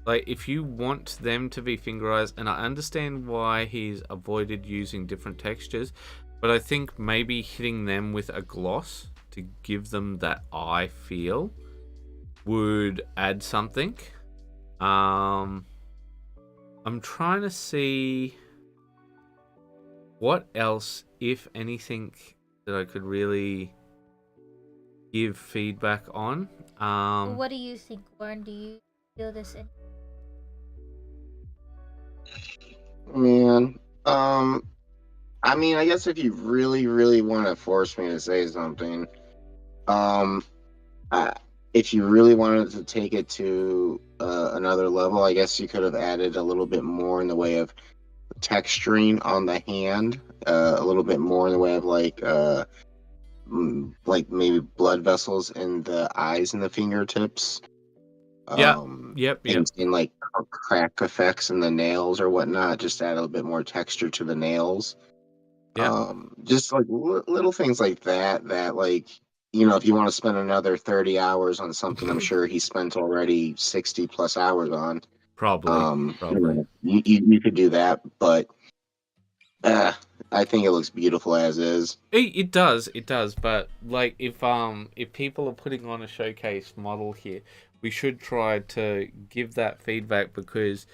like, if you want them to be finger eyes, and I understand why he's avoided using different textures, but I think maybe hitting them with a gloss to give them that eye feel would add something. I'm trying to see what else, if anything, that I could really give feedback on. What do you think, Warren? Do you feel this in? Man, I mean, I guess if you really, really want to force me to say something, if you really wanted to take it to another level, I guess you could have added a little bit more in the way of texturing on the hand, a little bit more in the way of like maybe blood vessels in the eyes and the fingertips. Yep. And like crack effects in the nails or whatnot, just add a little bit more texture to the nails. Just like little things like that, like, you know, if you want to spend another 30 hours on something I'm sure he spent already 60 plus hours on. Probably. You could do that, but I think it looks beautiful as is. It does, but like if people are putting on a showcase model here, we should try to give that feedback, because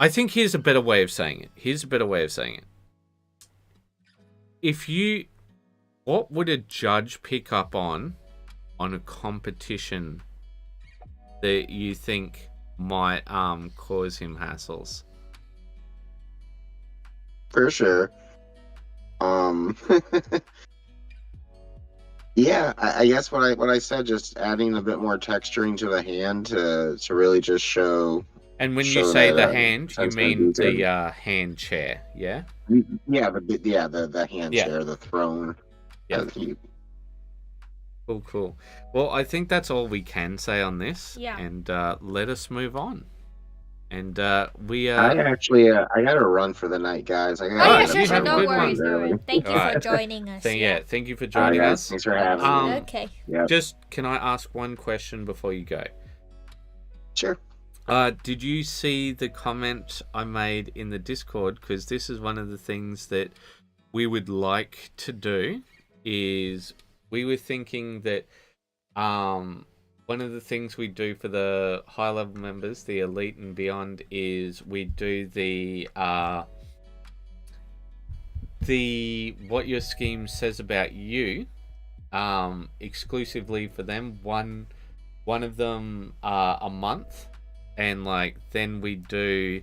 I think here's a better way of saying it. What would a judge pick up on a competition that you think might cause him hassles? For sure. Yeah, I guess what I said, just adding a bit more texturing to the hand to really just show And when you show say that, the hand, you that's gonna mean be good. the hand chair, yeah? Yeah, the hand Yeah. chair, the throne. Yeah. Cool. Well, I think that's all we can say on this. Yeah. And let us move on. And we I actually, I gotta run for the night, guys. I Oh, gotta yeah, get up sure, you sure. have a No good worries, one. no worries. Thank you for Alright. joining us. Thank you for joining guys, us. thanks for having me. Okay. Yeah, Just can I ask one question before you go? sure. Did you see the comment I made in the Discord? Because this is one of the things that we would like to do. Is we were thinking that one of the things we do for the high level members, the elite and beyond, is we do the what your scheme says about you, exclusively for them. One of them a month, and like then we do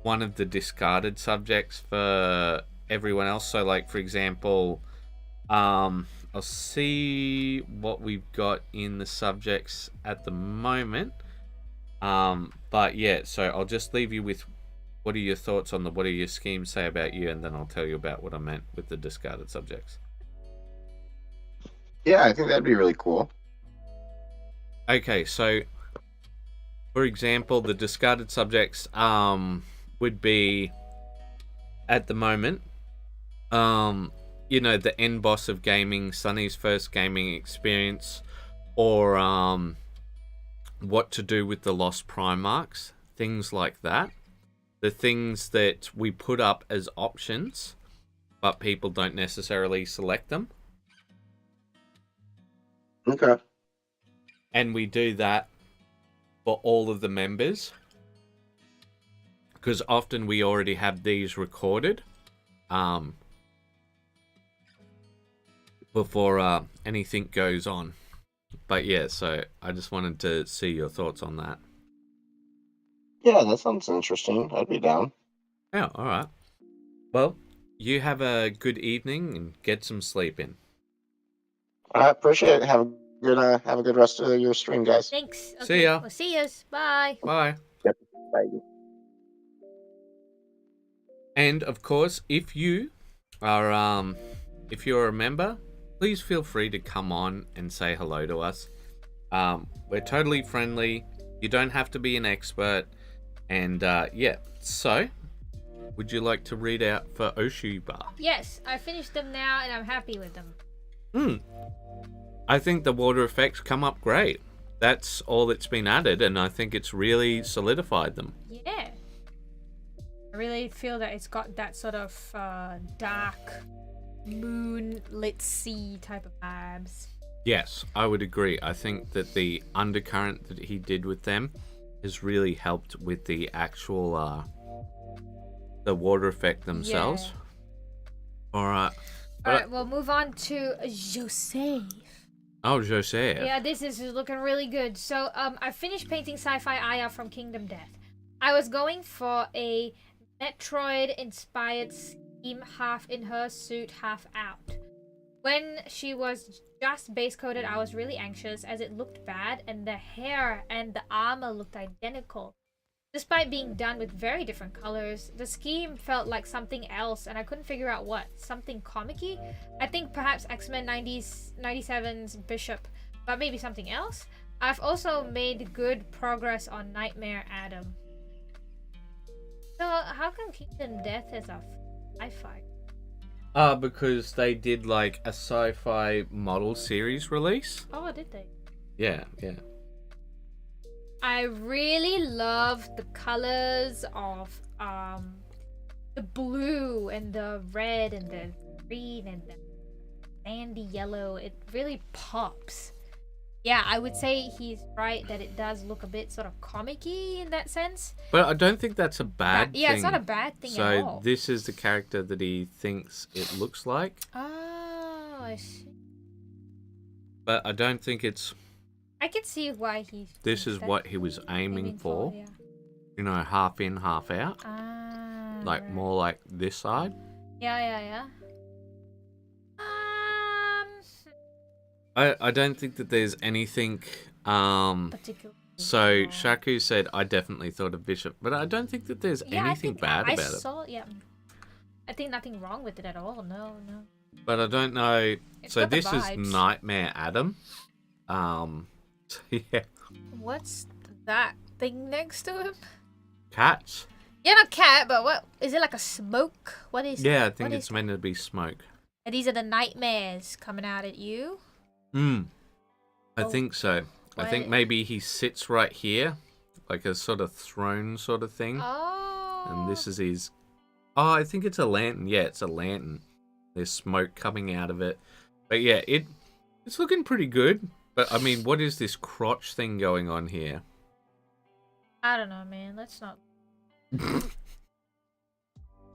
one of the discarded subjects for everyone else. So like for example, I'll see what we've got in the subjects at the moment. But yeah, so I'll just leave you with what are your thoughts on what do your schemes say about you, and then I'll tell you about what I meant with the discarded subjects. Yeah, I think that'd be really cool. Okay, so for example, the discarded subjects would be at the moment the end boss of gaming, Sunny's first gaming experience, or what to do with the lost Primarchs, things like that. The things that we put up as options, but people don't necessarily select them. Okay. And we do that for all of the members, because often we already have these recorded before anything goes on. But yeah, so I just wanted to see your thoughts on that. Yeah, that sounds interesting. I'd be down. Yeah, all right. Well, you have a good evening and get some sleep in. I appreciate it. Have a good rest of your stream, guys. Thanks. Okay. See ya. We'll see yous. Bye. Bye. Yep. Bye. And of course, if you're a member, please feel free to come on and say hello to us. We're totally friendly. You don't have to be an expert. And so would you like to read out for Oshuba? Yes, I finished them now and I'm happy with them. I think the water effects come up great. That's all that's been added, and I think it's really solidified them. Yeah. I really feel that it's got that sort of dark moonlit sea type of vibes. Yes, I would agree. I think that the undercurrent that he did with them has really helped with the actual the water effect themselves. Yeah. Alright. Alright, we'll move on to Jose. Oh, Jose. Yeah, this is looking really good. So, I finished painting Sci-Fi Aya from Kingdom Death. I was going for a Metroid-inspired scheme, half in her suit, half out. When she was just base-coated, I was really anxious as it looked bad, and the hair and the armor looked identical. Despite being done with very different colors, the scheme felt like something else, and I couldn't figure out what. Something comic-y? I think perhaps X-Men 97's Bishop, but maybe something else? I've also made good progress on Nightmare Adam. So, how come Kingdom Death has a sci-fi? Because they did like a sci-fi model series release. Oh, did they? Yeah. I really love the colors of the blue and the red and the green and the sandy yellow. It really pops. Yeah, I would say he's right that it does look a bit sort of comic-y in that sense. But I don't think that's a bad thing. Yeah, it's not a bad thing at all. So this is the character that he thinks it looks like. Oh, I see. But I don't think it's... I can see why he... This is what he was aiming for. Yeah. You know, half in, half out. Like Right. more like this side. Yeah. I don't think that there's anything Particular. So Shaku said, I definitely thought of Bishop, but I don't think that there's anything bad about it. Yeah, I think nothing wrong with it at all. No. But I don't know. It's So got the this is vibes. Nightmare Adam. So yeah, What's that thing next to him? cats. Yeah, not cat, but what is it, like a smoke? What is? Yeah, I think what it's is meant to be smoke. And these are the nightmares coming out at you. I think so. I think What? maybe he sits right here, like a sort of throne sort of thing. Oh. And this is his. Oh, I think it's a lantern. Yeah, it's a lantern. There's smoke coming out of it. But yeah, it's looking pretty good. But I mean, what is this crotch thing going on here? I don't know, man. Let's not.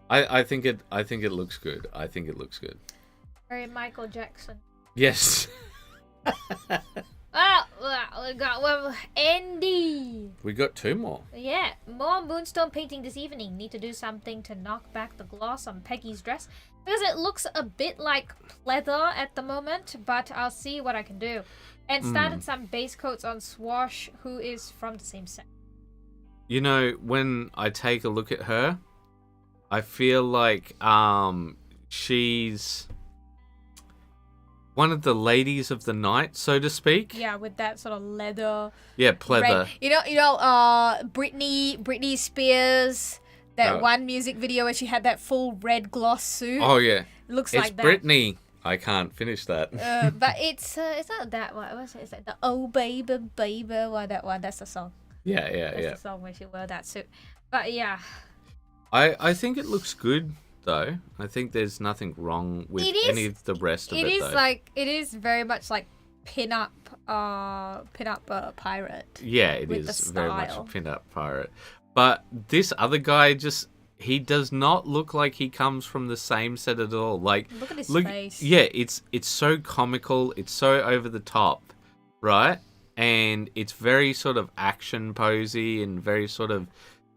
I think it looks good. I think it looks good. Very Michael Jackson. Yes. We got one. Andy. We got two more. Yeah, more moonstone painting this evening. Need to do something to knock back the gloss on Peggy's dress because it looks a bit like pleather at the moment, but I'll see what I can do. And started some base coats on Swash, who is from the same set. You know, when I take a look at her, I feel like she's one of the ladies of the night, so to speak. Yeah, with that sort of leather. Yeah, pleather. Red. You know, Britney Spears. That one music video where she had that full red gloss suit. Oh yeah, Looks it's like that. Britney. I can't finish that. But it's not that one. What's it? It's like the Oh Baby Baby. Well, that one. That's the song. Yeah. That's the song where she wore that suit. But yeah. I think it looks good though. I think there's nothing wrong with any of the rest of it. It is very much like pin-up pirate. Yeah, it with is the very much a style. pin-up pirate. But this other guy he does not look like he comes from the same set at all. Like, Look at his face. Yeah, it's so comical. It's so over the top, right? And it's very sort of action posy and very sort of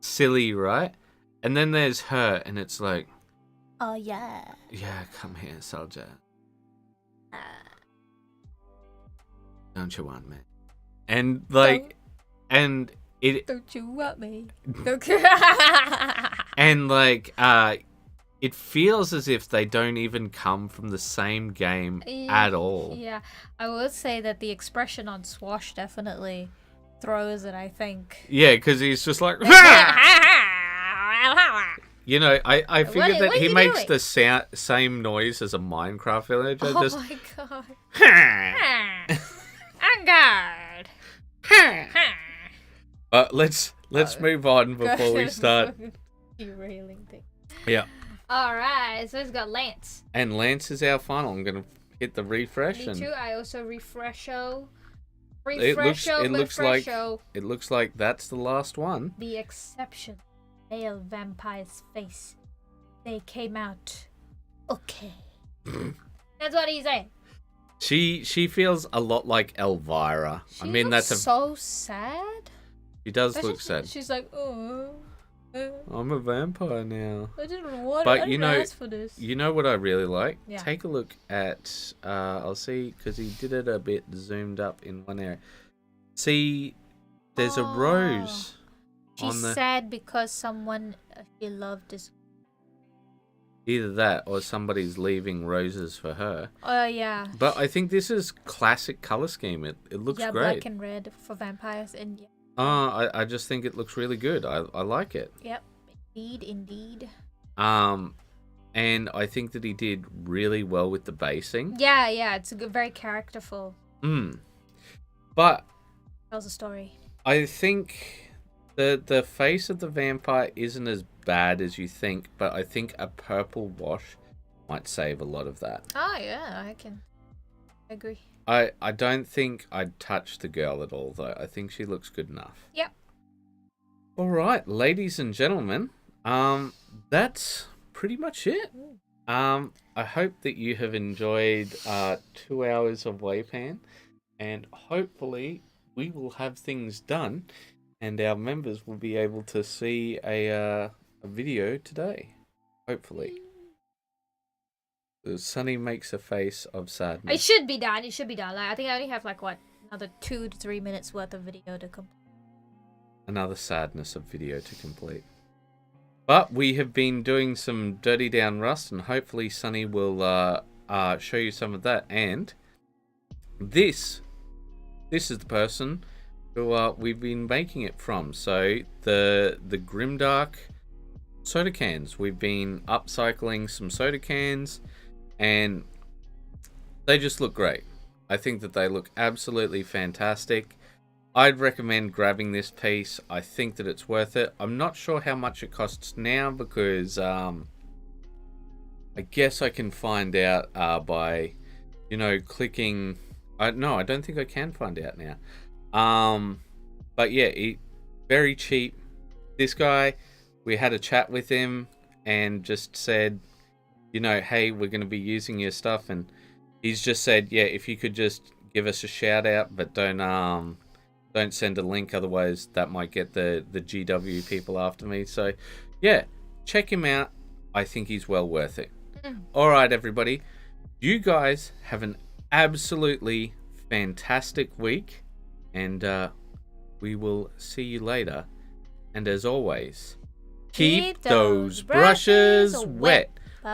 silly, right? And then there's her, and it's like, Oh yeah. yeah, come here, soldier. Don't you want me? And like, and it. Don't you want me? And like, it feels as if they don't even come from the same game at all. Yeah, I would say that the expression on Swash definitely throws it, I think. Yeah, because he's just like, you know, I figured that what are he you makes doing? the same noise as a Minecraft villager. Oh Just, my god. On guard. but let's move on before we start. Derailing thing. Yeah. Alright, so it's got Lance. And Lance is our final. I'm gonna hit the refresh. Me and too, I also refresho. It Refresho. looks like that's the last one. The exception. Male vampire's face. They came out okay. That's what he's saying. She feels a lot like Elvira. She looks so sad. She does look sad. She's like, oh, I'm a vampire now. I didn't want But it. I you didn't know- ask for this. You know what I really like? Yeah. Take a look at, I'll see, because he did it a bit zoomed up in one area. See, there's a rose on She's the... sad because someone she loved is. Either that or somebody's leaving roses for her. Oh, yeah. But I think this is classic color scheme. It looks Yeah, great. black and red for vampires. And yeah. I just think it looks really good. I like it. Yep. Indeed. And I think that he did really well with the basing. Yeah. It's a good, very characterful. But Tells a story. I think the face of the vampire isn't as bad as you think, but I think a purple wash might save a lot of that. Oh, yeah, I can agree. I don't think I'd touch the girl at all, though. I think she looks good enough. Yep. All right, ladies and gentlemen, that's pretty much it. I hope that you have enjoyed 2 hours of WAYPN, and hopefully we will have things done, and our members will be able to see a video today. Hopefully. Sunny makes a face of sadness. It should be done. Like, I think I only have, like, what, another 2 to 3 minutes worth of video to complete. another sadness of video to complete. But we have been doing some Dirty Down Rust, and hopefully Sunny will show you some of that. And this is the person who we've been making it from. So the Grimdark soda cans. We've been upcycling some soda cans, and they just look great. I think that they look absolutely fantastic. I'd recommend grabbing this piece. I think that it's worth it. I'm not sure how much it costs now, because I guess I can find out by, clicking. No, I don't think I can find out now. But yeah, very cheap. This guy, we had a chat with him and just said, hey, we're going to be using your stuff, and he's just said, yeah, if you could just give us a shout out, but don't send a link, otherwise that might get the GW people after me. So yeah, check him out. I think he's well worth it. All right, everybody, you guys have an absolutely fantastic week, and we will see you later. And as always, keep those brushes wet.